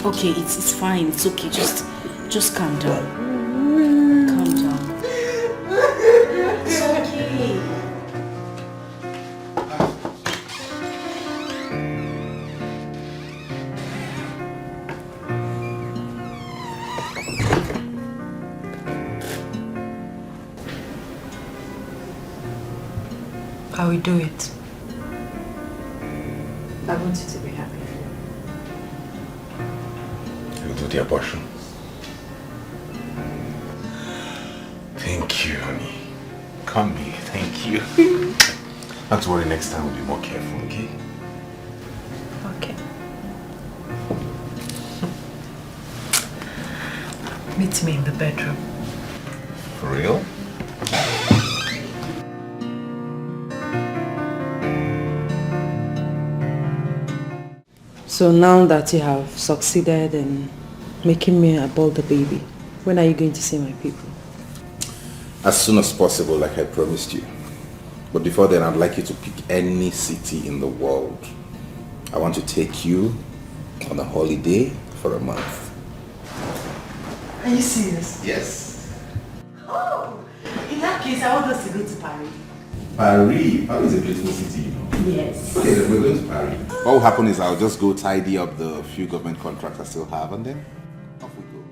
Okay, it's fine. It's okay. Just calm down. Calm down. It's okay.
I will do it.
I want you to be happy.
You'll do the abortion. Thank you, honey. Come here, thank you. Not to worry, next time we'll be more careful, okay?
Okay. Meet me in the bedroom.
For real?
So now that you have succeeded in making me abort the baby, when are you going to see my people?
As soon as possible, like I promised you. But before then, I'd like you to pick any city in the world. I want to take you on a holiday for a month.
Are you serious?
Yes.
Oh, in that case, I want us to go to Paris.
Paris? Paris is a beautiful city, you know.
Yes.
Okay, then we're going to Paris. What will happen is I'll just go tidy up the few government contracts I still have and then off we go.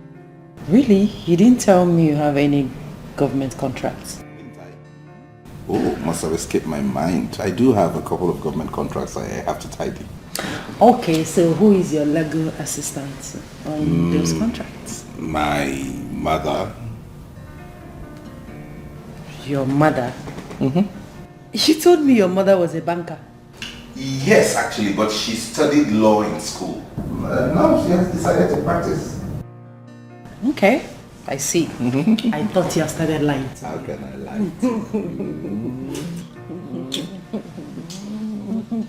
Really? You didn't tell me you have any government contracts.
Oh, must have escaped my mind. I do have a couple of government contracts I have to tidy.
Okay, so who is your legal assistant on those contracts?
My mother.
Your mother? Mm-hmm. You told me your mother was a banker.
Yes, actually, but she studied law in school. Now she has decided to practice.
Okay, I see. I thought you had started lying.
How can I lie to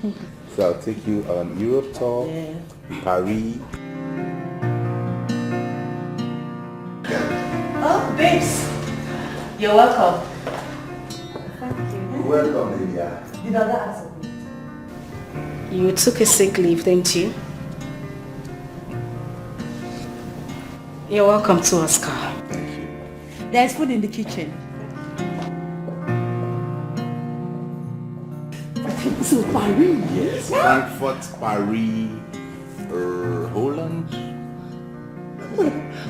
you? So I'll take you on Europe tour, Paris.
Oh, babes. You're welcome.
Welcome, Lydia.
Did I ask you?
You took a sick leave, didn't you? You're welcome to Oscar.
Thank you.
There's food in the kitchen. So Paris?
Yes, Frankfurt, Paris, Holland.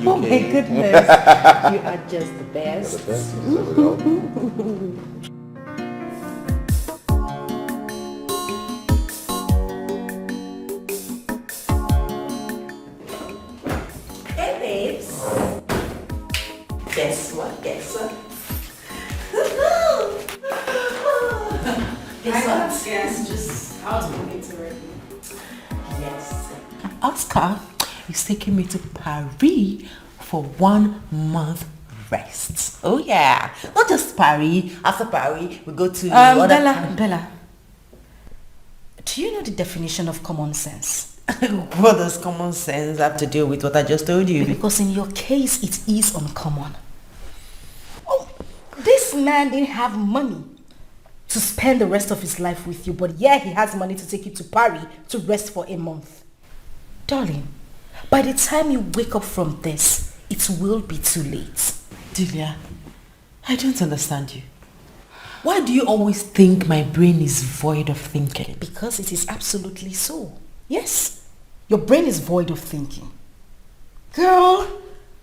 Oh my goodness. You are just the best.
You're the best. You deserve it all.
Guess what? Guess what?
Yes, just out of it already.
Yes. Oscar is taking me to Paris for 1 month rest. Oh yeah. Not just Paris. After Paris, we go to
Bella. Do you know the definition of common sense?
What does common sense have to do with what I just told you?
Because in your case, it is uncommon. Oh, this man didn't have money to spend the rest of his life with you, but yeah, he has money to take you to Paris to rest for a month. Darling, by the time you wake up from this, it will be too late.
Delia, I don't understand you. Why do you always think my brain is void of thinking?
Because it is absolutely so. Yes, your brain is void of thinking. Girl,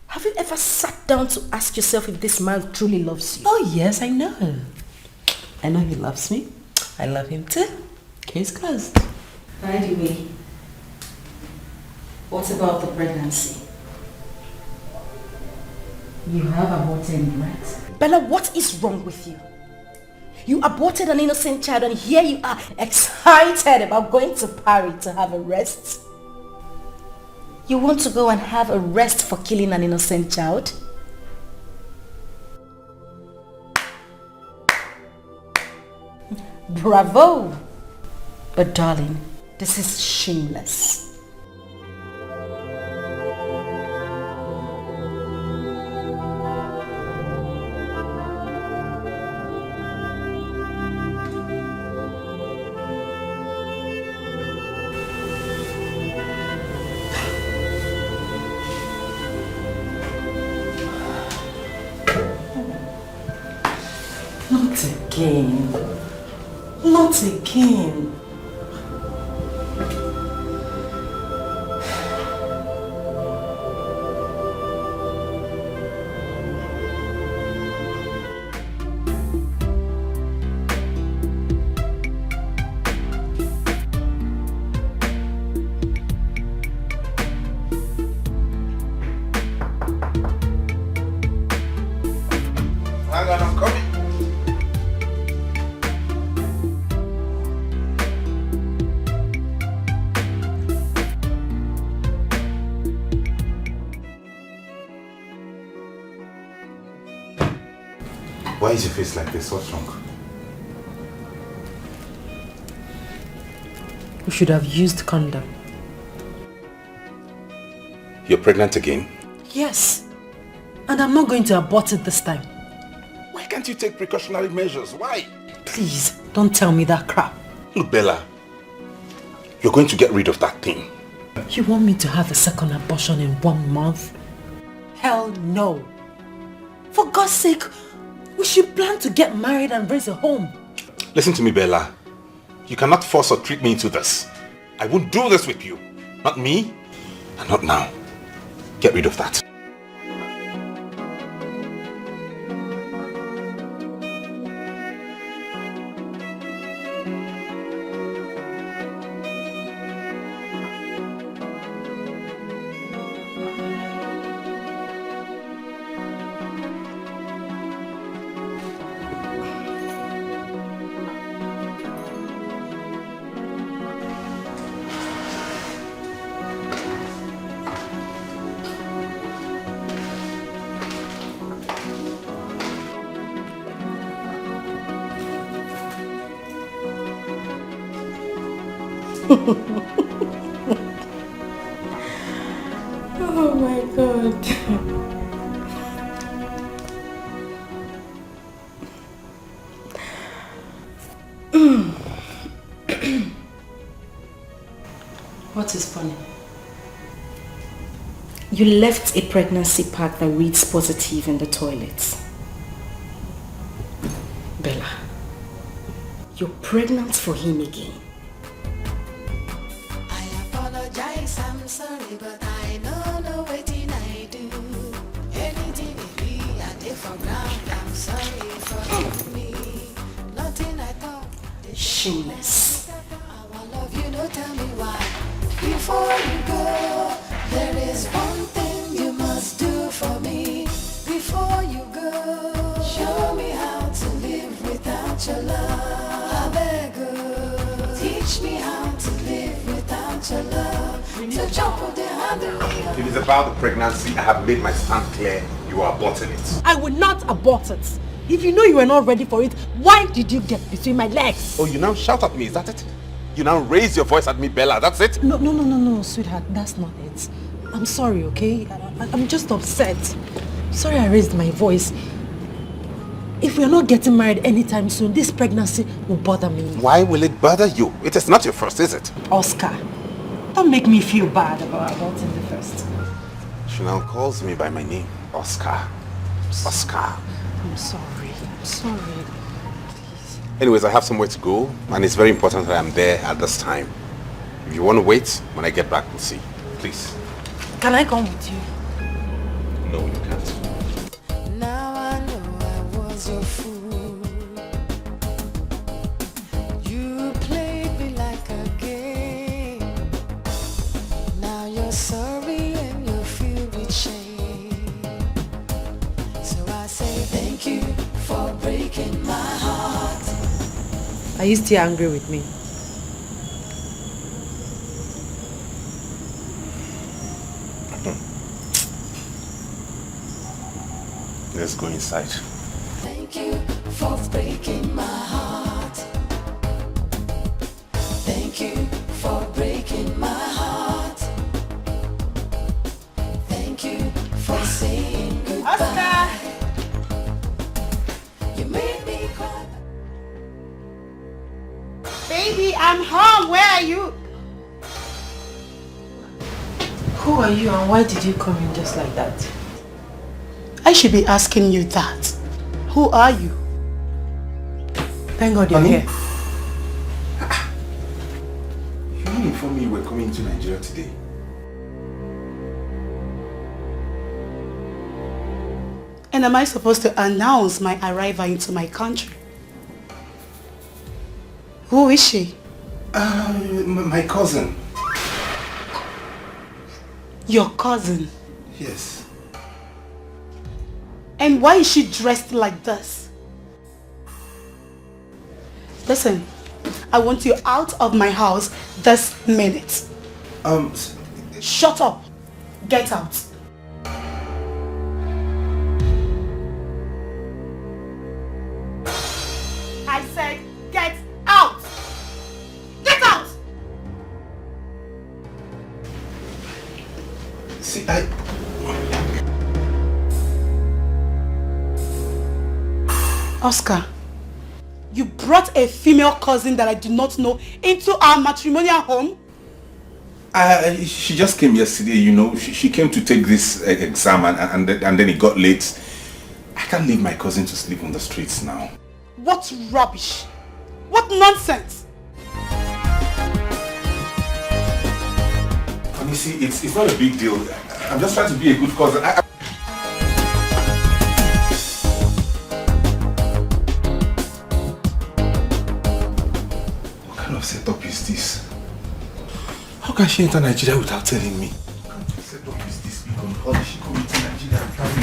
have you ever sat down to ask yourself if this man truly loves you?
Oh yes, I know. I know he loves me. I love him too. Case closed.
By the way, What about the pregnancy? You have aborted, right? Bella, what is wrong with you? You aborted an innocent child and here you are excited about going to Paris to have a rest? You want to go and have a rest for killing an innocent child? Bravo! But darling, this is shameless. Not again. Not again.
Hang on, I'm coming. Why is your face like this? What's wrong?
We should have used condom.
You're pregnant again?
Yes. And I'm not going to abort it this time.
Why can't you take precautionary measures? Why?
Please, don't tell me that crap.
Look, Bella, you're going to get rid of that thing.
You want me to have a second abortion in 1 month? Hell no. For God's sake, we should plan to get married and raise a home.
Listen to me, Bella. You cannot force or trick me into this. I won't do this with you. Not me, and not now. Get rid of that.
Oh my God. What is funny? You left a pregnancy pack that reads positive in the toilet. Bella, you're pregnant for him again.
Apologize, I'm sorry, but I don't know what I do. Anything it be, I did for ground. I'm sorry, forgive me. Nothing I thought.
Shameless.
I love you, don't tell me why. Before you go, there is one thing you must do for me. Before you go, show me how to live without your love. I beg you, teach me how to live without your love. To jump with the handle.
If it's about the pregnancy, I have made my stand clear. You are aborting it.
I will not abort it. If you know you were not ready for it, why did you get between my legs?
Oh, you now shout at me, is that it? You now raise your voice at me, Bella, that's it?
No, sweetheart, that's not it. I'm sorry, okay? I'm just upset. Sorry I raised my voice. If we're not getting married anytime soon, this pregnancy will bother me.
Why will it bother you? It is not your first, is it?
Oscar, don't make me feel bad about aborting the first.
She now calls me by my name, Oscar. Oscar.
I'm sorry.
Anyways, I have somewhere to go, and it's very important that I'm there at this time. If you want to wait, when I get back, we'll see. Please.
Can I come with you?
No, you can't.
Now I know I was your fool. You played me like a game. Now you're so
Are you still angry with me?
Let's go inside.
Thank you for breaking my heart. Thank you for breaking my heart. Thank you for saying goodbye.
Oscar!
You made me cry.
Baby, I'm home. Where are you?
Who are you and why did you come in just like that?
I should be asking you that. Who are you?
Thank God you're here.
You didn't inform me you were coming to Nigeria today.
And am I supposed to announce my arrival into my country? Who is she?
My cousin.
Your cousin?
Yes.
And why is she dressed like this? Listen, I want you out of my house this minute. Shut up. Get out. I said get out. Get out.
See,
Oscar, you brought a female cousin that I do not know into our matrimonial home?
She just came yesterday, you know. She came to take this exam and then it got late. I can't leave my cousin to sleep on the streets now.
What rubbish! What nonsense!
And you see, it's not a big deal. I'm just trying to be a good cousin. What kind of setup is this? How can she enter Nigeria without telling me? What kind of setup is this? How did she come into Nigeria and travel?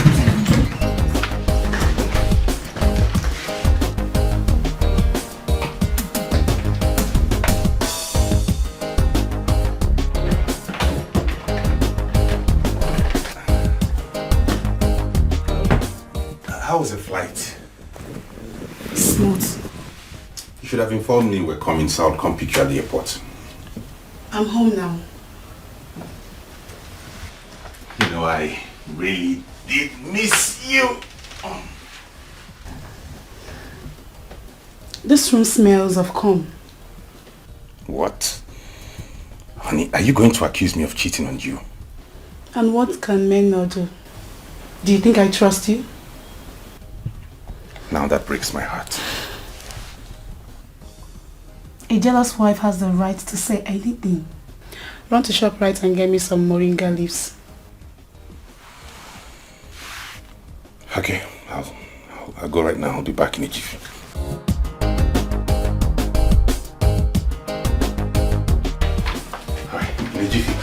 How was the flight?
Smooth.
You should have informed me we're coming, so I'll come pick you at the airport.
I'm home now.
You know, I really did miss you.
This room smells of cum.
What? Honey, are you going to accuse me of cheating on you?
And what can men not do? Do you think I trust you?
Now that breaks my heart.
A jealous wife has the right to say anything. Run to ShopRite and get me some moringa leaves.
Okay, I'll go right now. I'll be back in a jiffy. Alright, in a jiffy.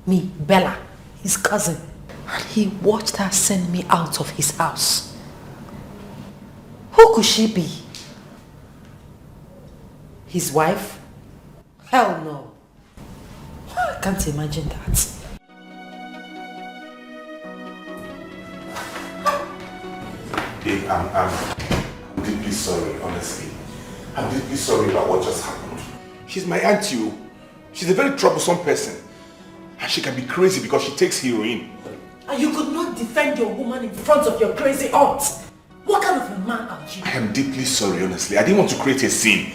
Me, Bella, his cousin. And he watched her send me out of his house. Who could she be? His wife? Hell no. I can't imagine that.
Hey, I'm deeply sorry, honestly. I'm deeply sorry about what just happened. She's my auntie, you. She's a very troublesome person. And she can be crazy because she takes heroin.
And you could not defend your woman in front of your crazy aunt. What kind of a man are you?
I am deeply sorry, honestly. I didn't want to create a scene.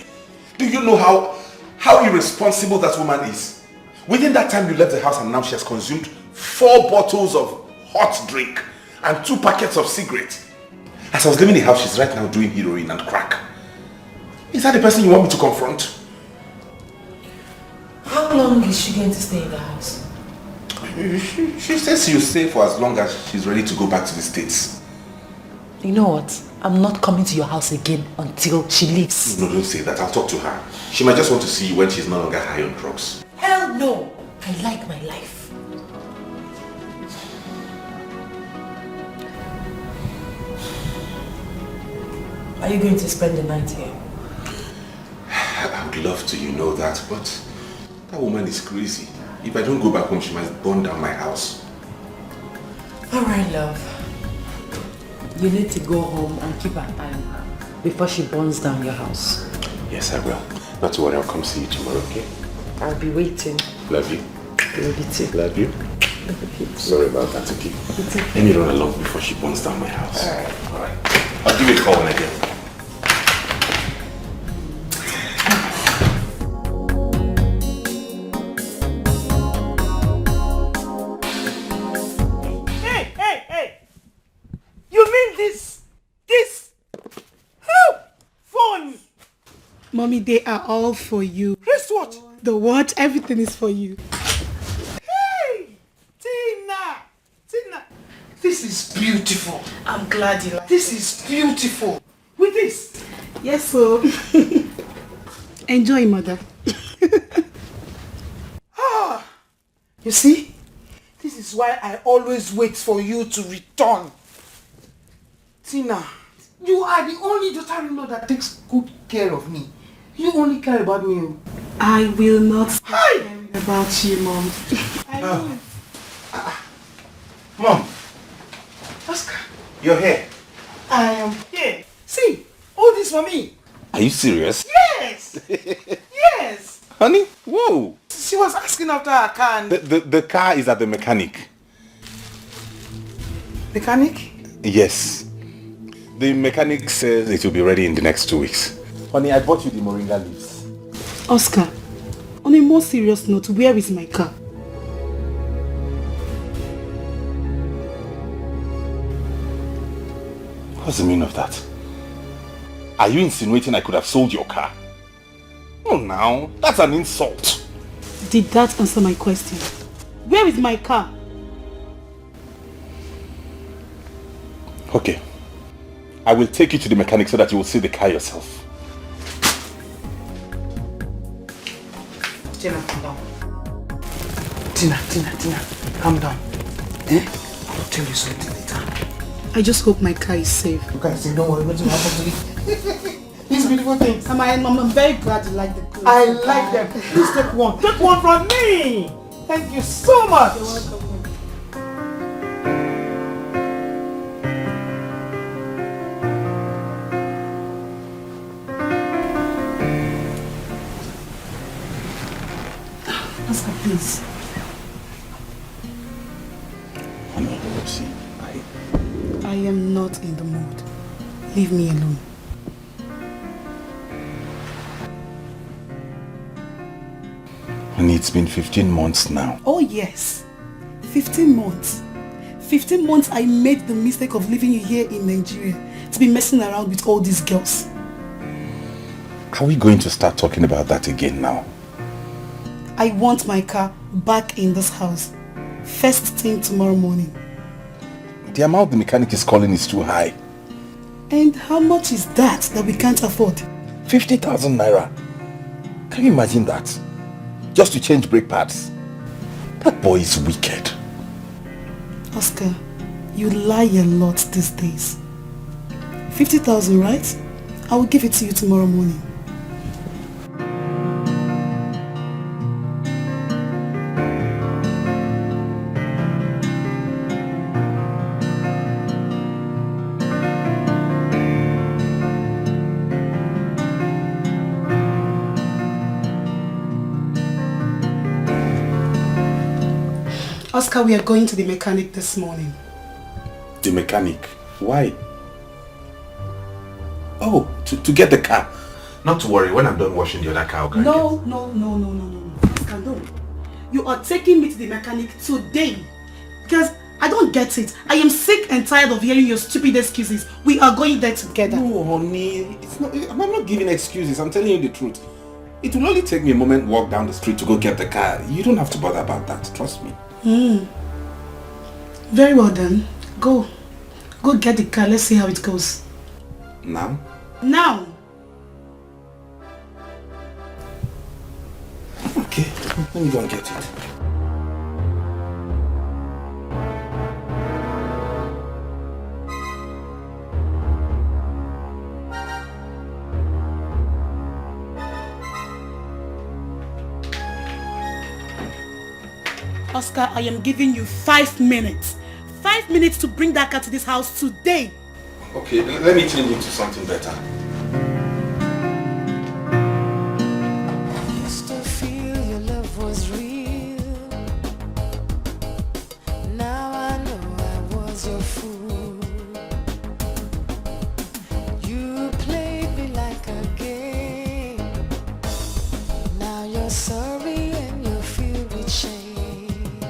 Do you know how irresponsible that woman is? Within that time you left the house and now she has consumed 4 bottles of hot drink and 2 packets of cigarettes. As I was leaving the house, she's right now doing heroin and crack. Is that the person you want me to confront?
How long is she going to stay in the house?
She says she'll stay for as long as she's ready to go back to the States.
You know what? I'm not coming to your house again until she leaves.
No, don't say that. I'll talk to her. She might just want to see you when she's no longer high on drugs.
Hell no! I like my life. Are you going to spend the night here?
I would love to, you know that, but that woman is crazy. If I don't go back home, she might burn down my house.
Alright, love. You need to go home and keep an eye on her before she burns down your house.
Yes, I will. Not to worry, I'll come see you tomorrow, okay?
I'll be waiting.
Love you.
Love you too.
Love you.
Love you.
Sorry about that, okay?
It's okay.
Let me run along before she burns down my house. Alright. I'll give you a call when I get home.
Mommy, they are all for you.
Wristwatch?
The watch, everything is for you.
Hey! Tina! This is beautiful.
I'm glad you like
This is beautiful. With this?
Yes, so. Enjoy, mother.
You see? This is why I always wait for you to return. Tina, you are the only daughter-in-law that takes good care of me. You only care about me.
I will not stop caring about you, Mom. I will.
Mom,
Oscar,
you're here.
I am here. See, all this for me.
Are you serious?
Yes! Yes!
Honey? Whoa!
She was asking after her car and...
The car is at the mechanic.
Mechanic?
Yes. The mechanic says it will be ready in the next 2 weeks. Honey, I bought you the moringa leaves.
Oscar, on a more serious note, where is my car?
What's the meaning of that? Are you insinuating I could have sold your car? Oh, now, that's an insult.
Did that answer my question? Where is my car?
Okay. I will take you to the mechanic so that you will see the car yourself.
Tina, calm down. Tina, calm down. I'll tell you something later.
I just hope my car is safe.
You guys say, don't worry, what's going to happen to me? These beautiful things.
I'm very glad you like the clothes.
I like them. Please take one. Take one from me. Thank you so much.
You're welcome. Oscar, please.
Honey, see,
I am not in the mood. Leave me alone.
Honey, it's been 15 months now.
Oh yes, 15 months. 15 months I made the mistake of leaving you here in Nigeria to be messing around with all these girls.
Are we going to start talking about that again now?
I want my car back in this house. First thing tomorrow morning.
The amount the mechanic is calling is too high.
And how much is that we can't afford?
50,000 naira. Can you imagine that? Just to change brake pads. That boy is wicked.
Oscar, you lie a lot these days. 50,000, right? I will give it to you tomorrow morning. Oscar, we are going to the mechanic this morning.
The mechanic? Why? Oh, to get the car. Not to worry, when I'm done washing the other car, I'll go and
No. Oscar, no. You are taking me to the mechanic today. Because I don't get it. I am sick and tired of hearing your stupid excuses. We are going there together.
No, honey. I'm not giving excuses. I'm telling you the truth. It will only take me a moment walk down the street to go get the car. You don't have to bother about that. Trust me.
Very well then. Go get the car. Let's see how it goes.
Now?
Now.
Okay, let me go and get it.
Oscar, I am giving you 5 minutes. 5 minutes to bring that car to this house today.
Okay, let me change it to something better.
Used to feel your love was real. Now I know I was your fool. You played me like a game. Now you're sorry and you're filled with shame.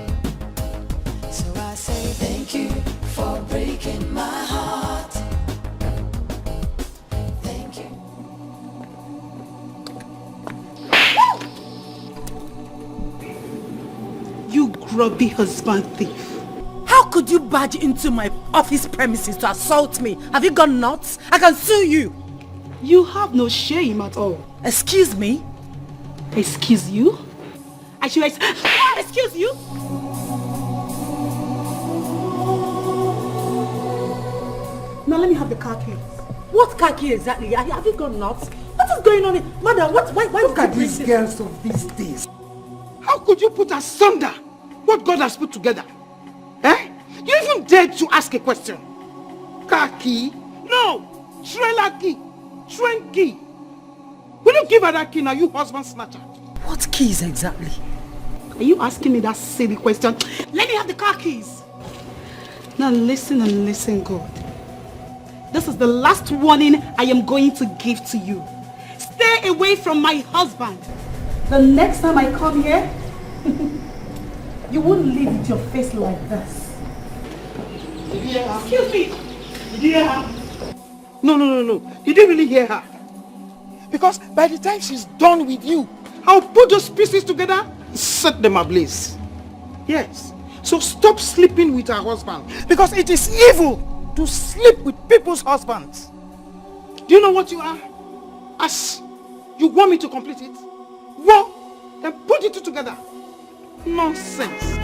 So I say thank you for breaking my heart. Thank you.
You grubby husband thief.
How could you barge into my office premises to assault me? Have you gone nuts? I can sue you.
You have no shame at all.
Excuse me?
Excuse you? I should excuse you? Now let me have the car keys.
What car key exactly? Have you gone nuts? What is going on here? Madam, why
Look at these girls of these days.
How could you put asunder what God has put together? Eh? You even dared to ask a question. Car key? No! Trailer key! Train key! Will you give her that key now, you husband snatcher?
What keys exactly?
Are you asking me that silly question? Let me have the car keys. Now listen and listen good. This is the last warning I am going to give to you. Stay away from my husband. The next time I come here, you won't leave with your face like this. Excuse me.
Did you hear her? No. You didn't really hear her. Because by the time she's done with you, I'll put those pieces together and set them ablaze. Yes. So stop sleeping with her husband. Because it is evil to sleep with people's husbands. Do you know what you are? As you want me to complete it? Well, then put it together. Nonsense.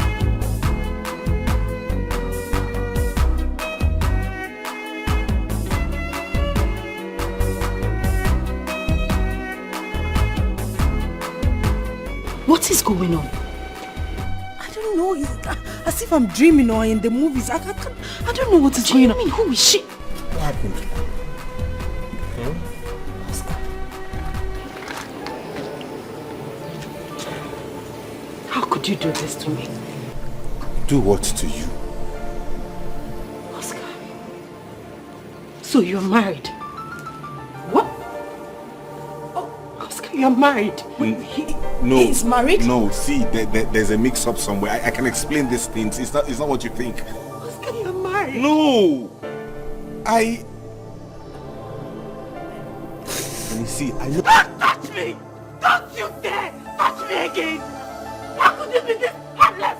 What is going on?
I don't know. It's as if I'm dreaming or in the movies. I don't know what is going on.
Who is she?
What happened?
Oscar.
How could you do this to me?
Do what to you?
Oscar. So you're married? What? Oh, Oscar, you're married.
No.
He's married?
No, see, there's a mix-up somewhere. I can explain these things. It's not what you think.
Oscar, you're married.
No! Let me see.
Don't touch me! Don't you dare touch me again! How could you be this heartless?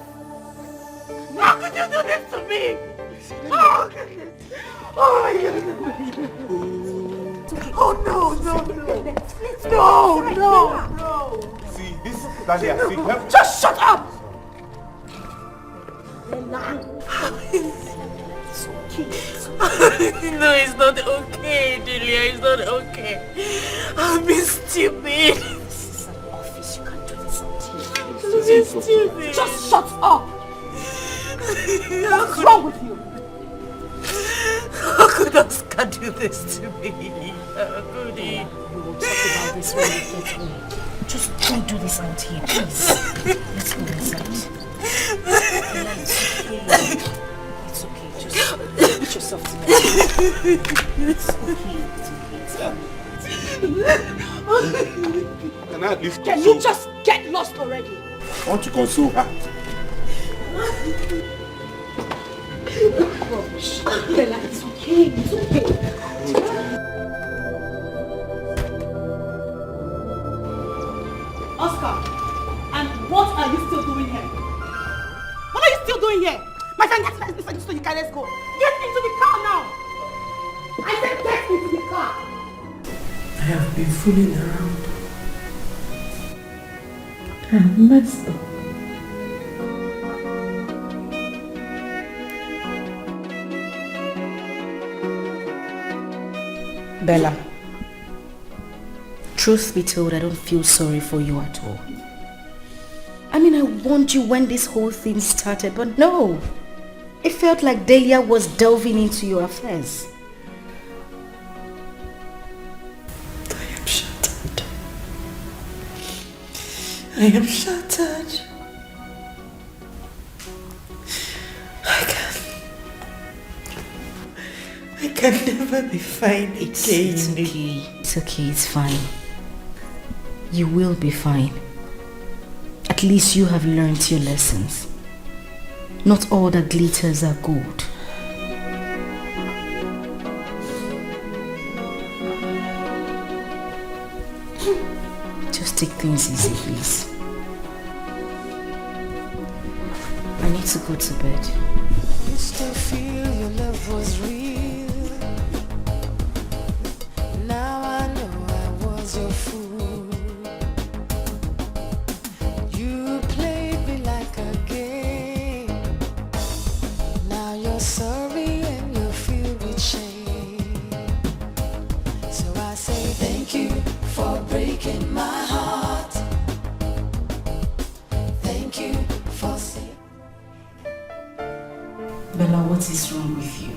How could you do this to me? Oh my God! Oh no!
See, this Dahlia, see,
just shut up!
It's okay. No, it's not okay, Delia. It's not okay. I've been stupid. This is an office. You can't do this on TV. I've been stupid.
Just shut up! What's wrong with you?
How could Oscar do this to me? How could he?
We will talk about this when we get home. Just don't do this out here, please. Let's go inside. It's okay. Just put yourself together. It's okay.
Can I at least
Can you just get lost already?
I want to console her.
Rubbish. Bella, it's okay. It's okay. Oscar, and what are you still doing here? What are you still doing here? My friend, get so you can let's go. Get into the car now. I said get into the car.
I have been fooling around. I have messed up.
Bella, truth be told, I don't feel sorry for you at all. I mean, I warned you when this whole thing started, but no. It felt like Delia was delving into your affairs.
I am shattered. I am shattered. I can never be fine again.
It's okay. It's okay, it's fine. You will be fine. At least you have learned your lessons. Not all that glitters are gold. Just take things easy, please. I need to go to bed.
Used to feel your love was real. Now I know I was your fool. You played me like a game. Now you're sorry and you're filled with shame. So I say thank you for breaking my heart. Thank you for saying.
Bella, what is wrong with you?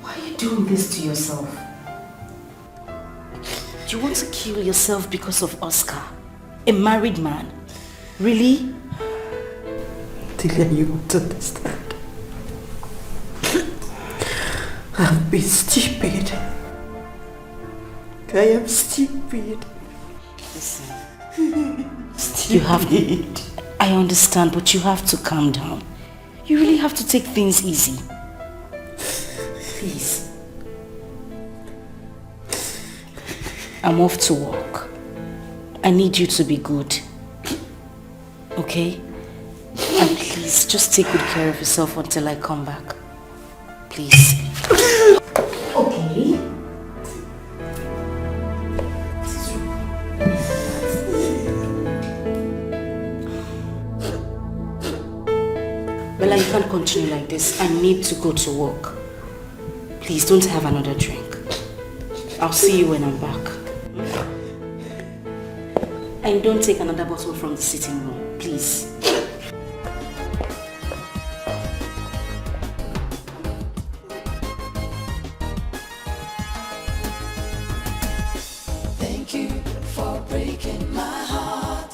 Why are you doing this to yourself? Do you want to kill yourself because of Oscar? A married man? Really?
Delia, you won't understand. I've been stupid. I am stupid.
Listen.
Stupid.
You have to, I understand, but you have to calm down. You really have to take things easy. Please. I'm off to work. I need you to be good. Okay? And please, just take good care of yourself until I come back. Please. Okay. Bella, you can't continue like this. I need to go to work. Please don't have another drink. I'll see you when I'm back. And don't take another bottle from the sitting room, please.
Thank you for breaking my heart.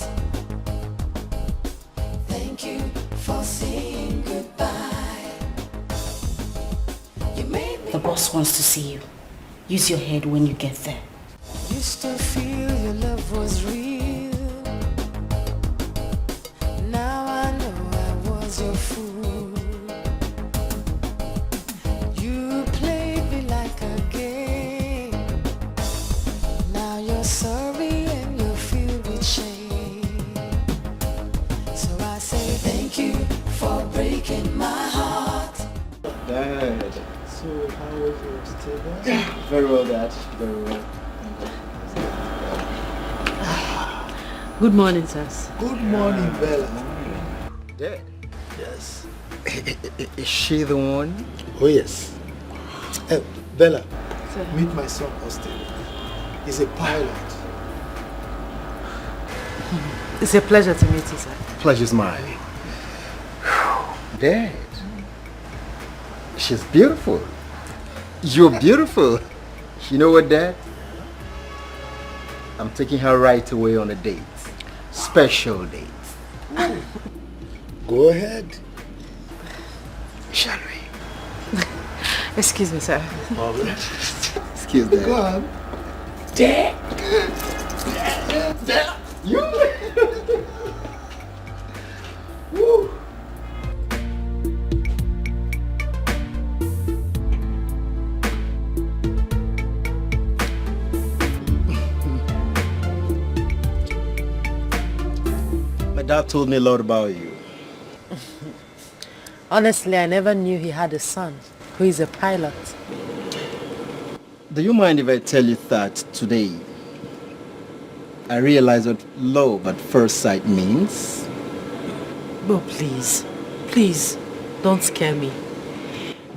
Thank you for saying goodbye. You made me.
The boss wants to see you. Use your head when you get there.
Used to feel your love was real. Now I know I was your fool. You played me like a game. Now you're sorry and you're filled with shame. So I say thank you for breaking my heart.
Dad, so how was your stay there? Very well, Dad. Very well.
Good morning, sirs.
Good morning, Bella.
Dad? Yes. Is she the one?
Oh, yes. Bella, meet my son, Austin. He's a pilot.
It's a pleasure to meet you, sir.
Pleasure's mine. Dad, she's beautiful. You're beautiful. You know what, Dad? I'm taking her right away on a date. Special date.
Go ahead.
Shall we?
Excuse me, sir.
Excuse me.
Go on.
Dad. You. Woo.
My dad told me a lot about you.
Honestly, I never knew he had a son who is a pilot.
Do you mind if I tell you that today I realize what love at first sight means?
Oh, please. Please, don't scare me.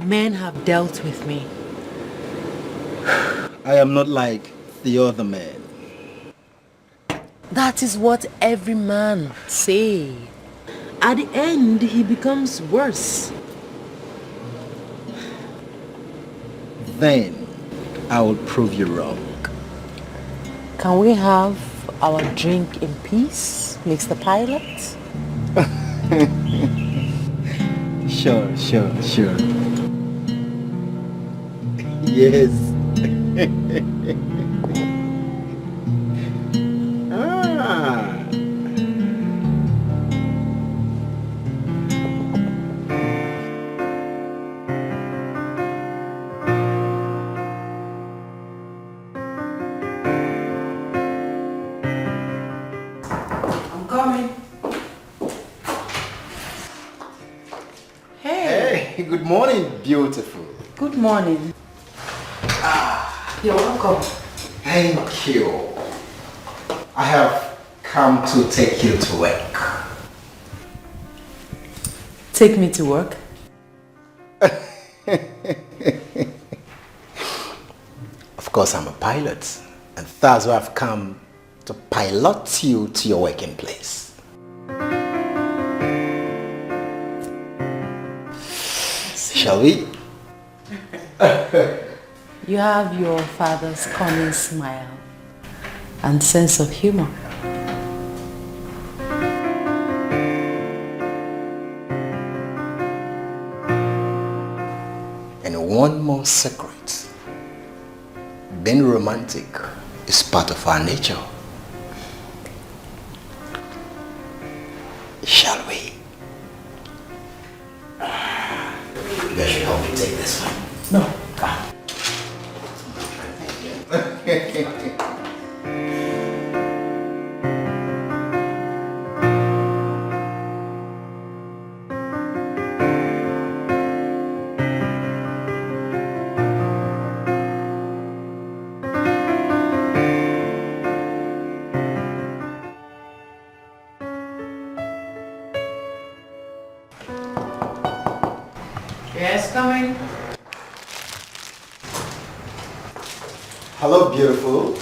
Men have dealt with me.
I am not like the other men.
That is what every man say. At the end, he becomes worse.
Then I will prove you wrong.
Can we have our drink in peace, Mr. Pilot?
Sure. Yes. Ah.
I'm coming.
Hey, good morning, beautiful.
Good morning. You're welcome.
Thank you. I have come to take you to work.
Take me to work?
Of course, I'm a pilot, and that's why I've come to pilot you to your working place. Shall we?
You have your father's cunning smile and sense of humor.
And one more secret. Being romantic is part of our nature. Shall we? You guys should help me take this one.
No.
Come.
Yes, coming.
Hello, beautiful.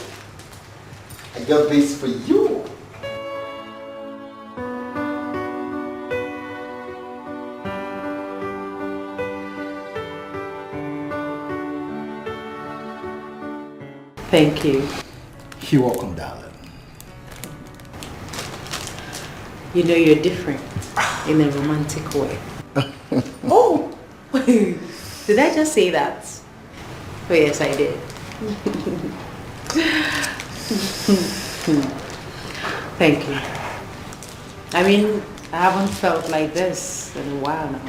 I got this for you.
Thank you.
You're welcome, darling.
You know you're different in a romantic way. Oh! Did I just say that? Oh yes, I did. Thank you. I mean, I haven't felt like this in a while now.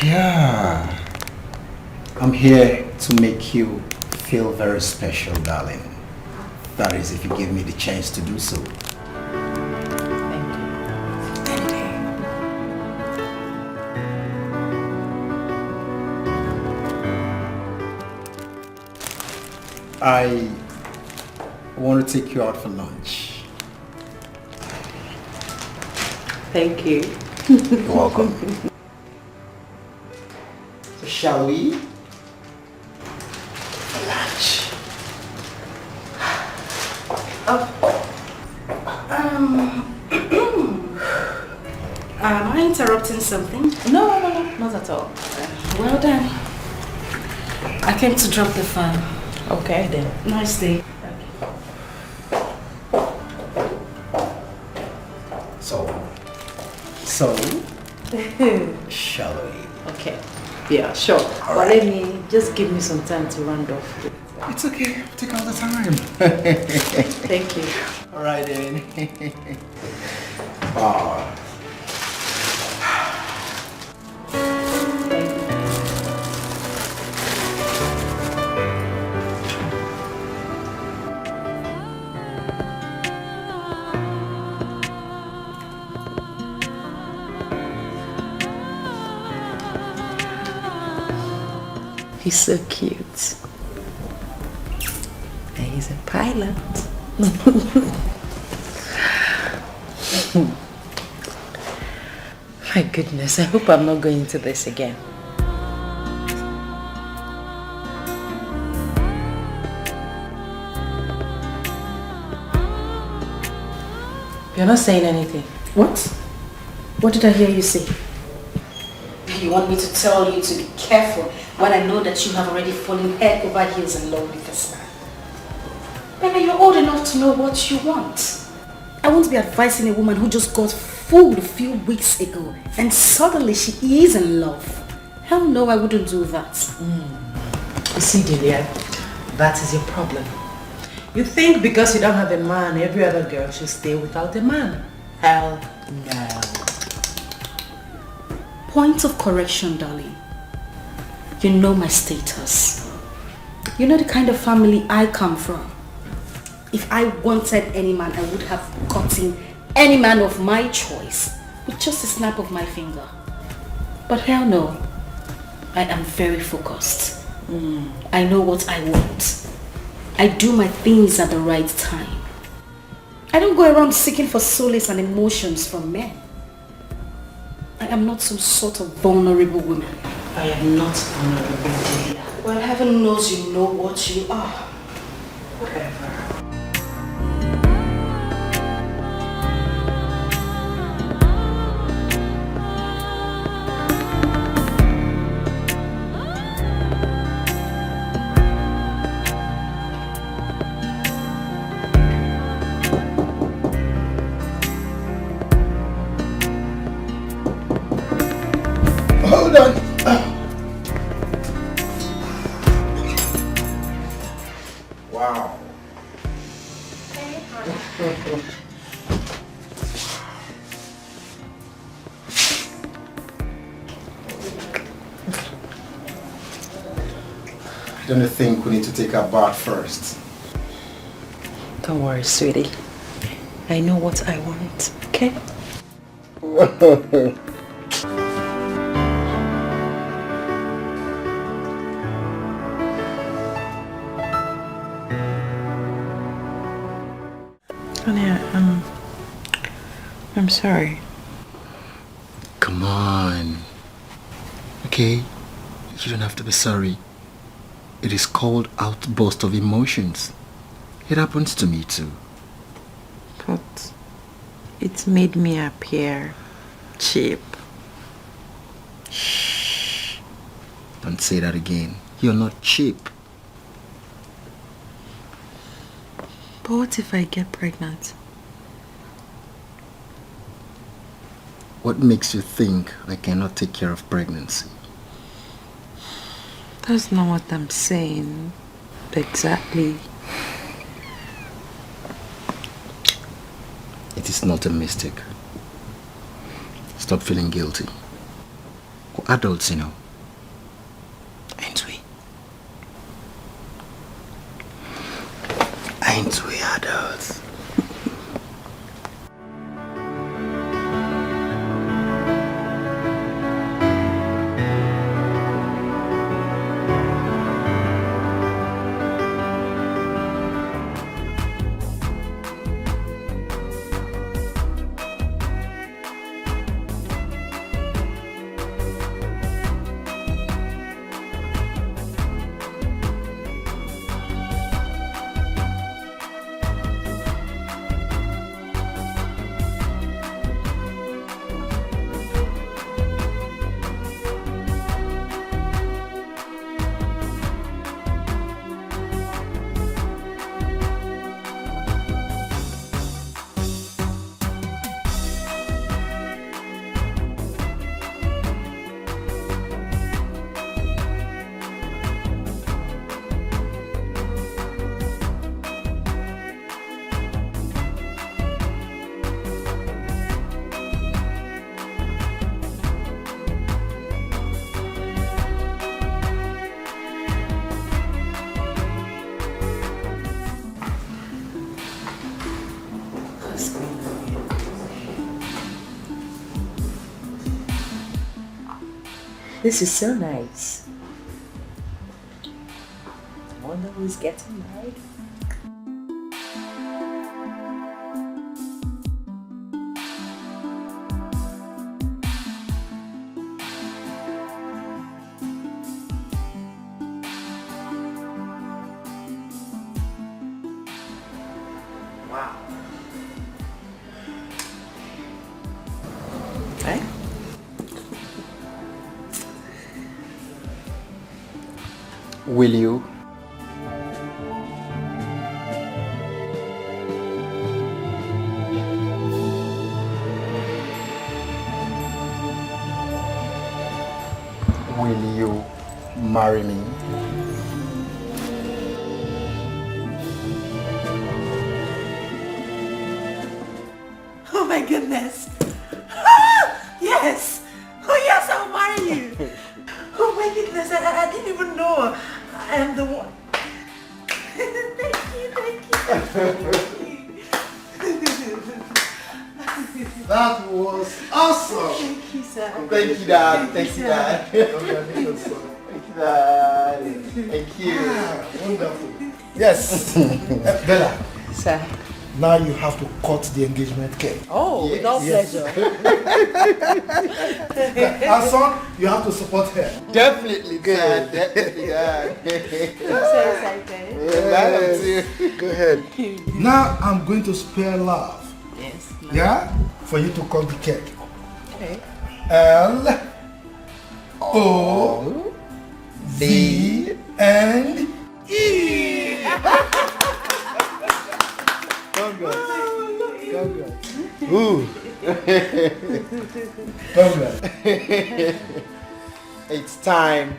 Yeah. I'm here to make you feel very special, darling. That is, if you give me the chance to do so. I want to take you out for lunch.
Thank you.
You're welcome. So shall we? For lunch.
Am I interrupting something?
No, not at all.
Well done. I came to drop the fan.
Okay then.
Nice day.
So, shall we?
Okay. Yeah, sure. But let me just give me some time to round off.
It's okay. Take all the time.
Thank you.
All right then. Oh.
He's so cute. And he's a pilot. My goodness, I hope I'm not going into this again. You're not saying anything.
What? What did I hear you say? You want me to tell you to be careful when I know that you have already fallen head over heels in love with this man? Baby, you're old enough to know what you want. I won't be advising a woman who just got fooled a few weeks ago and suddenly she is in love. Hell no, I wouldn't do that.
You see, Delia, that is your problem. You think because you don't have a man, every other girl should stay without a man. Hell no.
Point of correction, darling. You know my status. You know the kind of family I come from. If I wanted any man, I would have gotten any man of my choice with just a snap of my finger. But hell no. I am very focused. I know what I want. I do my things at the right time. I don't go around seeking for solace and emotions from men. I am not some sort of vulnerable woman.
I am not vulnerable, Delia.
Well, heaven knows you know what you are.
Whatever.
Hold on. Wow. Don't you think we need to take a bath first?
Don't worry, sweetie. I know what I want, okay? Honey, I'm sorry.
Come on. Okay? You don't have to be sorry. It is called outburst of emotions. It happens to me too.
But it made me appear cheap.
Shh. Don't say that again. You're not cheap.
But what if I get pregnant?
What makes you think I cannot take care of pregnancy?
That's not what I'm saying. Exactly.
It is not a mistake. Stop feeling guilty. We're adults, you know. Ain't we? Ain't we adults?
This is so nice.
who's getting married.
Wow. Okay.
Will you? Will you marry me?
Oh my goodness. Yes. Oh yes, I'll marry you. Oh my goodness, I didn't even know I am the one.
That was awesome.
Thank you, sir.
Thank you, Dad. Thank you, Dad.
Congratulations, sir.
Thank you, Dad. Thank you.
Wonderful. Yes. Bella.
Sir.
Now you have to cut the engagement cake.
Oh, with all pleasure.
And son, you have to support her.
Definitely, Dad. Definitely, Dad.
I'm so excited.
Yes.
Go ahead. Now I'm going to spare love.
Yes.
Yeah? For you to cut the cake.
Okay.
L O V and E. Congrats. Congrats. Ooh. Congrats.
It's time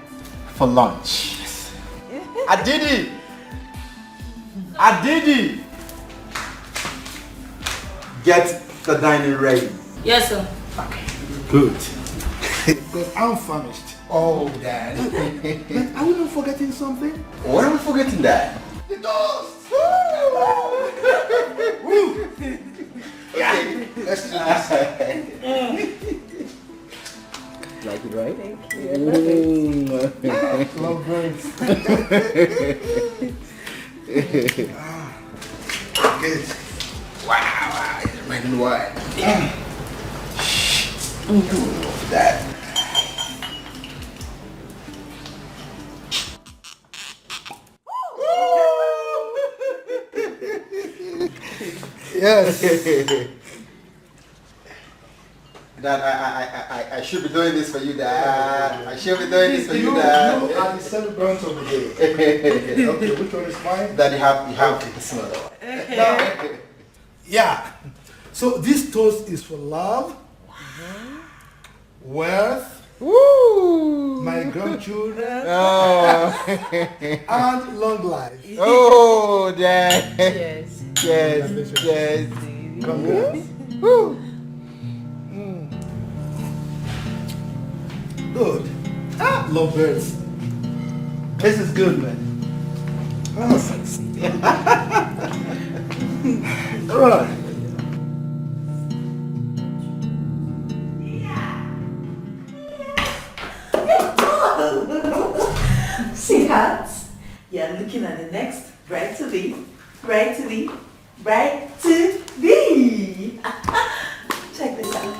for lunch. I did it. I did it. Get the dining ready.
Yes, sir.
Good. Because I'm famished. Oh, Dad. But are we not forgetting something?
What are we forgetting, Dad?
The toast.
Okay, let's do this.
Like it, right?
Thank you.
Love birds. Good.
Wow, it's raining wine. That.
Yes.
Dad, I should be doing this for you, Dad. I should be doing this for you, Dad.
You are the celebrant of the day. Okay, which one is mine?
Dad, you have this one.
Now, yeah. So this toast is for love, wealth, my grandchildren, and long life.
Oh, Dad.
Yes.
Yes, yes.
Congrats. Good. Love birds. This is good, man. Oh, sexy. All right.
Sweetheart, you're looking at the next bride to be, bride to be, bride to be. Check this out.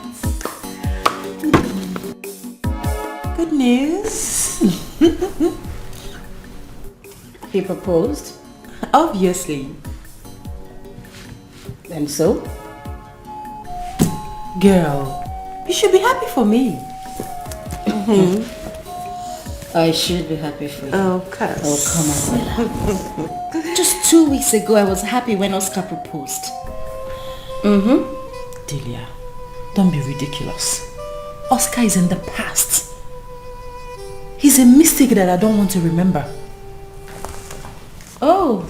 Good news.
He proposed?
Obviously.
And so?
Girl, you should be happy for me.
I should be happy for you.
Of course.
Oh, come on, Bella. Just 2 weeks ago, I was happy when Oscar proposed.
Delia, don't be ridiculous. Oscar is in the past. He's a mistake that I don't want to remember.
Oh,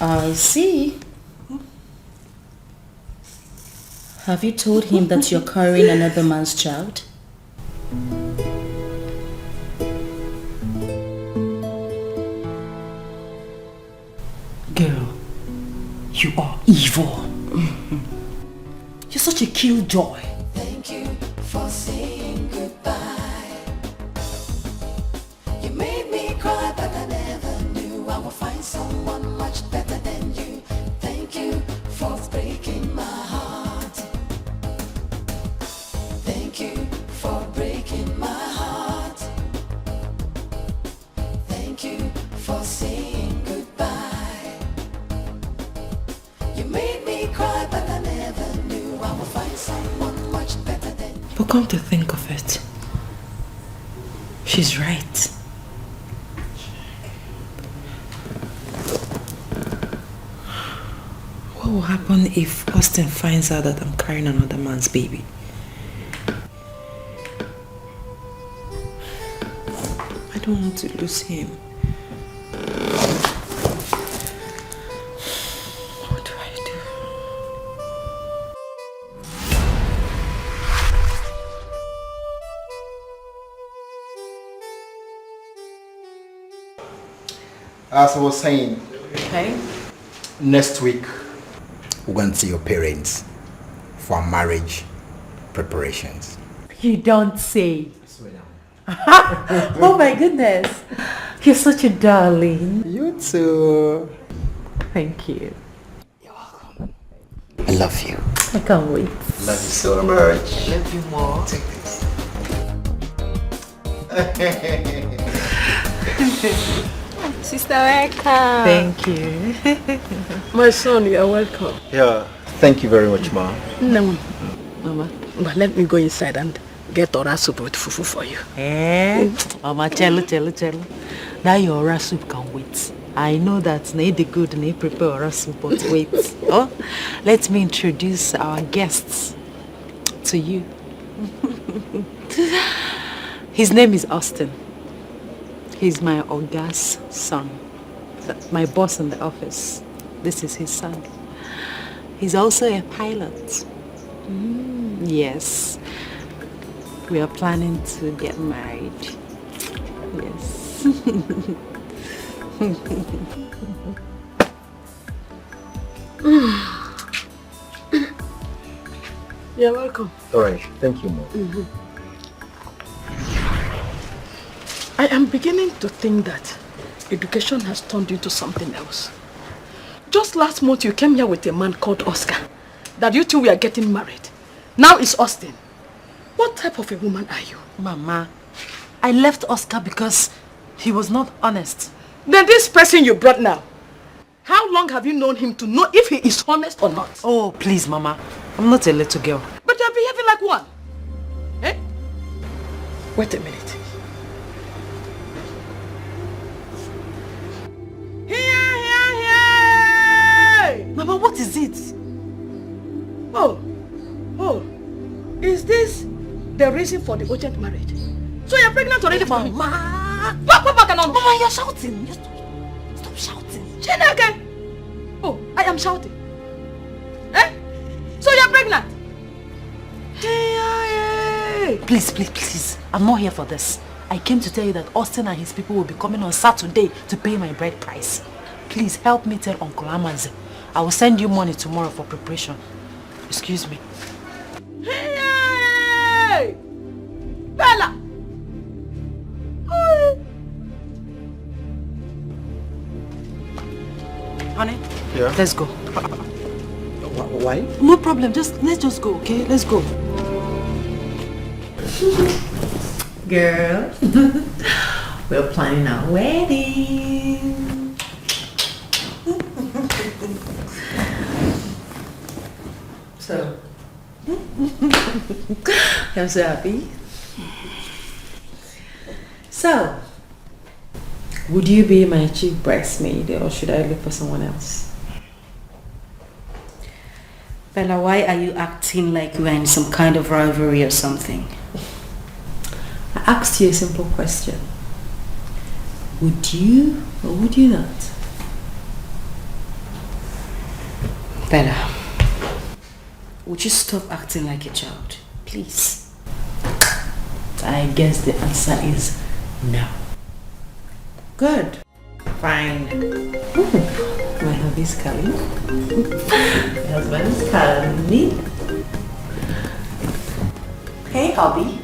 I see. Have you told him that you're carrying another man's child?
Girl, you are evil. You're such a killjoy.
Thank you for saying goodbye. You made me cry, but I never You made me cry, but I never knew I would find someone much better than.
But come to think of it, she's right. What will happen if Austin finds out that I'm carrying another man's baby? I don't want to lose him. What do I do?
As I was saying,
Okay.
next week
We're going to see your parents for our marriage preparations.
You don't say. Oh my goodness. You're such a darling.
You too.
Thank you.
I love you.
I can't wait.
Love you so much.
Love you more.
Take this.
Sister, welcome.
Thank you.
My son, you are welcome.
Yeah, thank you very much, Ma.
No, Mama, but let me go inside and get ora soup with fufu for you.
Mama, tell. That your ora soup can wait. I know that na the good na prepare ora soup, but wait. Oh, let me introduce our guests to you. His name is Austin. He's my Oga's son. My boss in the office. This is his son. He's also a pilot. Yes. We are planning to get married. Yes.
You're welcome.
Alright, thank you, Ma.
I am beginning to think that education has turned into something else. Just last month you came here with a man called Oscar. That you two were getting married. Now it's Austin. What type of a woman are you?
Mama, I left Oscar because he was not honest.
Then this person you brought now, how long have you known him to know if he is honest or not?
Oh, please, Mama. I'm not a little girl.
But you're behaving like one. Eh? Wait a minute.
Mama, what is it?
Oh, is this the reason for the urgent marriage? So you're pregnant already for me?
Mama!
Mama,
you're shouting. Stop shouting.
Chineke! Oh, I am shouting. Eh? So you're pregnant? Hey.
Please. I'm not here for this. I came to tell you that Austin and his people will be coming on Saturday to pay my bride price. Please help me tell Uncle Amaze. I will send you money tomorrow for preparation. Excuse me.
Hey! Bella!
Honey?
Yeah?
Let's go.
Why?
No problem. Let's just go, okay? Let's go. Girl. We're planning our wedding. So, I'm so happy. So, would you be my chief bridesmaid or should I look for someone else?
Bella, why are you acting like we're in some kind of rivalry or something?
I asked you a simple question. Would you or would you not?
Bella, would you stop acting like a child? Please.
I guess the answer is no. Good. Fine. Ooh, my hubby's calling. My husband is calling me. Hey, hubby.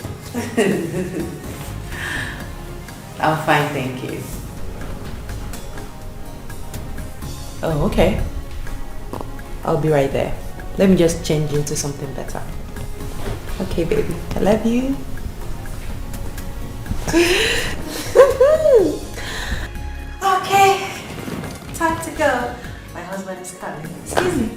I'm fine, thank you. Oh, okay. I'll be right there. Let me just change into something better. Okay, baby. I love you. Okay. Time to go. My husband husband is coming. Excuse me.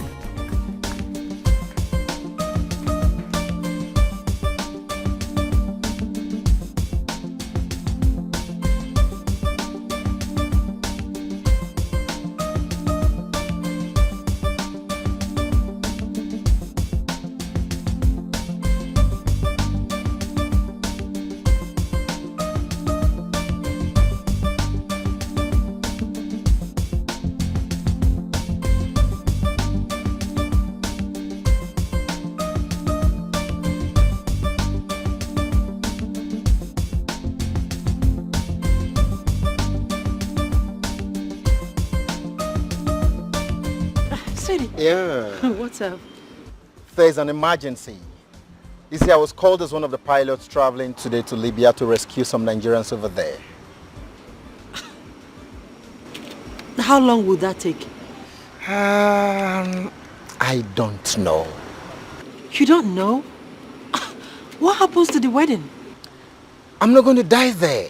Yeah.
What's up?
There's an emergency. You see, I was called as one of the pilots traveling today to Libya to rescue some Nigerians over there.
How long will that take?
I don't know.
You don't know? What happens to the wedding?
I'm not going to die there.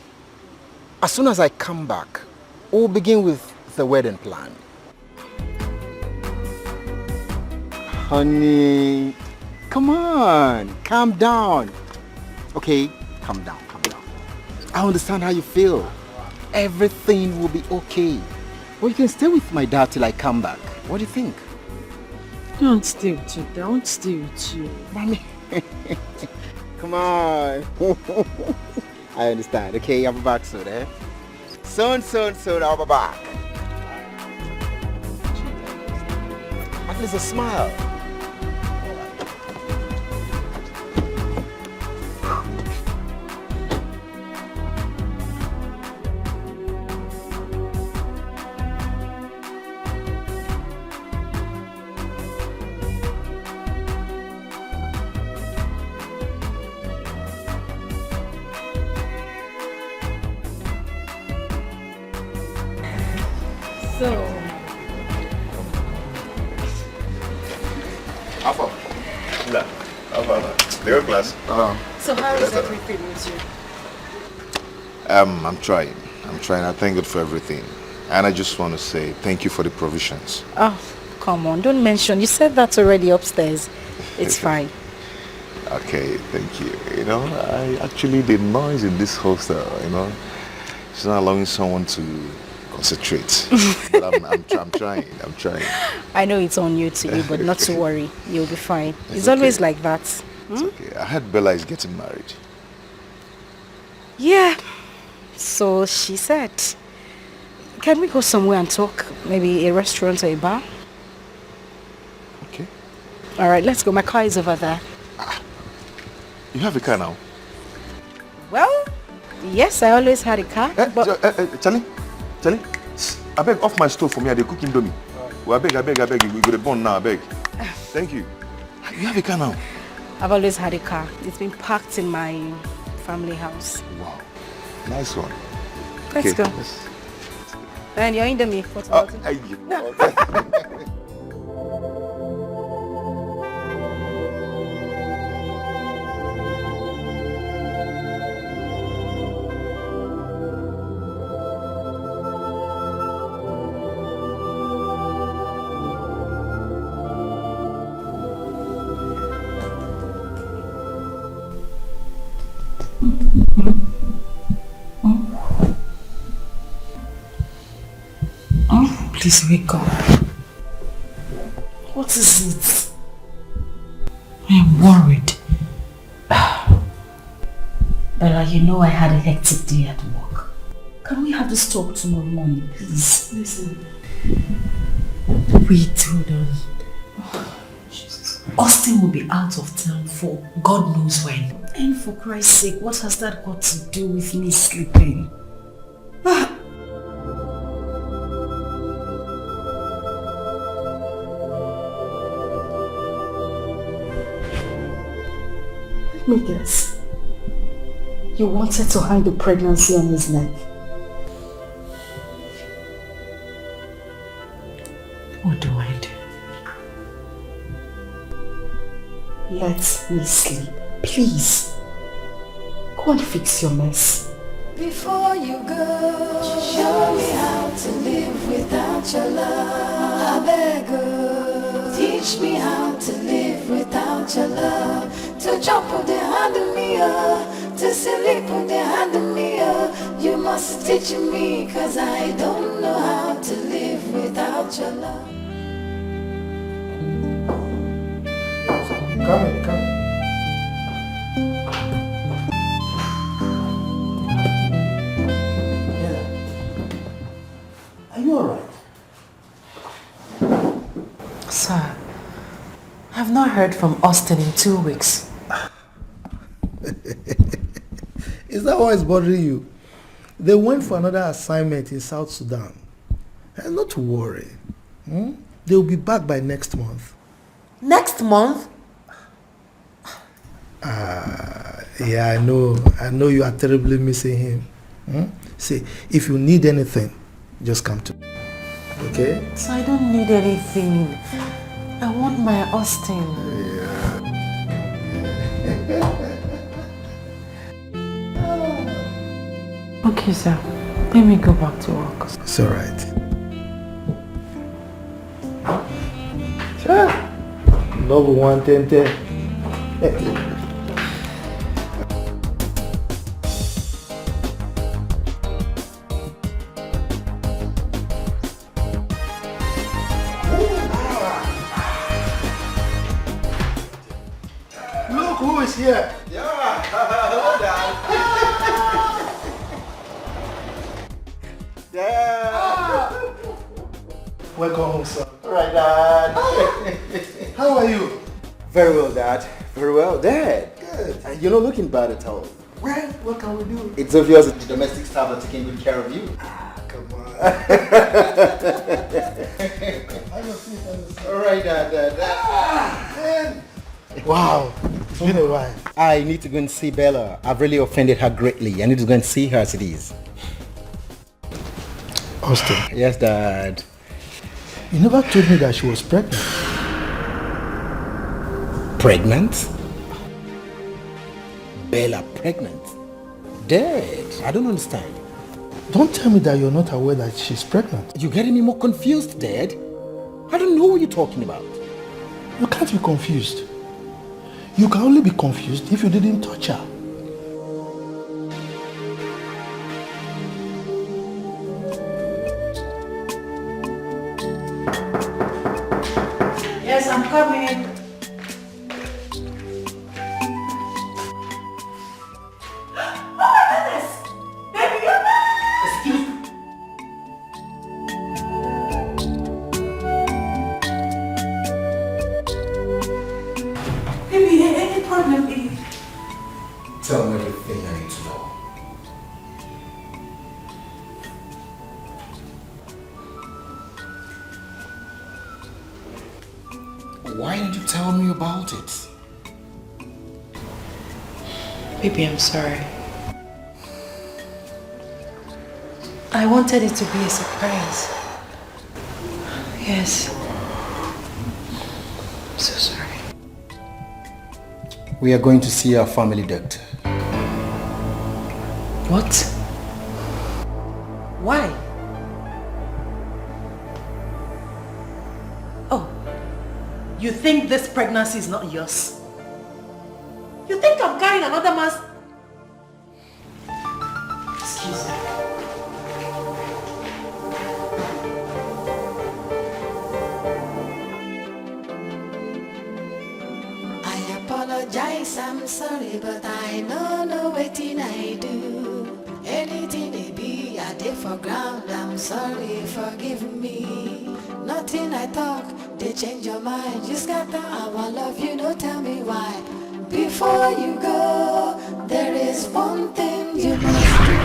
As soon as I come back, we'll begin with the wedding plan. Honey, come on, calm down. Okay, calm down, calm down. I understand how you feel. Everything will be okay. Well, you can stay with my dad till I come back. What do you think?
Don't stay with you. Don't stay with you.
Mommy. Come on. I understand. Okay, I'll be back soon, eh? Soon, I'll be back. At least a smile.
So how is everything with you?
I'm trying. I thank God for everything. And I just want to say thank you for the provisions.
Oh, come on, don't mention. You said that already upstairs. It's fine.
Okay, thank you. You know, the noise in this hostel, you know, it's not allowing someone to concentrate. But I'm trying.
I know it's on you today, but not to worry. You'll be fine. It's always like that.
It's okay. I heard Bella is getting married.
Yeah. So she said, can we go somewhere and talk? Maybe a restaurant or a bar?
Okay.
All right, let's go. My car is over there.
You have a car now?
Well, yes, I always had a car.
Charlie, I beg off my stove for me. I dey cook indomie. Well, I beg. We go to burn now, I beg. Thank you. You have a car now?
I've always had a car. It's been parked in my family house.
Wow. Nice one.
Let's go. And you're Indomie. What about it?
Please wake up. What is it? I am worried.
Bella, you know I had a hectic day at work. Can we have this talk tomorrow morning, please?
Listen. Wait, hold on. Austin will be out of town for God knows when.
And for Christ's sake, what has that got to do with me sleeping?
Let me guess. You wanted to hang the pregnancy on his neck.
What do I do?
Let me sleep, please. Go and fix your mess.
Before you go, show me how to live without your love. I beg, oh, teach me how to live without your love. To jump on the hand of me, oh, to sleep on the hand of me, oh. You must teach me, cause I don't know how to live without your love.
Come in, come in. Are you alright?
Sir, I've not heard from Austin in 2 weeks.
Is that why it's bothering you? They went for another assignment in South Sudan. And not to worry. They'll be back by next month.
Next month?
Yeah, I know you are terribly missing him. See, if you need anything, just come to me. Okay?
So I don't need anything. I want my Austin. Okay, sir. Let me go back to work.
It's alright. Sure. Number 110. Look who is here.
Yeah, hello, Dad. Yeah.
Welcome home, sir.
All right, Dad.
How are you?
Very well, Dad. Very well, Dad.
Good.
You're not looking bad at all.
Well, what can we do?
It's obvious that the domestic staff are taking good care of you.
Come on.
All right, Dad.
Wow, it's been a while.
I need to go and see Bella. I've really offended her greatly. I need to go and see her as it is.
Austin.
Yes, Dad.
You never told me that she was pregnant.
Pregnant? Bella pregnant? Dad, I don't understand.
Don't tell me that you're not aware that she's pregnant.
You're getting me more confused, Dad. I don't know what you're talking about.
You can't be confused. You can only be confused if you didn't touch her.
Yes, I'm coming.
Tell me everything I need to know. Why did you tell me about it?
Baby, I'm sorry. I wanted it to be a surprise. Yes. I'm so sorry.
We are going to see our family doctor.
What? Why? Oh, you think this pregnancy is not yours? You think I'm carrying another man's... Excuse me.
I apologize, I'm sorry, but I know wetin I do. Anything it be, I did for ground, I'm sorry, forgive me. Nothing I talk, they change your mind. You scatter our love, you don't tell me why. Before you go, there is one thing you must do.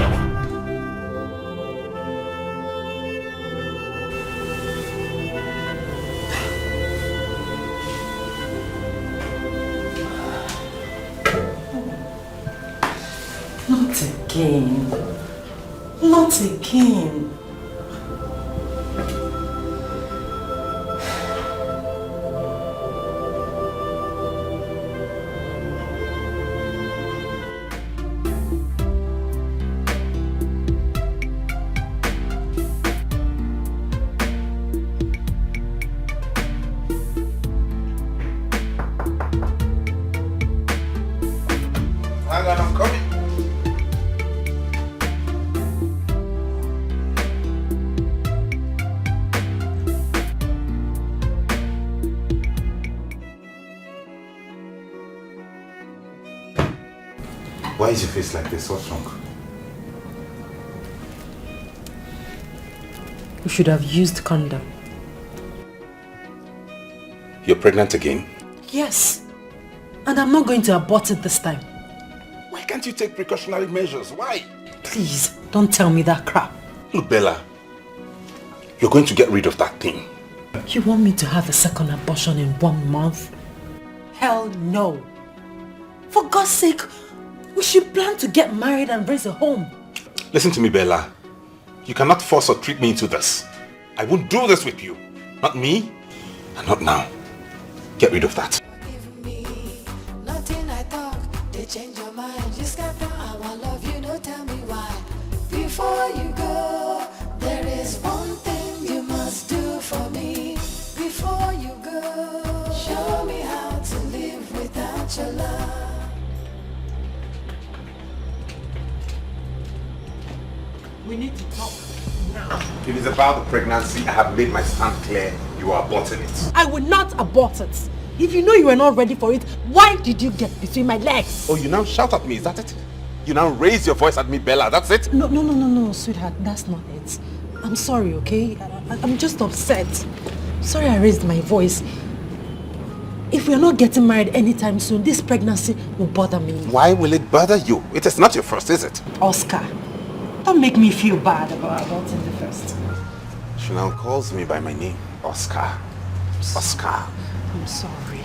Not again. Not again.
Why is your face like this? What's wrong?
You should have used condom.
You're pregnant again?
Yes. And I'm not going to abort it this time.
Why can't you take precautionary measures? Why?
Please, don't tell me that crap.
Look, Bella. You're going to get rid of that thing.
You want me to have a second abortion in 1 month? Hell no. For God's sake, we should plan to get married and raise a home.
Listen to me, Bella. You cannot force or trick me into this. I won't do this with you. Not me, and not now. Get rid of that.
Nothing I talk, they change your mind. Just got the I want love you, no tell me why. Before you go, there is one thing you must do for me. Before you go, show me how to live without your love.
We need to talk now.
If it's about the pregnancy, I have made my stand clear. You are aborting it.
I will not abort it. If you know you were not ready for it, why did you get between my legs?
Oh, you now shout at me, is that it? You now raise your voice at me, Bella, that's it?
No, sweetheart, that's not it. I'm sorry, okay? I'm just upset. Sorry I raised my voice. If we're not getting married anytime soon, this pregnancy will bother me.
Why will it bother you? It is not your first, is it?
Oscar, don't make me feel bad about aborting the first.
She now calls me by my name, Oscar. Oscar.
I'm sorry.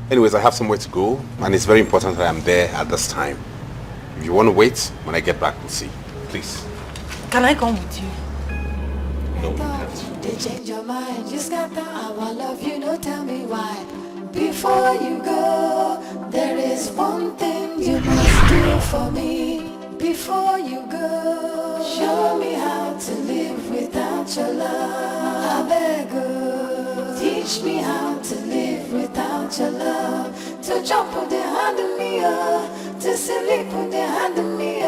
Anyways, I have somewhere to go, and it's very important that I'm there at this time. If you want to wait, when I get back, we'll see. Please.
Can I come with you?
No, you can't.
They change your mind. Just got the I want love you, no tell me why. Before you go, there is one thing you must do for me. Before you go, show me how to live without your love. I beg you, teach me how to live without your love. To jump with the hand of me, to sleep with the hand of me,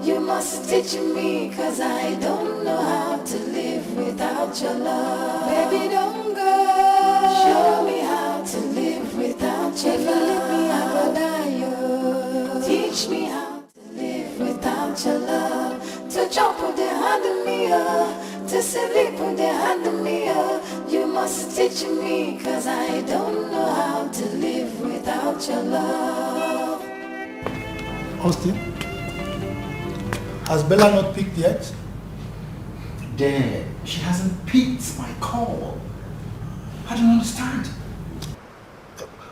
you must teach me, cause I don't know how to live without your love. Baby, don't go, show me how to live without your love. If you leave me, I go die, teach me how without your love. To jump with the hand of me, to sleep with the hand of me, you must teach me, cause I don't know how to live without your love.
Austin, has Bella not picked yet?
Dad, she hasn't picked my call. I don't understand.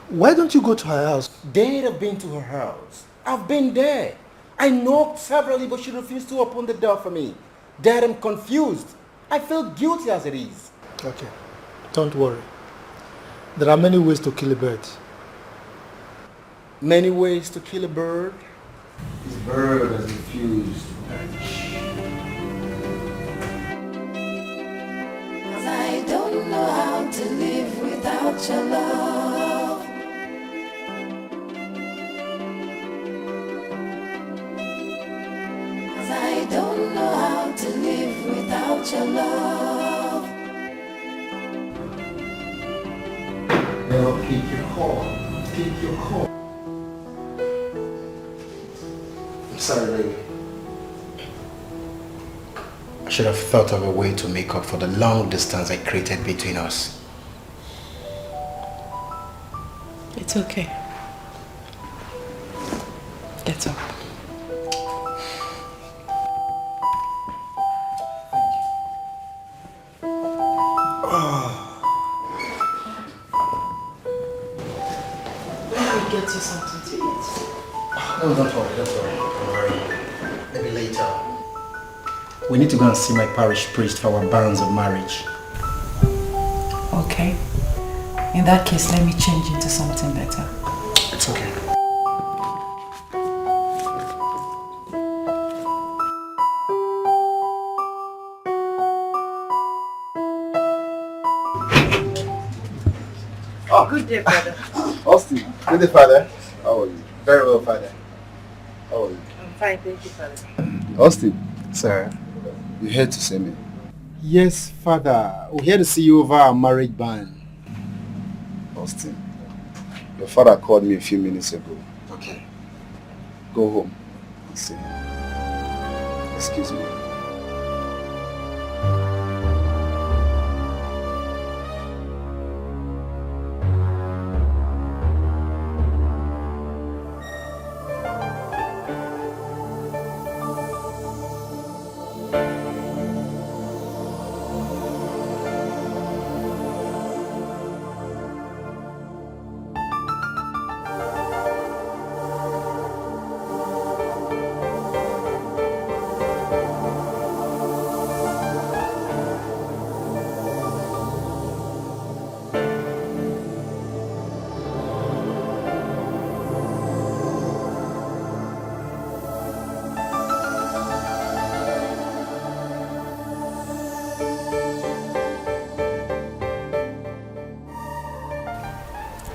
Why don't you go to her house?
Dad, I've been to her house. I've been there. I knocked severally, but she refused to open the door for me. Dad, I'm confused. I feel guilty as it is.
Okay, don't worry. There are many ways to kill a bird.
Many ways to kill a bird?
This bird has refused to perish.
Cause I don't know how to live without your love. Cause I don't know how to live without your love.
Now pick your call. Pick your call. I'm sorry, baby. I should have thought of a way to make up for the long distance I created between us.
It's okay. Get up. Let me get you something to eat.
No, don't worry. Maybe later. We need to go and see my parish priest for our banns of marriage.
Okay. In that case, let me change into something better.
It's okay.
Oh,
Good day, brother.
Austin, good day, Father. How are you? Very well, Father. How are you?
I'm fine, thank you, Father.
Austin.
Sir.
You here to see me?
Yes, Father. We're here to see you over our marriage ban.
Austin, your father called me a few minutes ago.
Okay.
go home and see him. Excuse me.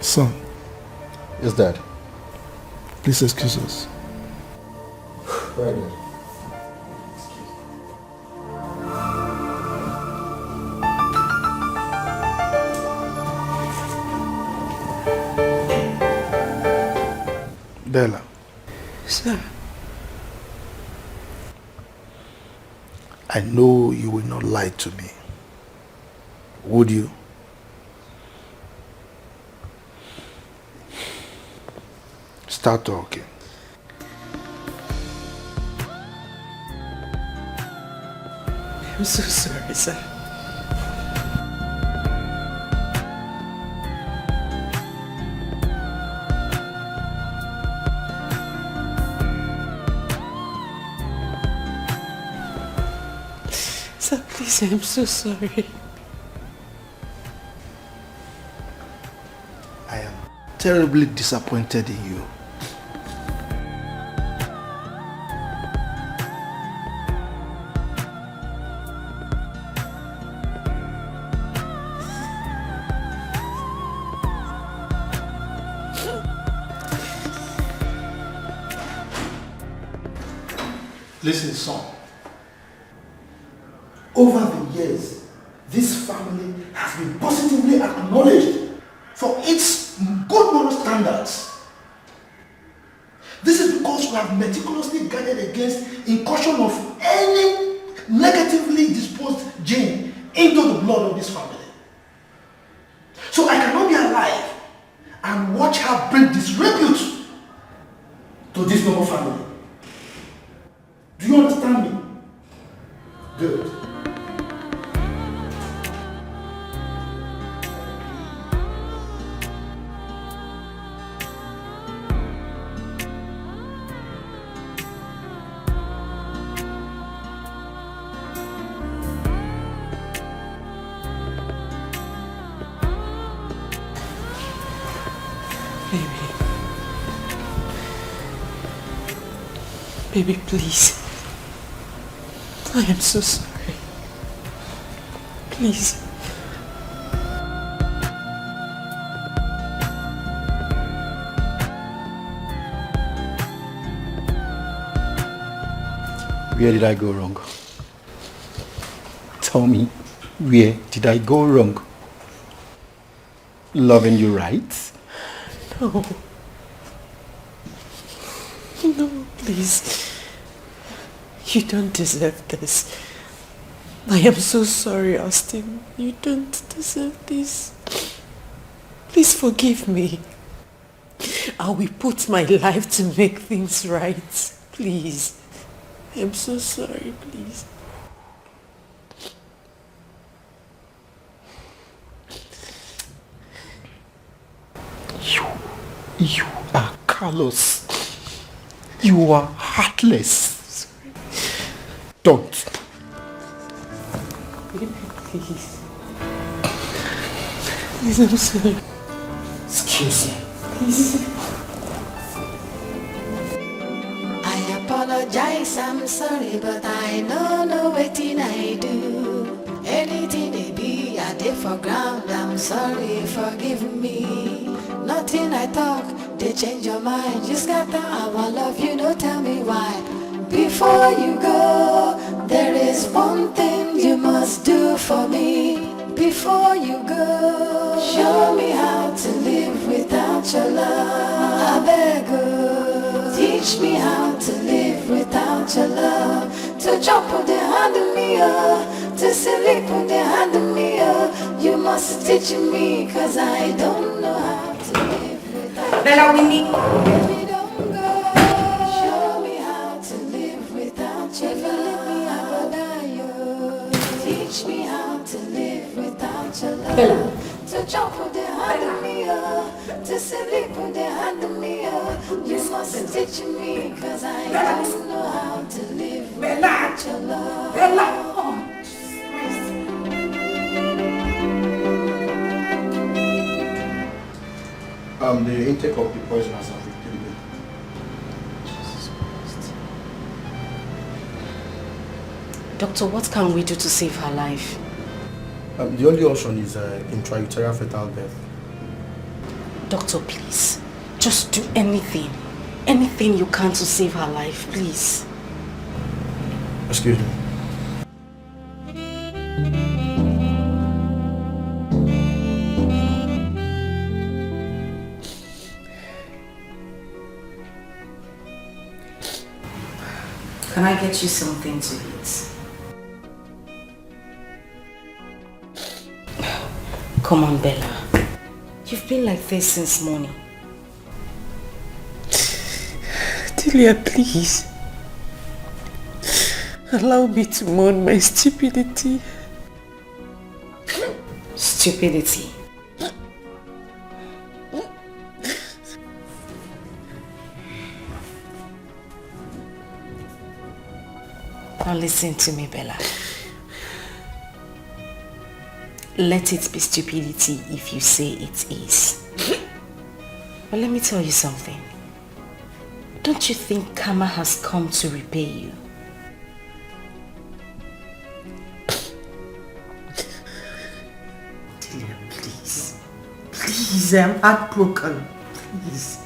Son.
Yes, Dad.
Please excuse us.
Right, Dad.
Bella.
Sir.
I know you will not lie to me. Would you? Start talking.
I'm so sorry, sir. Sir, please, I'm so sorry.
I am terribly disappointed in you. Listen, son. Over the years, this family has been positively acknowledged for its good moral standards. This is because we have meticulously guarded against incursion of any negatively disposed gene into the blood of this family. So I cannot be alive and watch her bring disrepute to this noble family. Do you understand me? Good.
Baby, please. I am so sorry. Please.
Where did I go wrong? Tell me, where did I go wrong? Loving you right?
No. No, please. You don't deserve this. I am so sorry, Austin. You don't deserve this. Please forgive me. I will put my life to make things right. Please. I am so sorry, please.
You are callous. You are heartless. Don't.
Please. Please, I'm sorry.
Excuse me.
Please.
I apologize, I'm sorry, but I know no waiting I do. Anything they be, I did for ground, I'm sorry, forgive me. Nothing I talk, they change your mind. You scatter our love, you know, tell me why. Before you go, there is one thing you must do for me. Before you go, show me how to live without your love. I beg you, teach me how to live without your love. To jump on the hand of me, to sleep on the hand of me. You must teach me, cause I don't know how to live without
Bella, we need.
Baby, don't go. Show me how to live without your love. Teach me how to live without your love.
Bella.
To jump on the hand of me, to sleep on the hand of me. You must teach me, cause I don't know how to live without your love.
Bella.
The intake of the poison has affected.
Doctor, what can we do to save her life?
The only option is intrauterine fetal death.
Doctor, please. Just do anything. Anything you can to save her life, please.
Excuse me.
Can I get you something to eat? Come on, Bella. You've been like this since morning.
Delia, please. Allow me to mourn my stupidity.
Stupidity. Now listen to me, Bella. Let it be stupidity if you say it is. But let me tell you something. Don't you think karma has come to repay you?
Delia, please. Please, I'm heartbroken. Please.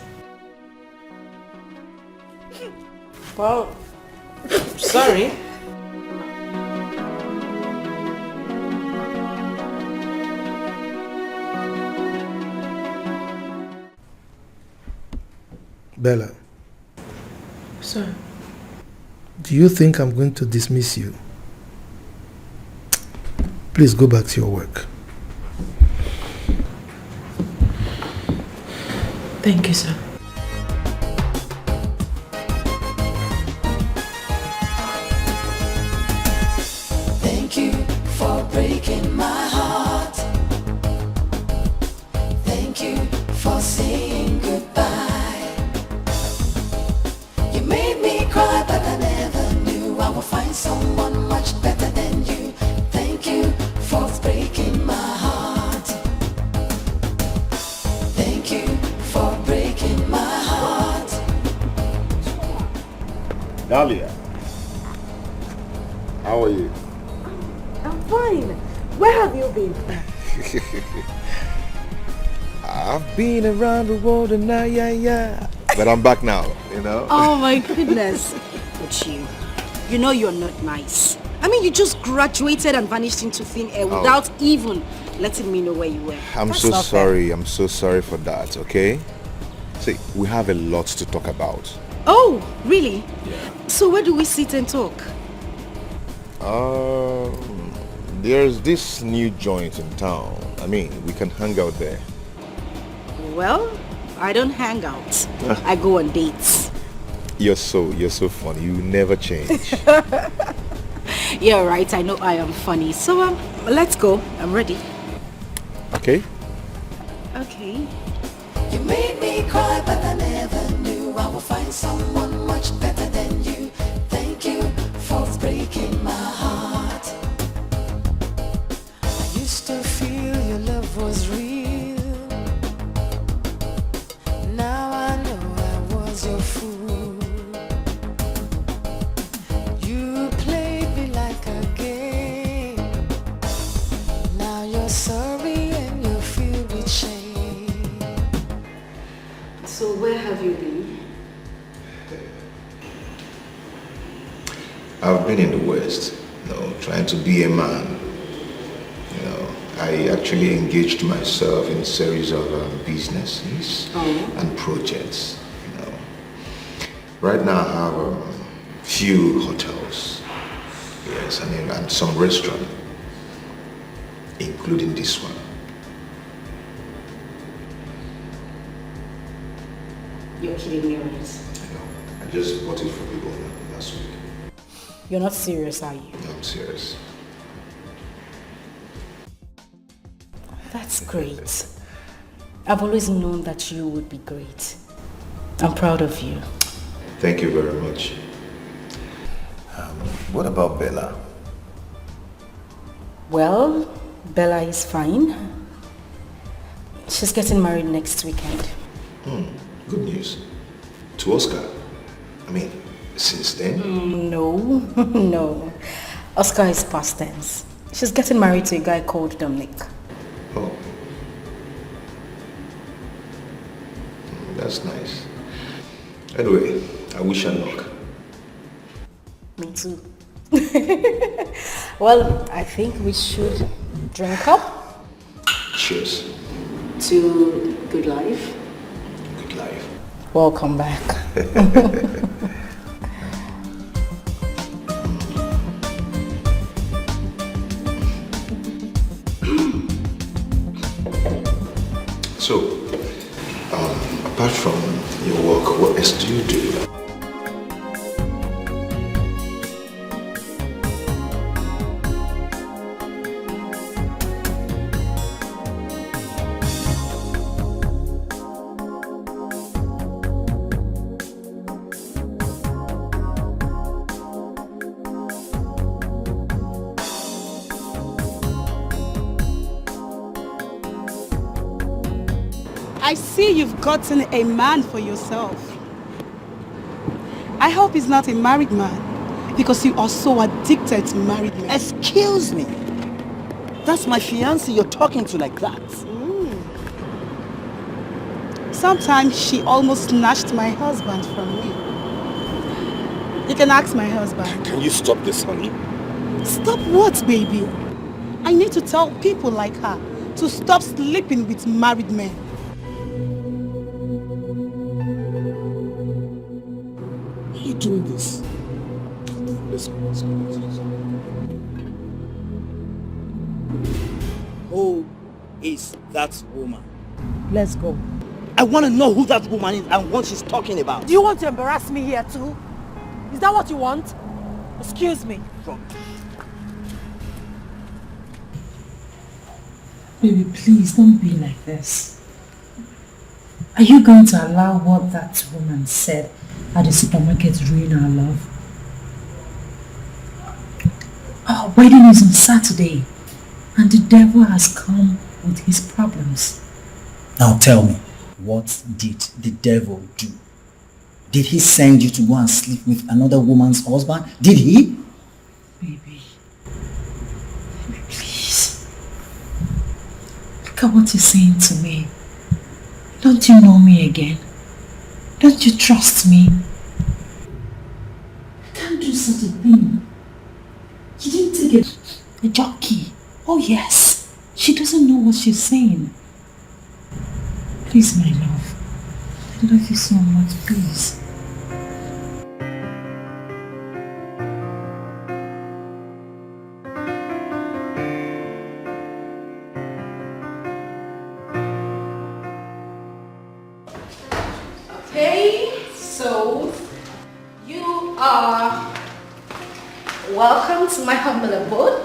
Well, sorry.
Bella.
Sir.
Do you think I'm going to dismiss you? Please go back to your work.
Thank you, sir.
Thank you for breaking my heart. Thank you for saying goodbye. You made me cry, but I never knew I would find someone much better than you. Thank you for breaking my heart. Thank you for breaking my heart.
Dahlia, how are you?
I'm fine. Where have you been?
I've been around the world and yeah. But I'm back now, you know?
Oh my goodness. But you know you're not nice. I mean, you just graduated and vanished into thin air without even letting me know where you were.
I'm
That's
so
not fair.
sorry. I'm so sorry for that, okay? See, we have a lot to talk about.
Oh, really? Yeah. So where do we sit and talk?
There's this new joint in town. I mean, we can hang out there.
Well, I don't hang out. I go on dates.
You're so funny. You never change.
Yeah, right. I know I am funny. So let's go. I'm ready.
Okay?
Okay.
You made me cry, but I never knew I would find someone much better than you. Thank you for breaking my heart. I used to feel your love was real. Now I know I was your fool. You played me like a game. Now you're sorry and you feel with shame.
So where have you been?
I've been in the West, trying to be a man. I actually engaged myself in a series of businesses and projects.
Right now I have a few hotels. Yes, and some restaurants, including this one.
You're kidding me, right?
I just bought it for people last week.
You're not serious, are you?
No, I'm serious.
That's great. I've always known that you would be great. I'm proud of you.
Thank you very much. What about Bella?
Well, Bella is fine. She's getting married next weekend.
Good news. To Oscar. I mean, since then?
No, no. Oscar is past tense. She's getting married to a guy called Dominic.
Oh. That's nice. Anyway, I wish her luck.
Me too. Well, I think we should drink up.
Cheers.
To good life.
Good life.
Welcome back.
So, apart from your work, what else do you do?
I see you've gotten a man for yourself. I hope he's not a married man, because you are so addicted to married men.
Excuse me. That's my fiancé you're talking to like that.
Sometimes she almost snatched my husband from me. You can ask my husband.
Can you stop this, honey?
Stop what, baby? I need to tell people like her to stop sleeping with married men.
Why are you doing this? Let's go, let's go, let's go.
Who is that woman?
Let's go.
I want to know who that woman is and what she's talking about.
Do you want to embarrass me here too? Is that what you want? Excuse me.
Baby, please don't be like this. Are you going to allow what that woman said at the supermarket ruin our love? Our wedding is on Saturday, and the devil has come with his problems.
Now tell me, what did the devil do? Did he send you to go and sleep with another woman's husband? Did he?
Baby, please. Look at what you're saying to me. Don't you know me again? Don't you trust me? I can't do such a thing. You didn't take a jockey. Oh yes, she doesn't know what she's saying. Please, my love. I love you so much, please.
Okay, so you are welcome to my humble abode.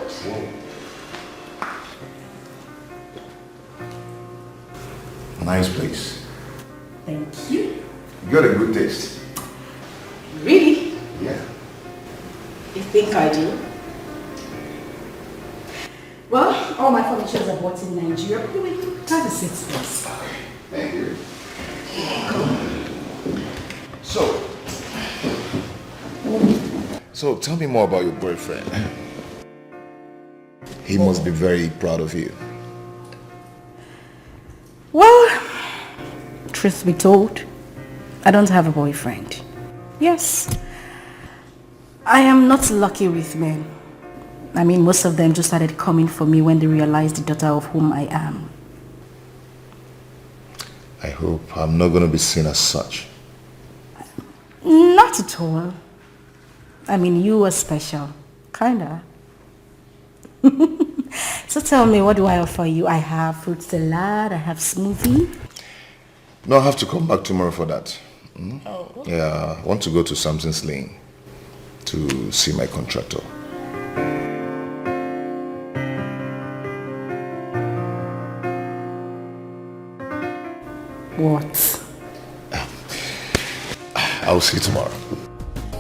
Nice place.
Thank you.
You got a good taste.
Really?
Yeah.
You think I do? Well, all my furnitures are bought in Nigeria. Anyway, have a seat, please.
Thank you. So tell me more about your boyfriend. He must be very proud of you.
Well, truth be told, I don't have a boyfriend. Yes, I am not lucky with men. I mean, most of them just started coming for me when they realized the daughter of whom I am.
I hope I'm not going to be seen as such.
Not at all. I mean, you were special. Kinda. So tell me, what do I offer you? I have fruit salad, I have smoothie.
No, I have to come back tomorrow for that.
Oh.
Yeah, I want to go to Samson's Lane to see my contractor.
What?
I'll see you tomorrow.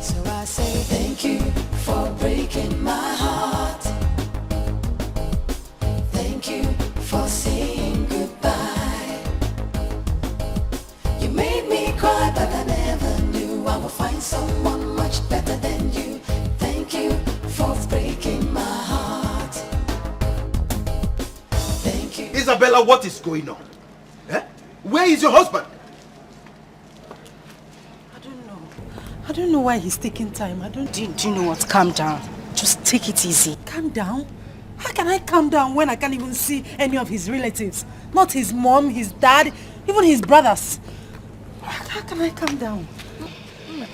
So I say thank you for breaking my heart. Thank you for saying goodbye. You made me cry, but I never knew I would find someone much better than you. Thank you for breaking my heart. Thank you.
Isabella, what is going on? Eh? Where is your husband?
I don't know why he's taking time.
Do you know what? Calm down. Just take it easy.
Calm down? How can I calm down when I can't even see any of his relatives? Not his mom, his dad, even his brothers. How can I calm down?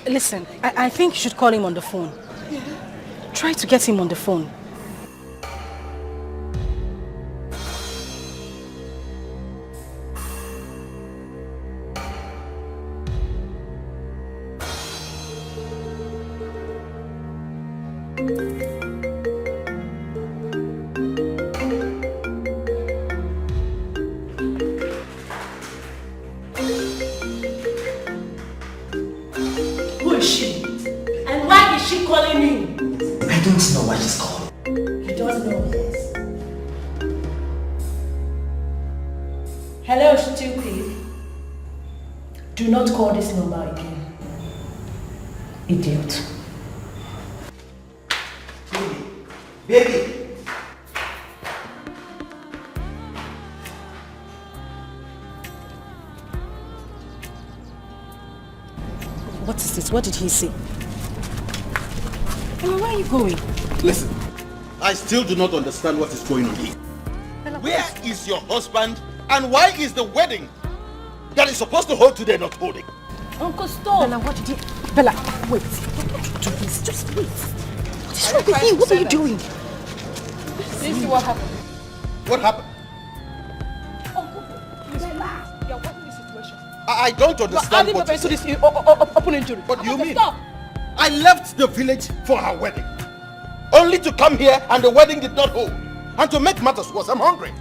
Listen, I think you should call him on the phone.
Yeah.
Try to get him on the phone.
Who is she? And why is she calling me?
I don't know why she's calling.
You don't know, yes. Hello, stupid. Do not call this number again. Idiot.
Baby!
What is this? What did he say? Where are you going?
Listen, I still do not understand what is going on here. Where is your husband and why is the wedding that is supposed to hold today not holding?
Uncle, stop! Bella, what did you... Bella, wait. Don't do this. Just wait. What is wrong with you? What are you doing?
This is what happened.
What happened?
Uncle, Bella, you're watching the situation.
I don't understand what
to this open injury.
What do you mean?
Stop!
I left the village for her wedding. Only to come here and the wedding did not hold. And to make matters worse, I'm hungry.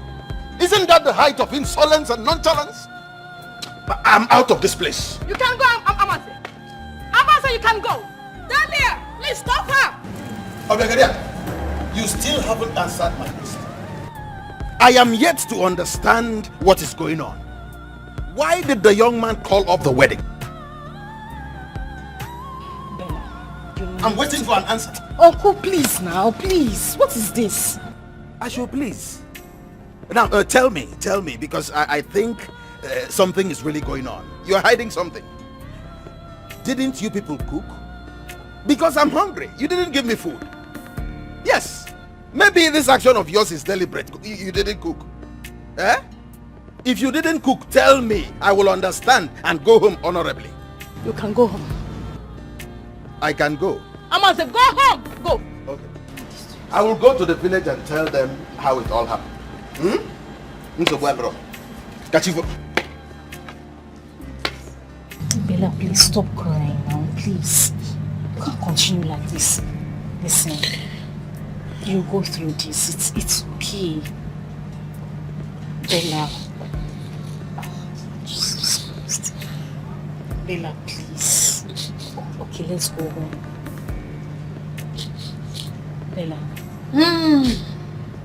Isn't that the height of insolence and nonchalance? I'm out of this place.
You can go, Amase. Amase, you can go. Down there, please stop her.
Obegaria, you still haven't answered my question. I am yet to understand what is going on. Why did the young man call off the wedding? I'm waiting for an answer.
Uncle, please now, please. What is this?
I should please. Now, tell me, because I think something is really going on. You're hiding something. Didn't you people cook? Because I'm hungry. You didn't give me food. Yes. Maybe this action of yours is deliberate. You didn't cook. Eh? If you didn't cook, tell me. I will understand and go home honorably.
You can go home.
I can go.
Amase, go home. Go.
Okay. I will go to the village and tell them how it all happened.
Bella, please stop crying now, please. You can't continue like this. Listen, you go through this. It's okay. Bella. Jesus Christ. Bella, please. Okay, let's go home. Bella.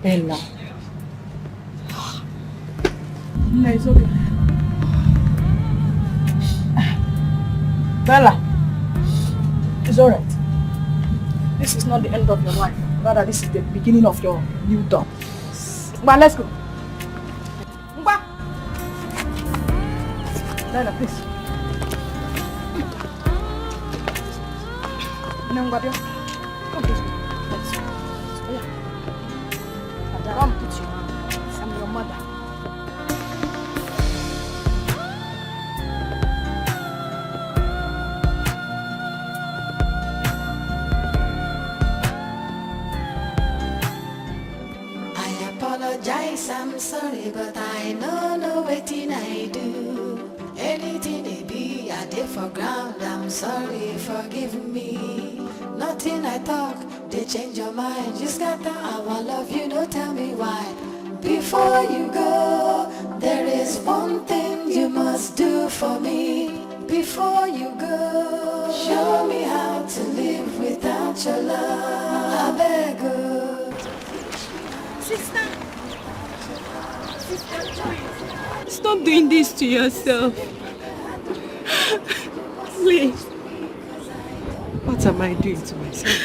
Bella.
No, it's okay. Bella, it's alright. This is not the end of your life. Rather, this is the beginning of your new dawn. But let's go. Mba. Bella, please. Come, please. Let's go. Yeah. Come, put your hand. I'm your mother.
sorry, but I know wetin I do. Anything it be, I did for ground. I'm sorry, forgive me. Nothing I talk, they change your mind. You scatter our love, you don't tell me why. Before you go, there is one thing you must do for me. Before you go, show me how to live without your love. I beg you.
Sister. Stop doing this to yourself. Please.
What am I doing to myself?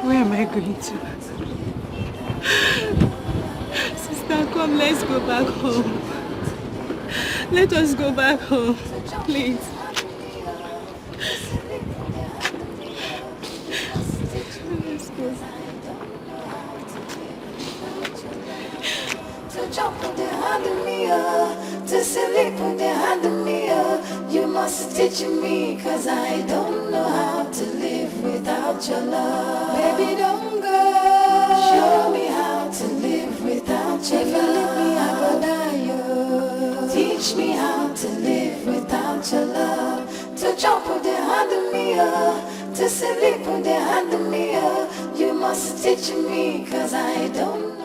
Where am I going to?
Sister, come, let's go back home. Let us go back home, please. Let's go.
To jump with the hand of me, to sleep with the hand of me, you must teach me, cause I don't know how to live without your love. Baby, don't go. Show me how to live without your love. If you leave me, I go die, yo. Teach me how to live without your love. To jump with the hand of me, to sleep with the hand of me, you must teach me, cause I don't know.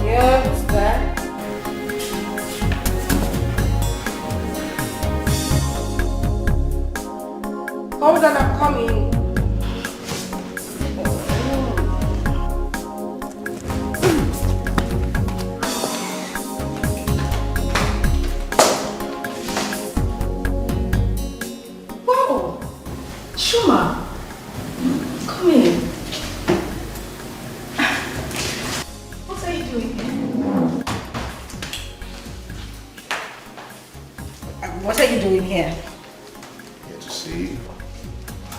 Yeah, who's that? Hold on, I'm coming. Wow, Shuma, come in. What are you doing here? What are you doing here?
Here to see.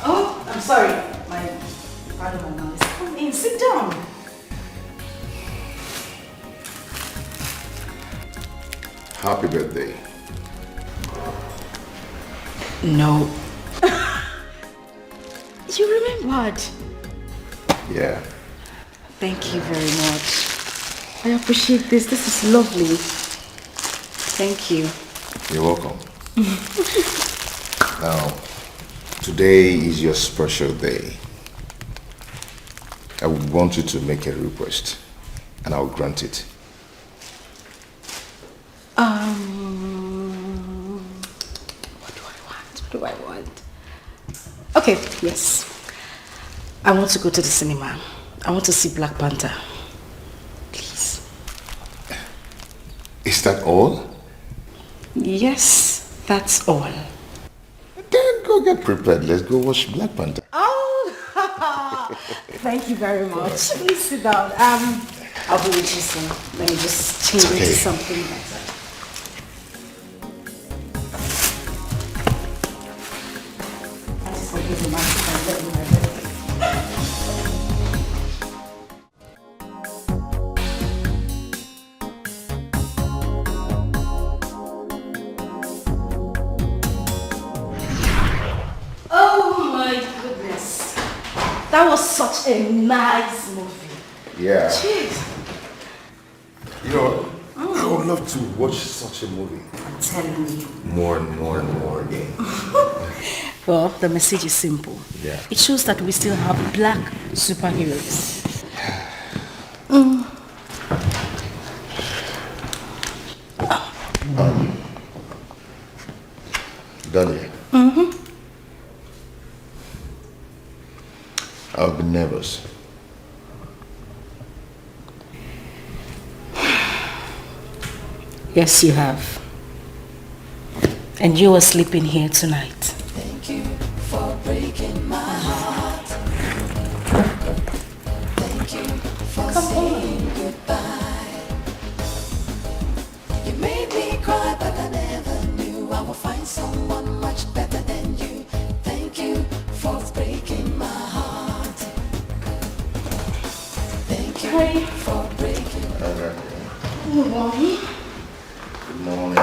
Oh, I'm sorry. Pardon my noise. Come in, sit down.
Happy birthday.
No. You remembered.
Yeah.
Thank you very much. I appreciate this. This is lovely. Thank you.
You're welcome. Now, today is your special day. I would want you to make a request, and I'll grant it.
What do I want? Okay, yes. I want to go to the cinema. I want to see Black Panther. Please.
Is that all?
Yes, that's all.
Then go get prepared. Let's go watch Black Panther.
Oh, thank you very much. Please sit down. I'll be with you soon. Let me just change into something better. Oh my goodness. That was such a nice movie.
Yeah.
Jeez.
You know, I would love to watch such a movie.
I'm telling you.
More and more and more again.
Well, the message is simple.
Yeah.
It shows that we still have black superheroes.
Dahlia, I've been nervous.
Yes, you have. And you are sleeping here tonight.
Thank you for breaking my heart. Thank you for saying goodbye. You made me cry, but I never knew I would find someone much better than you. Thank you for breaking my heart. Thank you for breaking my heart.
Good morning.
Good morning.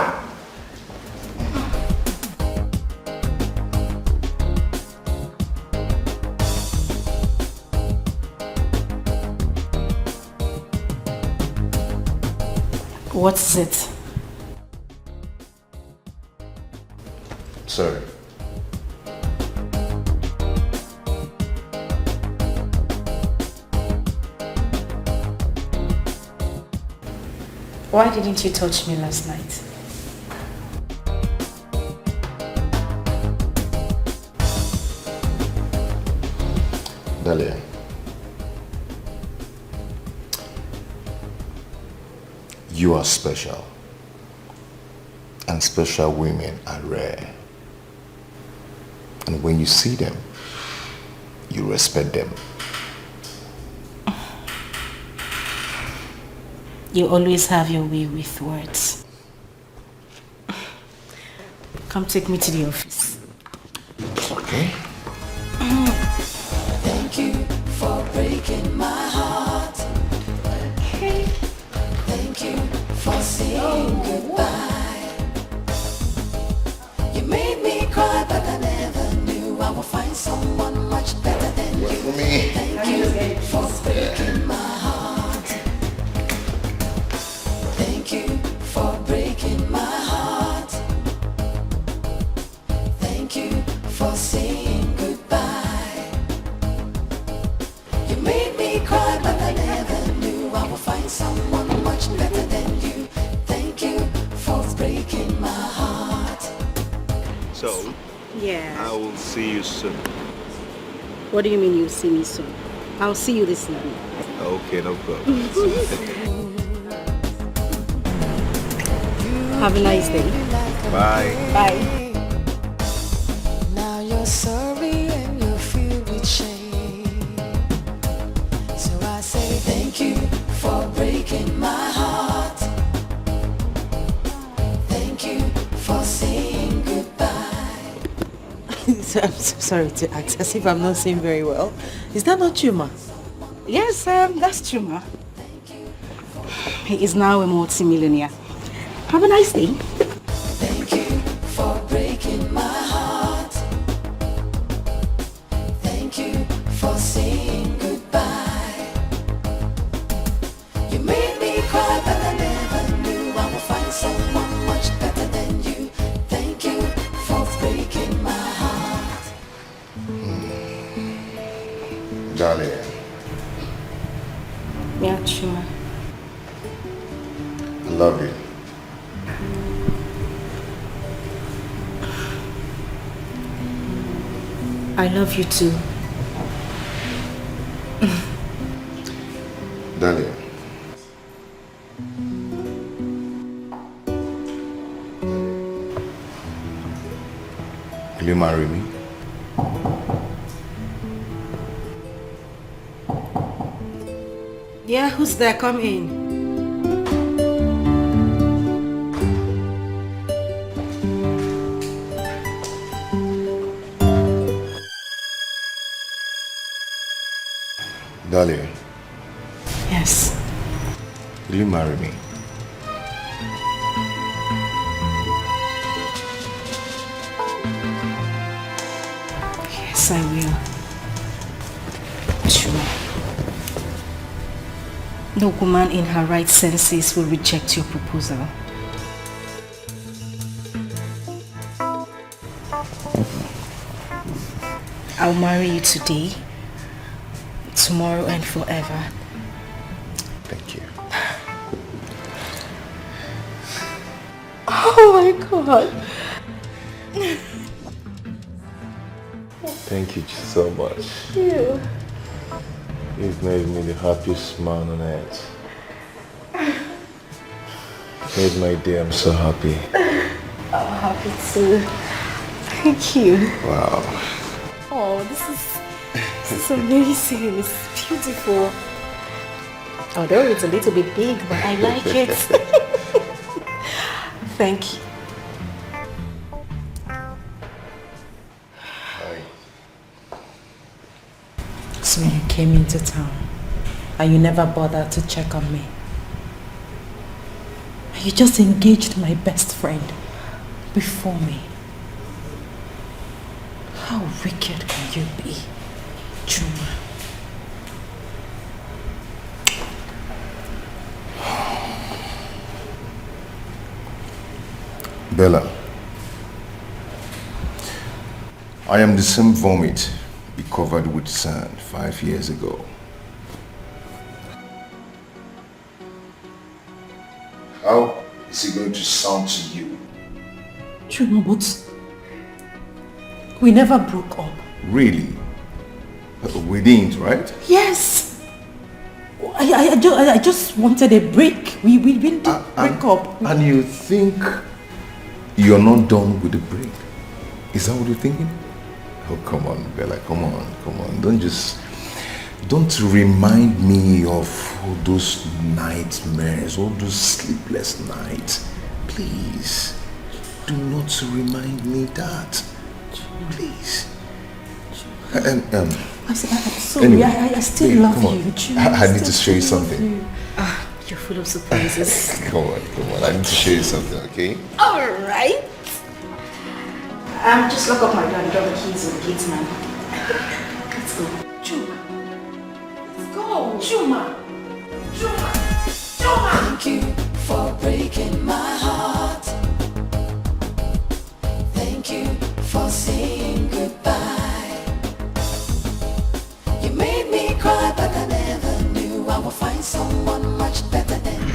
What is it?
Sorry.
Why didn't you touch me last night?
Dahlia, you are special, and special women are rare. And when you see them, you respect them.
You always have your way with words. Come take me to the office.
Okay.
Thank you for breaking my heart.
Okay.
Thank you for saying goodbye. You made me cry, but I never knew I would find someone much better than you. Thank you for breaking my heart. Thank you for breaking my heart. Thank you for saying goodbye. You made me cry, but I never knew I would find someone much better than you. Thank you for breaking my heart.
So,
Yeah.
I will see you soon.
What do you mean you'll see me soon? I'll see you this evening.
Okay, no problem.
Have a nice day.
Bye.
Bye.
Now you're sorry and you're filled with shame. So I say thank you for breaking my heart. Thank you for saying goodbye.
I'm so sorry to act as if I'm not saying very well. Is that not you, ma?
Yes, that's true, ma. He is now a multi-millionaire. Have a nice day.
Thank you for breaking my heart. Thank you for saying goodbye. You made me cry, but I never knew I would find someone much better than you. Thank you for breaking my heart.
Dahlia,
Yeah, Chuma.
I love you.
I love you too.
Dahlia. Will you marry me?
Yeah, who's there? Come in.
Dahlia,
Yes.
will you marry me?
Yes, I will. Sure. No woman in her right senses will reject your proposal. I'll marry you today, tomorrow and forever.
Thank you.
Oh my God.
Thank you so much.
You.
You've made me the happiest man on earth. Made my day. I'm so happy.
I'm happy too. Thank you.
Wow.
Oh, this is amazing. It's beautiful. Although it's a little bit big, but I like it. Thank you. So you came into town and you never bothered to check on me. You just engaged my best friend before me. How wicked can you be, Chuma?
Bella, I am the same vomit you covered with sand 5 years ago. How is it going to sound to you?
Chuma, but we never broke up.
Really? We didn't, right?
Yes. I just wanted a break. We didn't break up.
And you think you're not done with the break? Is that what you're thinking? Oh, come on, Bella, come on. Don't remind me of all those nightmares, all those sleepless nights. Please, do not remind me that. Please.
I'm sorry,
anyway,
I still
babe,
love
come on.
you.
I need to show you something.
You're full of surprises.
Come on. I need to show you something, okay?
Alright. Just lock up my door and drop the keys with the gate man. Let's go.
Chuma. Let's go. Chuma.
Thank you for breaking my heart. Thank you for saying goodbye. You made me cry, but I never knew I would find someone much better than you.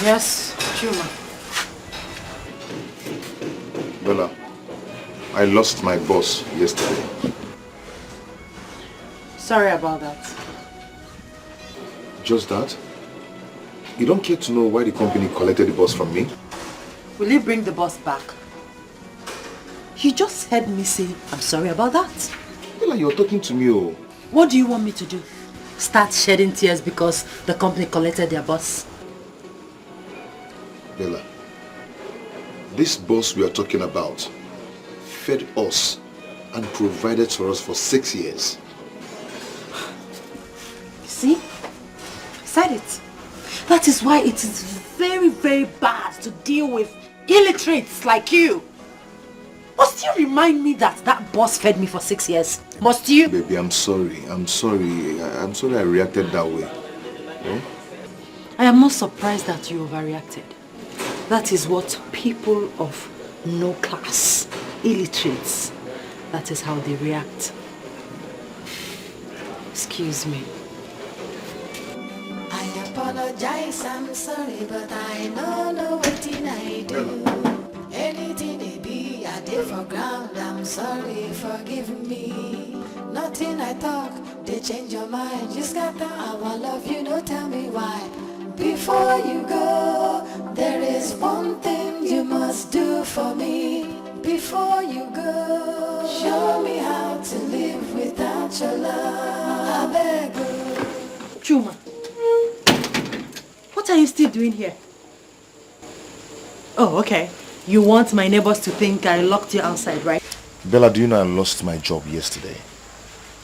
Yes, Chuma.
Bella, I lost my boss yesterday.
Sorry about that.
Just that? You don't care to know why the company collected the boss from me?
Will you bring the boss back? You just heard me say, I'm sorry about that.
Bella, you're talking to me, oh.
What do you want me to do? Start shedding tears because the company collected their boss?
Bella, this boss we are talking about fed us and provided for us for 6 years.
You see? I said it. That is why it is very, very bad to deal with illiterates like you. Must you remind me that that boss fed me for 6 years? Must you?
Baby, I'm sorry I reacted that way. Eh?
I am not surprised that you overreacted. That is what people of no class, illiterates, that is how they react. Excuse me.
I apologize, I'm sorry, but I know what I do. Anything it be, I did for ground, I'm sorry, forgive me. Nothing I talk, they change your mind. Just got the hour love, you know, tell me why. Before you go, there is one thing you must do for me. Before you go, show me how to live without your love. I beg you.
Chuma, what are you still doing here? Oh, okay. You want my neighbors to think I locked you outside, right?
Bella, do you know I lost my job yesterday?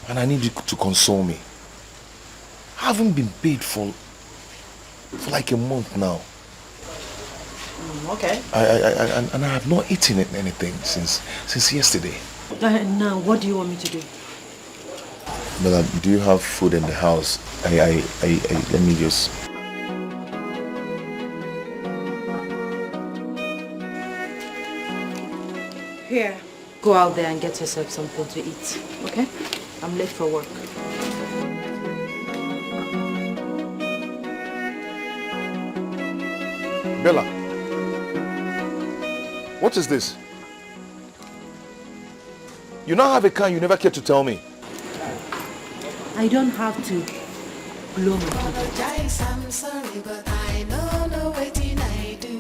And I need you to console me. I haven't been paid for like a month now.
Okay.
And I have not eaten anything since yesterday.
Now, what do you want me to do?
Bella, do you have food in the house? Let me just...
Here. Go out there and get yourself something to eat, okay? I'm late for work.
Bella, what is this? You now have a car, you never care to tell me.
I don't have to blow my
Apologize, I'm sorry, but I know what I do.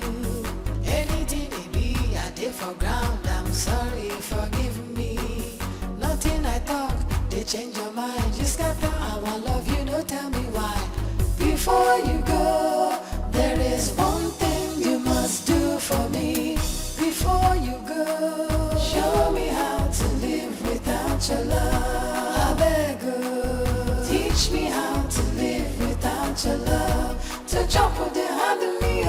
Anything it be, I did for ground, I'm sorry, forgive me. Nothing I talk, they change your mind. Just got the hour love, you know, tell me why. Before you go, there is one thing you must do for me. Before you go, show me how to live without your love. I beg you, teach me how to live without your love. To jump with the hand of me,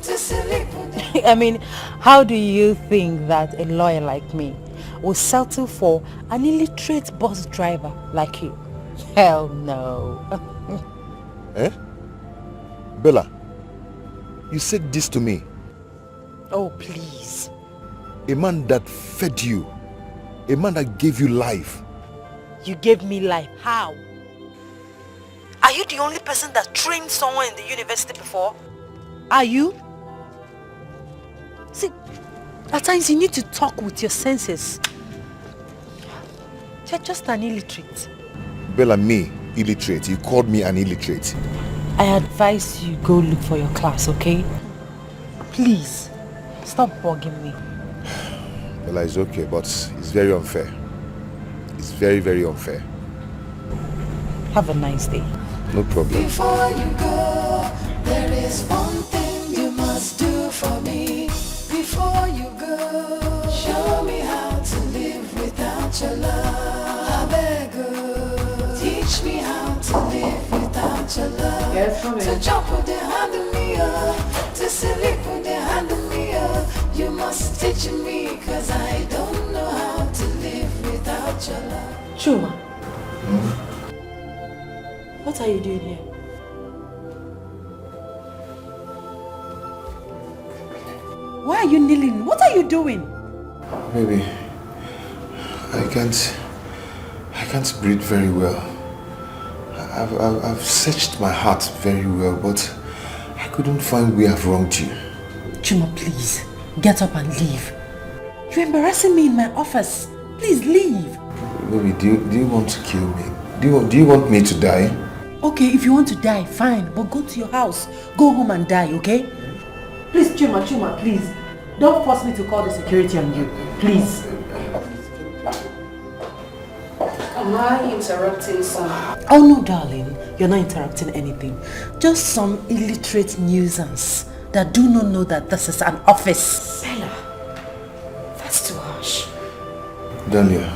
to sleep with the...
I mean, how do you think that a lawyer like me will settle for an illiterate bus driver like you. Hell no.
Eh? Bella, you said this to me.
Oh, please.
A man that fed you. A man that gave you life.
You gave me life. How? Are you the only person that trained someone in the university before? Are you? See, at times you need to talk with your senses. You're just an illiterate.
Bella, me, illiterate. You called me an illiterate.
I advise you go look for your class, okay? Please, stop bugging me.
Bella, it's okay, but it's very unfair. It's very, very unfair.
Have a nice day.
No problem.
Before you go, there is one thing you must do for me. Before you go, show me how to live without your love. I beg you, teach me how to live without your love.
Yes, come
To
in.
jump with the hand of me up, to sleep with the hand of me up. You must teach me, cause I don't know how to live without your love.
Chuma. What are you doing here? Why are you kneeling? What are you doing?
Baby, I can't breathe very well. I've searched my heart very well, but I couldn't find where I've wronged you.
Chuma, please, get up and leave. You're embarrassing me in my office. Please leave.
Baby, do you want to kill me? Do you want me to die?
Okay, if you want to die, fine, but go to your house. Go home and die, okay? Please, Chuma, please. Don't force me to call the security on you. Please.
Am I interrupting something?
Oh no, darling. You're not interrupting anything. Just some illiterate nuisance that do not know that this is an office.
Bella, that's too harsh.
Dahlia,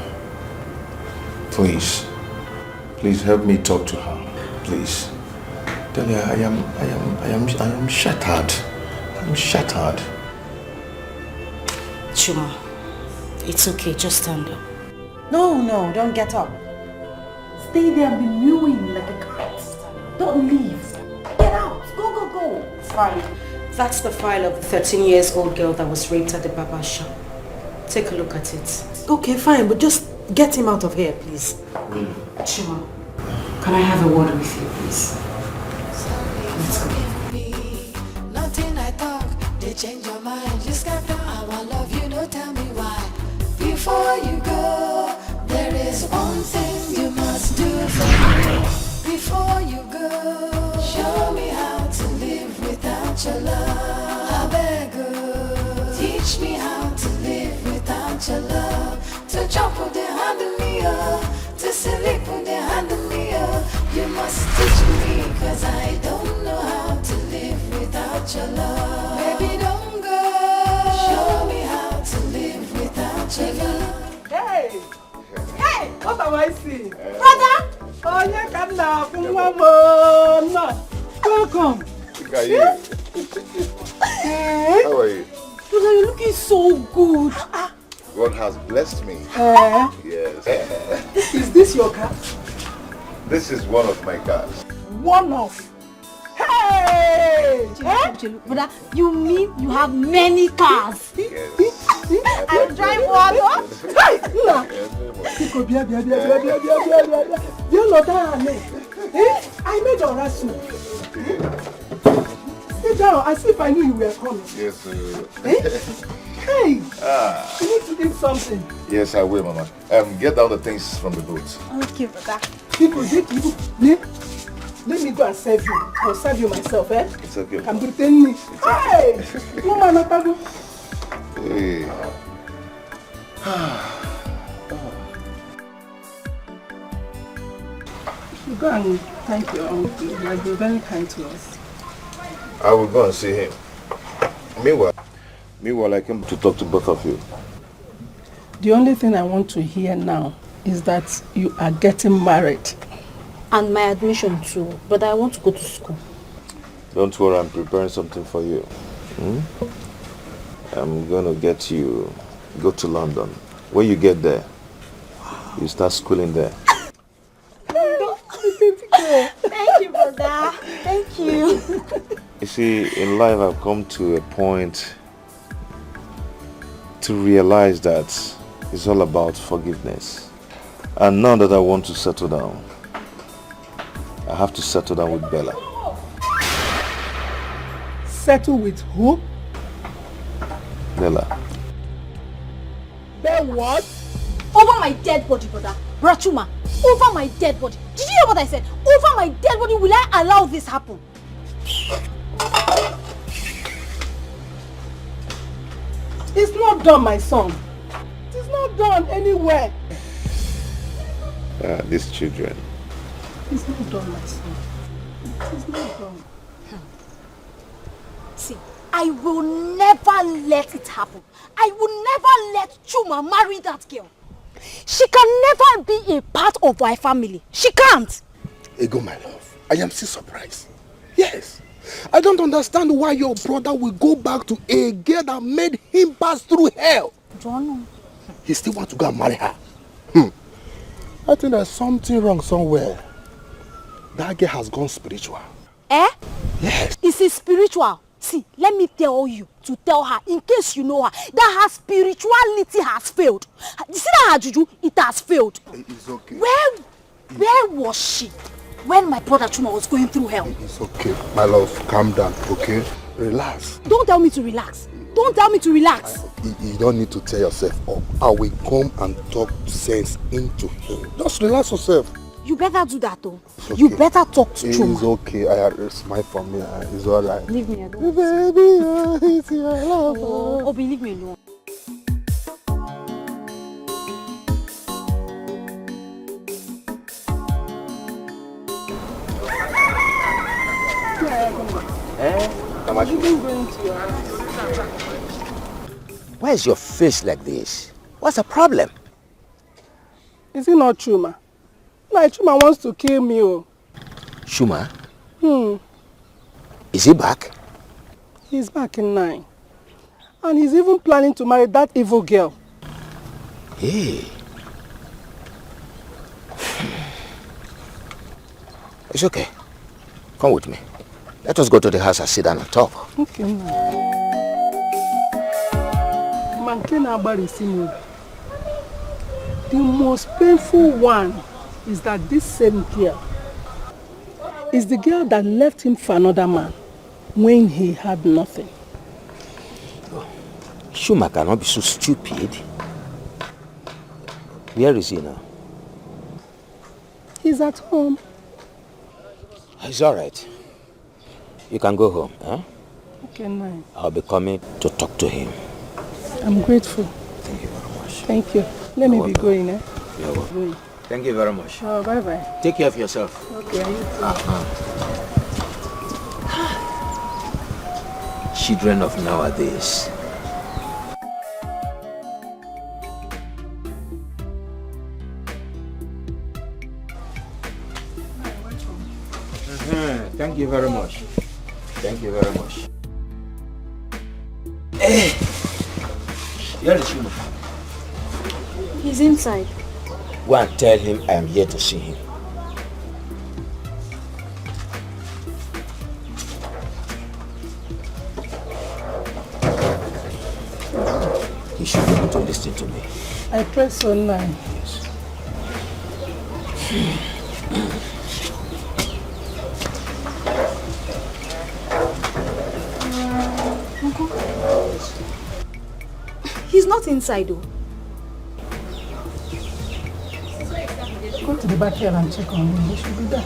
please help me talk to her. Please. Dahlia, I am shattered. I'm shattered.
Chuma, it's okay, just stand up.
No, don't get up. Stay there and be mewing like a cat. Don't leave. Get out. Go.
Fine. That's the file of the 13-year-old girl that was raped at the barber shop. Take a look at it.
Okay, fine, but just get him out of here, please.
Chuma, can I have a word with you, please? Let's go.
Nothing I talk, they change your mind. You scatter our love, you don't tell me why. Before you go, there is one thing you must do for me. Before you go, show me how to live without your love. I beg you, teach me how to live without your love. To jump with the hand of me up, to sleep with the hand of me up. You must teach me, cause I don't know how to live without your love. Baby, don't go. Show me how to live without your love.
Hey, what am I seeing? Brother! Oh, you can now, Mama. Welcome.
Look at you. How are you?
Brother, you're looking so good.
God has blessed me. Yes.
Is this your car?
This is one of my cars.
One of. Hey!
Brother, you mean you have many cars?
Yes.
I drive one.
Hey! I made a rasu. Sit down, as if I knew you were coming.
Yes, sir.
Hey! You need to eat something.
Yes, I will, Mama. Get down the things from the boat.
Okay, brother.
People, let me go and serve you. I'll serve you myself, eh?
It's okay.
I'm pretending. Hey! Woman, Apago.
Hey.
You go and thank your uncle. He has been very kind to us.
I will go and see him. Meanwhile, I came to talk to both of you.
The only thing I want to hear now is that you are getting married.
And my admission too, but I want to go to school.
Don't worry, I'm preparing something for you. I'm gonna get you, go to London, When you get there, you start schooling there.
Thank you, brother. Thank you.
You see, in life I've come to a point to realize that it's all about forgiveness. And now that I want to settle down, I have to settle down with Bella.
Settle with who?
Bella.
Then what?
Over my dead body, brother. Brachuma, over my dead body. Did you hear what I said? Over my dead body, will I allow this happen?
It's not done, my son. It's not done anywhere.
These children.
It's not done, my son. It's not done.
See, I will never let it happen. I will never let Chuma marry that girl. She can never be a part of my family. She can't.
Ego, my love, I am still surprised. Yes. I don't understand why your brother will go back to a girl that made him pass through hell.
Don't know.
He still wants to go and marry her. I think there's something wrong somewhere. That girl has gone spiritual.
Eh?
Yes.
Is it spiritual? See, let me tell you to tell her, in case you know her, that her spirituality has failed. You see that her juju? It has failed.
It's okay.
Where was she when my brother Chuma was going through hell?
It's okay. My love, calm down, okay? Relax.
Don't tell me to relax. Don't tell me to relax.
You don't need to tear yourself up. I will come and talk sense into him. Just relax yourself.
You better do that though.
Okay.
You better talk to Chuma.
It's okay. Smile for me. It's alright.
Leave me alone.
Baby, it's your love.
Oh, leave me alone.
Why is your face like this? What's the problem?
Is it not Chuma? My Chuma wants to kill me. Oh.
Chuma? Is he back?
He's back in 9. And he's even planning to marry that evil girl.
Hey. It's okay. Come with me. Let us go to the house and sit down and talk.
Okay, the most painful one is that this same girl is the girl that left him for another man when he had nothing.
Chuma cannot be so stupid. Where is he now?
He's at home.
It's all right. You can go home. Huh?
Okay, nice.
I'll be coming to talk to him.
I'm grateful.
Thank you very much.
Thank you. Let me be going, eh?
You're welcome. Thank you very much.
Oh, bye-bye.
Take care of yourself.
Okay, you too.
Children of nowadays. Thank you very much. Thank you very much. Hey! Where is Chuma?
He's inside.
Go and tell him I am here to see him. He should be able to listen to me.
I press online.
Uncle. He's not inside though.
Go to the backyard and check on him. He should be there.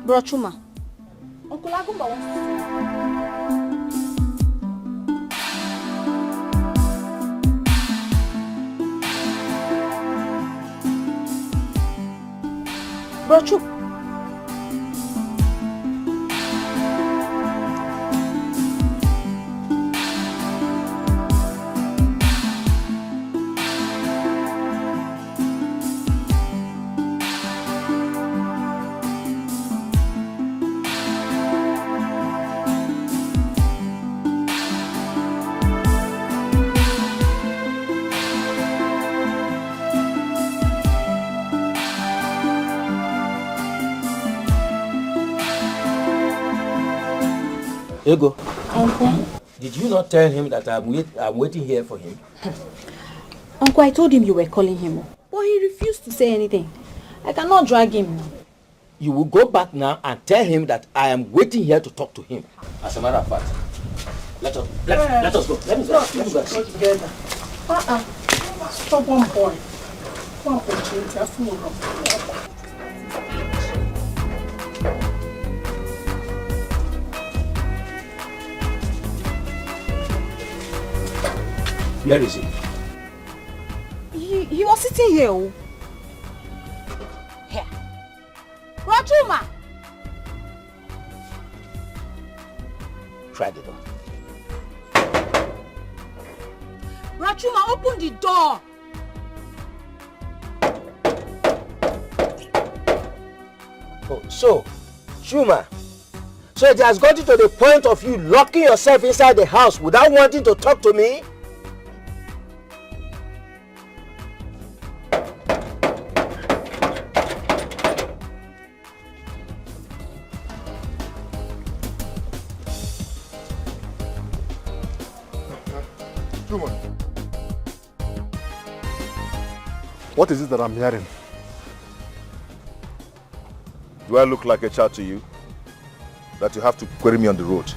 Bro Chuma, Uncle Agumba wants to see you. Bro Chuma.
Ego.
Uncle?
Did you not tell him that I'm waiting here for him?
Uncle, I told him you were calling him, but he refused to say anything. I cannot drag him now.
You will go back now and tell him that I am waiting here to talk to him. As a matter of fact, let us go. Let me go.
Go together. Stop one point. One point. Just move on.
Where is he?
He was sitting here. Here. Rajuma!
Try the door.
Rajuma, open the door!
Oh, so, Chuma, so it has gotten to the point of you locking yourself inside the house without wanting to talk to me?
What is it that I'm hearing?
Do I look like a child to you? That you have to query me on the road?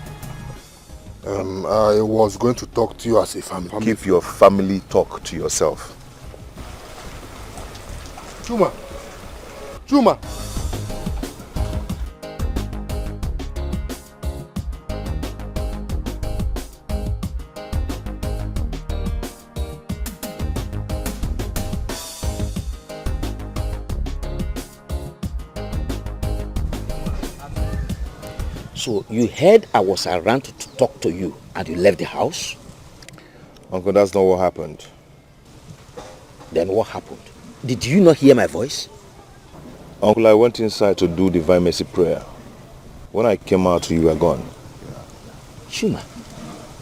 I was going to talk to you as a family.
Keep your family talk to yourself.
Chuma! Chuma!
So you heard I was around to talk to you and you left the house?
Uncle, that's not what happened.
Then what happened? Did you not hear my voice?
Uncle, I went inside to do Divine Mercy prayer. When I came out, you were gone.
Chuma,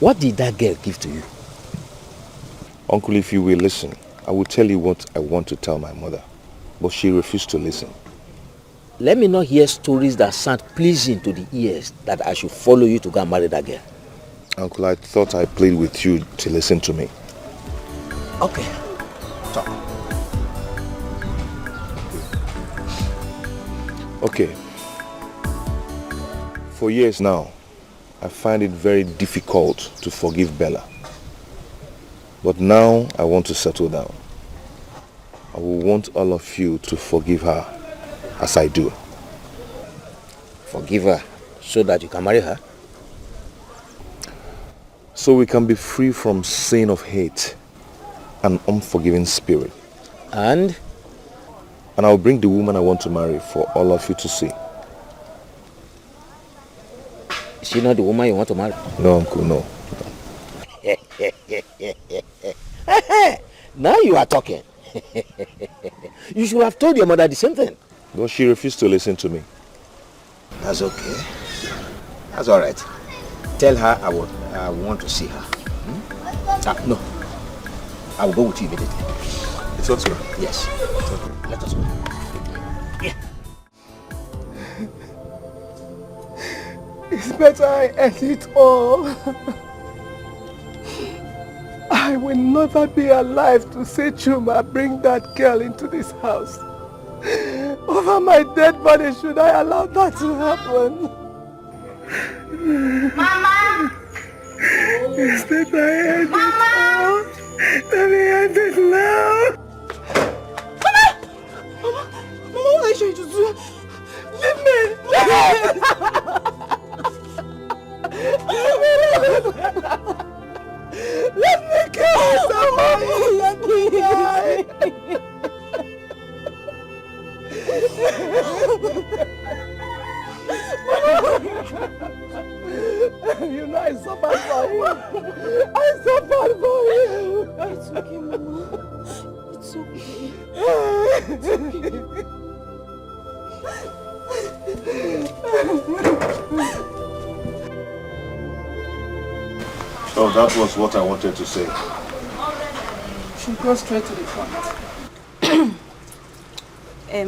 what did that girl give to you?
Uncle, if you will listen, I will tell you what I want to tell my mother. But she refused to listen.
Let me not hear stories that sound pleasing to the ears that I should follow you to go and marry that girl.
Uncle, I thought I played with you to listen to me.
Okay, talk.
Okay. For years now, I find it very difficult to forgive Bella. But now I want to settle down. I will want all of you to forgive her as I do.
Forgive her so that you can marry her?
So we can be free from sin of hate and unforgiving spirit.
And
I'll bring the woman I want to marry for all of you to see.
Is she not the woman you want to marry?
No, Uncle, no.
Now you are talking. You should have told your mother the same thing.
But she refused to listen to me.
That's okay. That's all right. Tell her I want to see her. No. I will go with you immediately.
It's okay.
Yes. It's okay. Let us go. Yeah.
It's better I end it all. I will never be alive to say, Chuma, bring that girl into this house. Over my dead body, should I allow that to happen?
Mama!
It's better I end it all. Let me end it now.
Mama, what are you trying to do? Leave me!
Let me kill someone! Let me die! You know I suffered for you. I suffered for you.
It's okay, Mama. It's okay. It's okay.
So that was what I wanted to say.
Should go straight to the point.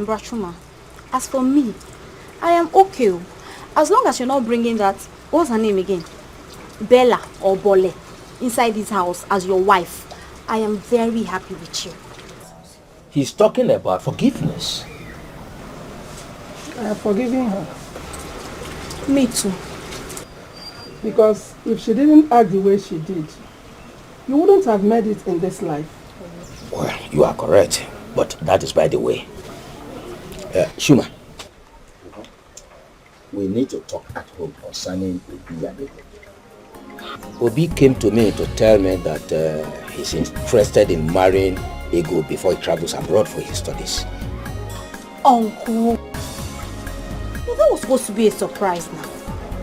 Brachuma, as for me, I am okay. As long as you're not bringing that what's her name again? Bella or Bole, inside this house as your wife, I am very happy with you.
He's talking about forgiveness.
I have forgiven her.
Me too.
Because if she didn't act the way she did, you wouldn't have made it in this life.
Well, you are correct, but that is by the way. Shuma, we need to talk at home concerning Obi and Ego. Obi came to me to tell me that he's interested in marrying Ego before he travels abroad for his studies.
Uncle, well, that was supposed to be a surprise now.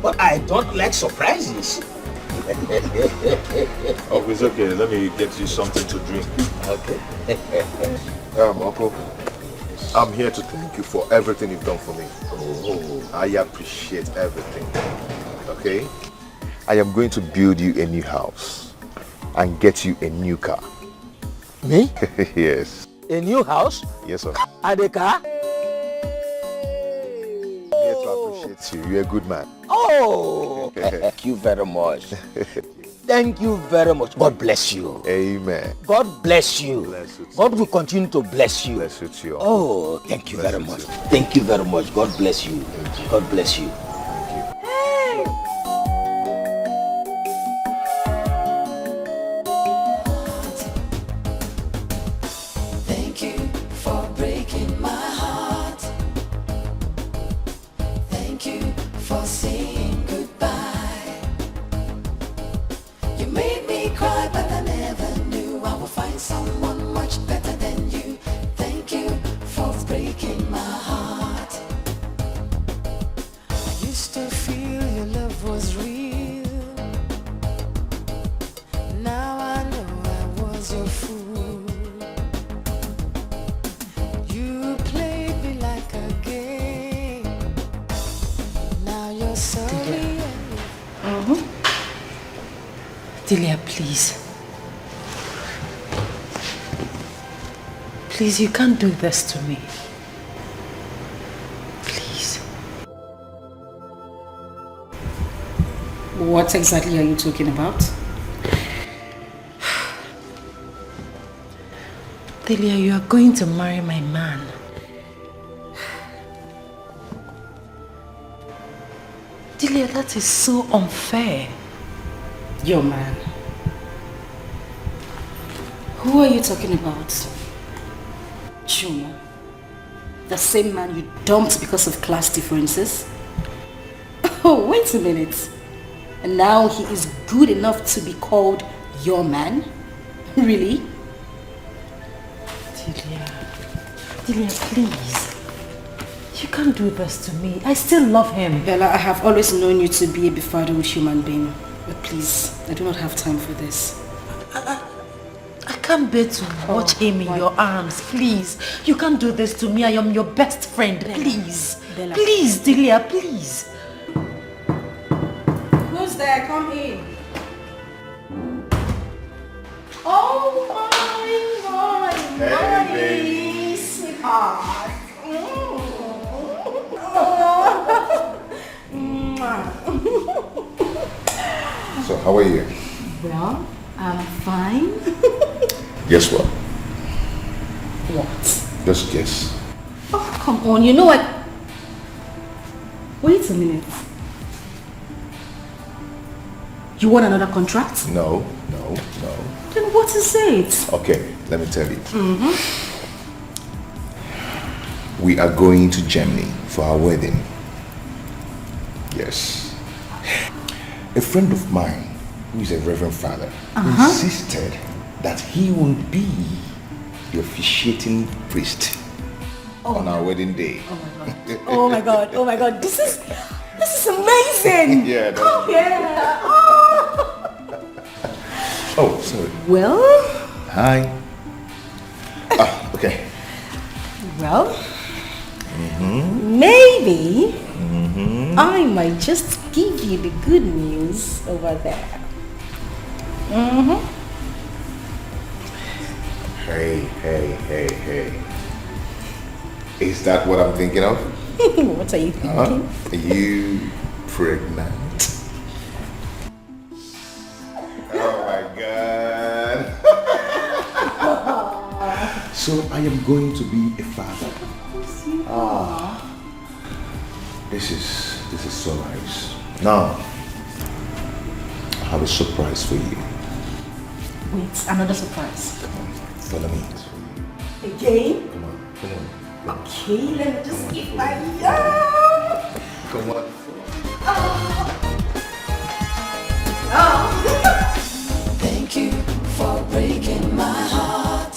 But I don't like surprises.
Oh, it's okay. Let me get you something to drink.
Okay.
Uncle, I'm here to thank you for everything you've done for me. Oh, I appreciate everything. Okay? I am going to build you a new house and get you a new car.
Me?
Yes.
A new house?
Yes, sir.
And a car?
I'm here to appreciate you. You're a good man.
Oh, thank you very much. Thank you very much. God bless you.
Amen.
God bless you.
Bless you too.
God will continue to bless you.
Bless you too.
Oh, thank you very much. Thank you very much. God bless you. God bless you.
Hey!
Thank you for breaking my heart. Thank you for saying goodbye. You made me cry, but I never knew I would find someone much better than you. Thank you for breaking my heart. I used to feel your love was real. Now I know I was your fool. You played me like a game. Now you're sorry.
Delia, please. Please, you can't do this to me. Please.
What exactly are you talking about?
Delia, you are going to marry my man. Delia, that is so unfair.
Your man. Who are you talking about? Chuma. The same man you dumped because of class differences? Oh, wait a minute. And now he is good enough to be called your man? Really?
Delia, please. You can't do this to me. I still love him.
Bella, I have always known you to be a befuddled human being. But please, I do not have time for this.
I can't bear to watch him in your arms. Please. You can't do this to me. I am your best friend.
Bella.
Please.
Bella.
Please, Delia, please.
Who's there? Come in. Oh my, sweetheart.
So how are you?
Well, I'm fine.
Guess what?
What?
Just guess.
Oh, come on. You know what? Wait a minute. You want another contract?
No.
Then what is it?
Okay, let me tell you. We are going to Germany for our wedding. Yes. A friend of mine, who is a reverend father, insisted that he will be the officiating priest on our wedding day.
Oh my god, oh my god, this is amazing!
Yeah, that's
Oh
true.
yeah!
Oh, sorry.
Well,
Hi. Okay.
well, maybe I might just give you the good news over there.
Hey. Is that what I'm thinking of?
What are you thinking?
Are you pregnant? am going to be a father. This is so nice. Now, I have a surprise for you.
Wait, another surprise.
Follow me.
Again?
Come on.
Okay, let me just give my love.
Come on.
Thank you for breaking my heart.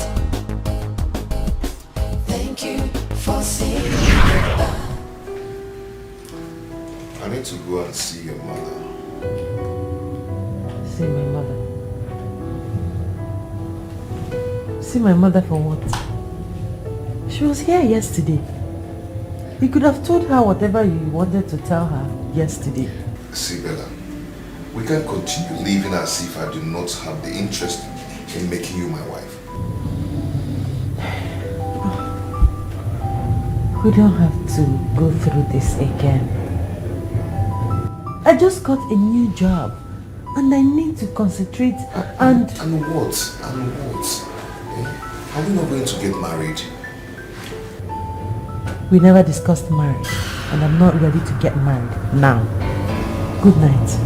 Thank you for saying goodbye.
I need to go and see your mother.
See my mother. See my mother for what? She was here yesterday. You could have told her whatever you wanted to tell her yesterday.
See, Bella, we can't continue living as if I do not have the interest in making you my wife.
We don't have to go through this again. I just got a new job and I need to concentrate and...
And what? Are we not going to get married?
We never discussed marriage and I'm not ready to get married now. Good night.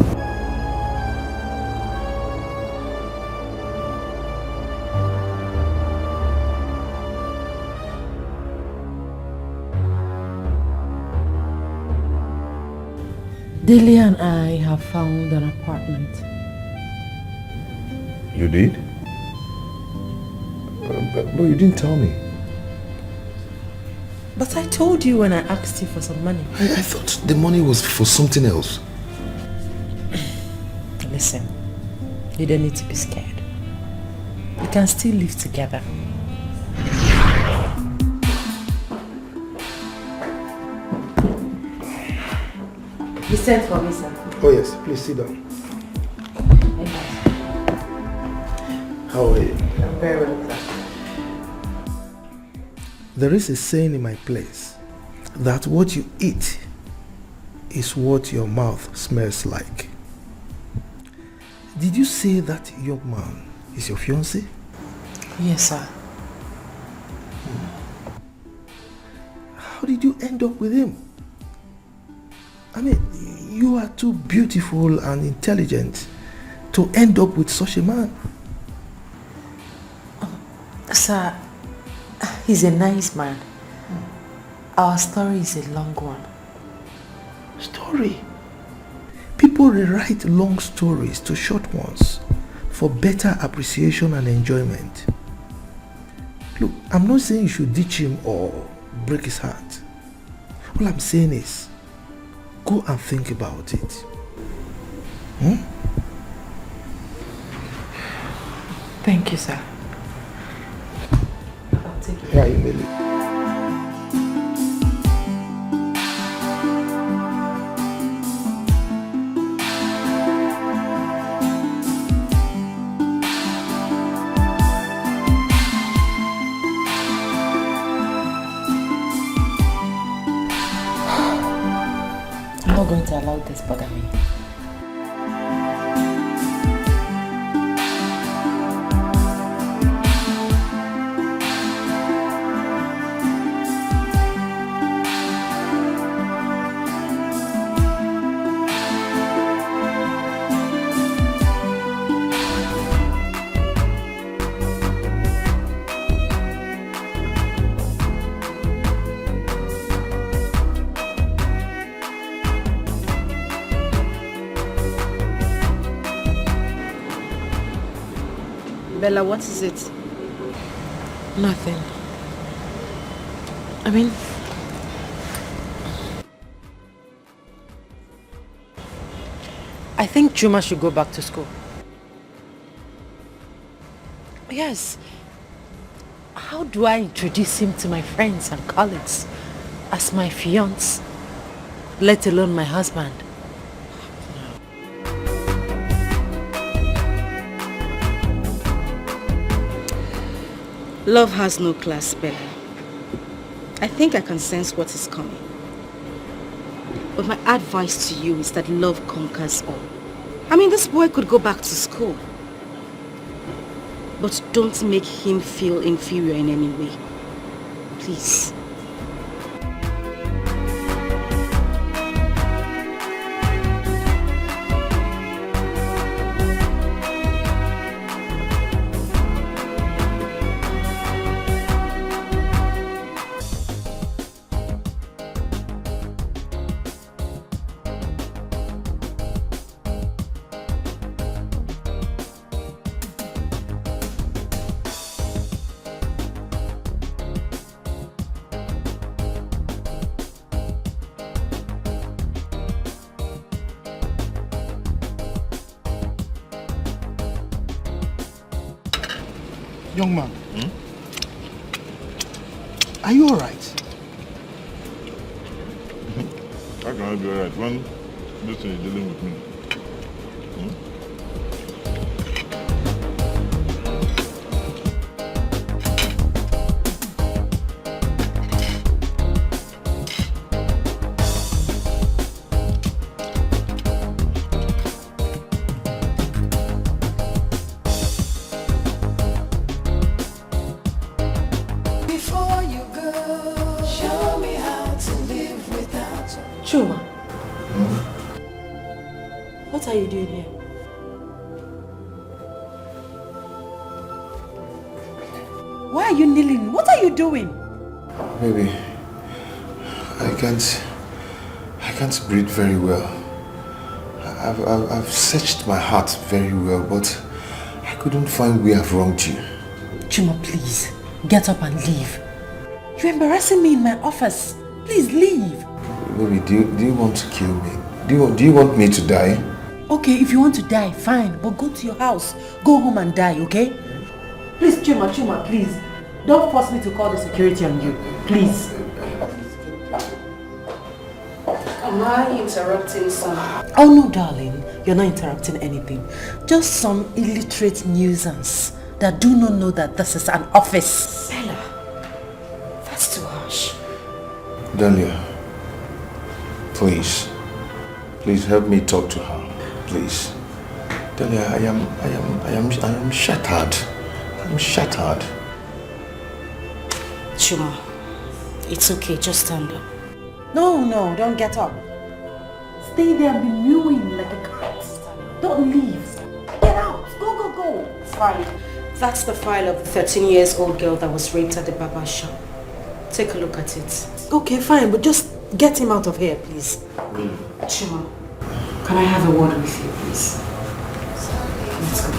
Delia and I have found an apartment.
You did? But you didn't tell me.
But I told you when I asked you for some money.
I thought the money was for something else.
Listen, you don't need to be scared. We can still live together. You sent for me, sir.
Oh yes, please sit down. How are you?
I'm very well, sir.
There is a saying in my place that what you eat is what your mouth smells like. Did you say that young man is your fiancé?
Yes, sir.
How did you end up with him? I mean, you are too beautiful and intelligent to end up with such a man.
Sir, he's a nice man. Our story is a long one.
Story? People rewrite long stories to short ones for better appreciation and enjoyment. Look, I'm not saying you should ditch him or break his heart. All I'm saying is, go and think about it.
Thank you, sir.
Yeah, you may leave.
I'm not going to allow this bother me.
Bella, what is it?
Nothing. I mean... I think Juma should go back to school. Yes. How do I introduce him to my friends and colleagues as my fiancé, let alone my husband?
Love has no class, Bella. I think I can sense what is coming. But my advice to you is that love conquers all. I mean, this boy could go back to school. But don't make him feel inferior in any way.
please.
Young man, are you alright?
How can I be alright when this thing is dealing with me?
Before you go, show me how to live without you.
Chuma. What are you doing here?
Why are you kneeling? What are you doing?
Baby, I can't breathe very well. I've searched my heart very well, but I couldn't find where I've wronged you.
Chuma, please, get up and leave. You're embarrassing me in my office. Please leave.
Baby, do you want to kill me? Do you want me to die?
Okay, if you want to die, fine, but go to your house. Go home and die, okay? Please, Chuma, please. Don't force me to call the security on you. Please.
Am I interrupting something?
Oh no, darling. You're not interrupting anything. Just some illiterate nuisance that do not know that this is an office.
Bella, that's too harsh.
Dahlia, please help me talk to her. Please. Dahlia, I am shattered. I'm shattered.
Chuma, it's okay, just stand up.
No, don't get up. Stay there and be mewing like a cat. Don't leave. Get out. Go.
Fine. That's the file of the 13-year-old girl that was raped at the barber shop. Take a look at it.
Okay, fine, but just get him out of here, please.
Chuma, can I have a word with you, please? Let's go.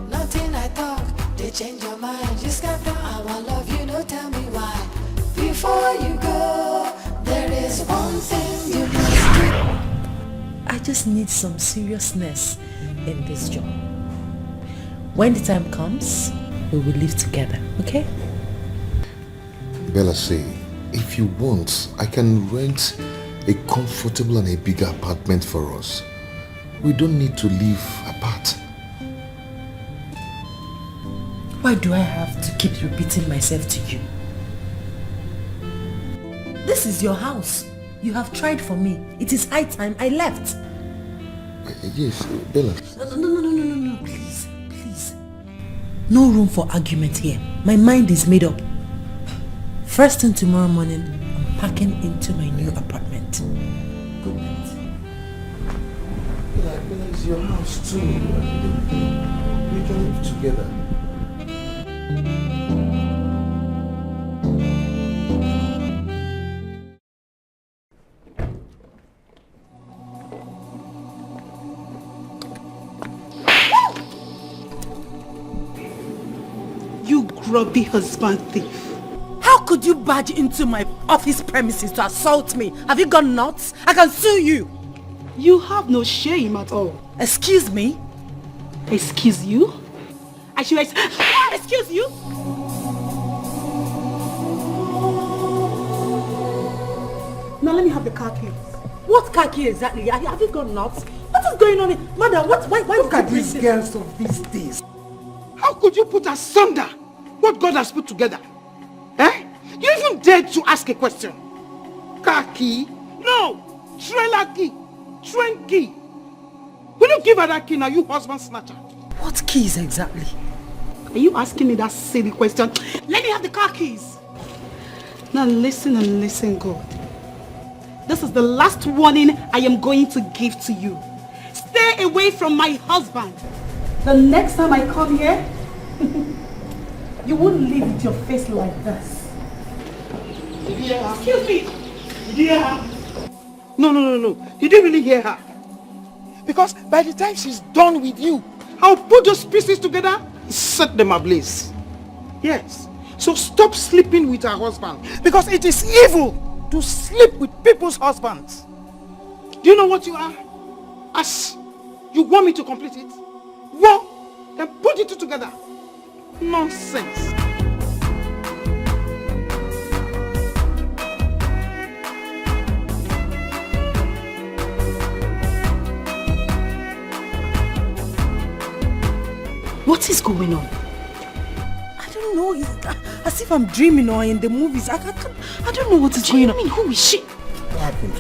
Nothing I talk, they change your mind. Just got down, I want love you, no tell me why. Before you go, there is one thing you must do.
I just need some seriousness in this job. When the time comes, we will live together, okay?
Bella, say, if you want, I can rent a comfortable and a bigger apartment for us. We don't need to live apart.
Why do I have to keep repeating myself to you? This is your house. You have tried for me. It is high time I left.
Yes, Bella.
No, please. No room for argument here. My mind is made up. First thing tomorrow morning, I'm packing into my new apartment. Good night.
Bella, it's your house too. We can live together.
You grubby husband thief.
How could you barge into my office premises to assault me? Have you gone nuts? I can sue you.
You have no shame at all.
Excuse me?
Excuse you? I should excuse you? Now let me have the car keys.
What car key exactly? Have you gone nuts? What is going on here? Madam, why
Look at these girls of these days. How could you put asunder what God has put together? Eh? You even dared to ask a question. Car key? No! Trailer key! Train key! Will you give her that key now, you husband snatcher?
What keys exactly?
Are you asking me that silly question? Let me have the car keys. Now listen and listen, God. This is the last warning I am going to give to you. Stay away from my husband. The next time I come here, you won't leave with your face like this.
Yeah.
Excuse me.
Yeah. No. You didn't really hear her. Because by the time she's done with you, I'll put those pieces together and set them ablaze. Yes. So stop sleeping with her husband. Because it is evil to sleep with people's husbands. Do you know what you are? As you want me to complete it? Well, then put it together. Nonsense.
What is going on? I don't know. It's as if I'm dreaming or in the movies. I don't know what is going on. Who is she?
What happened?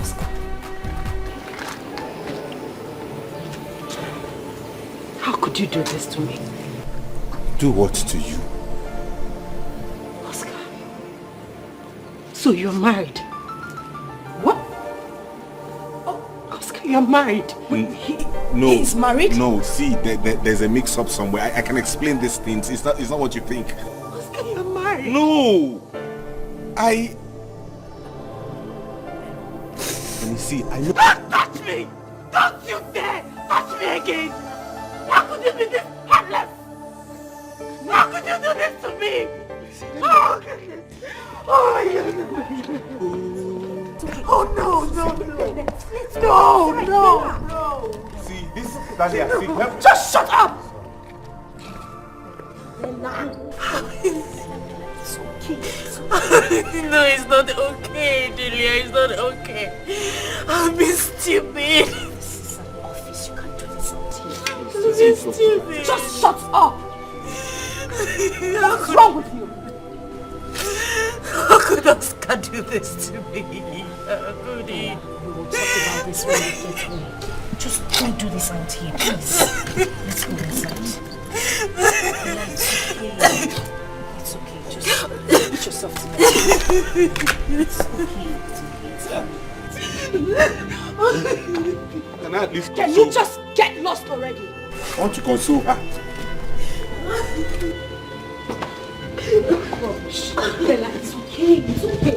Oscar. How could you do this to me?
Do what to you?
Oscar. So you're married? What? Oh, Oscar, you're married.
No.
He's married?
No, see, there's a mix-up somewhere. I can explain these things. It's not what you think.
Oscar, you're married.
No! Let me see.
Don't touch me! Don't you dare touch me again! How could you be this heartless? How could you do this to me? Oh, goodness. Oh, no.
See, this is Dalia.
Just shut up!
It's okay. No, it's not okay, Delia. It's not okay. I've been stupid. This is an office. You can't do this on TV. I've been stupid.
Just shut up! What's wrong with you?
How could Oscar do this to me? How could he? We'll talk about this when we get home. Just don't do this out here, please. Let's go inside. It's okay. Just put yourself together. It's okay.
Can I at least
Can you just get lost already?
I want to console her.
Bella, it's okay. It's okay.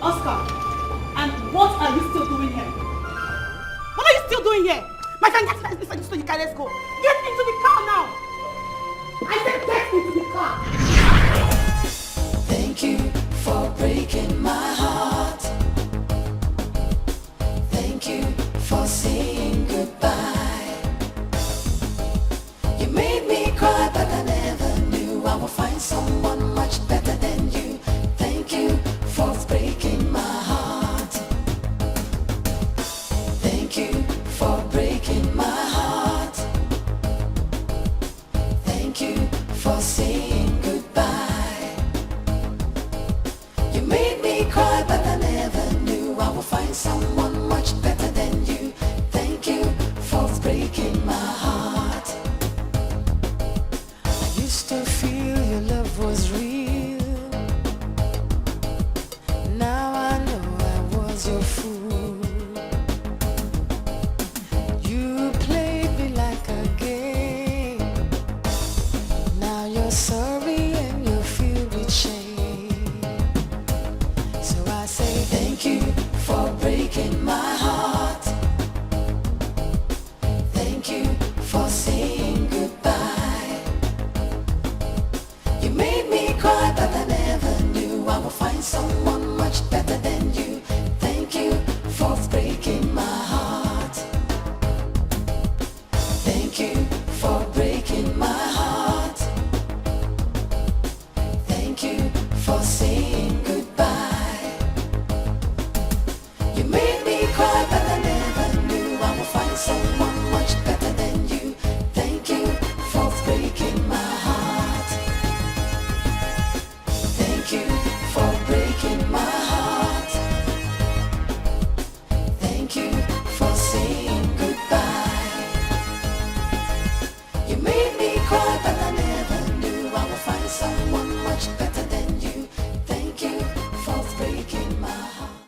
Oscar, and what are you still doing here? What are you still doing here? My friend, get this so you can let's go. Get into the car now. I said get into the car.
Thank you for breaking my heart. Thank you for saying goodbye. You made me cry, but I never knew I would find someone much better than you. Thank you for breaking my heart. Thank you for breaking my heart. Thank you for saying goodbye. You made me cry, but I never knew I would find someone much better than you. Thank you for breaking my heart. I used to feel your love was real. Now I know I was your fool. You played me like a game. Now you're sorry and you feel with shame. So I say thank you for breaking my heart. Thank you for saying goodbye. You made me cry, but I never knew I would find someone much better than you. Thank you for breaking my heart. Thank you for breaking my heart. Thank you for saying goodbye. You made me cry, but I never knew I would find someone much better than you. Thank you for breaking my heart. Thank you for breaking my much.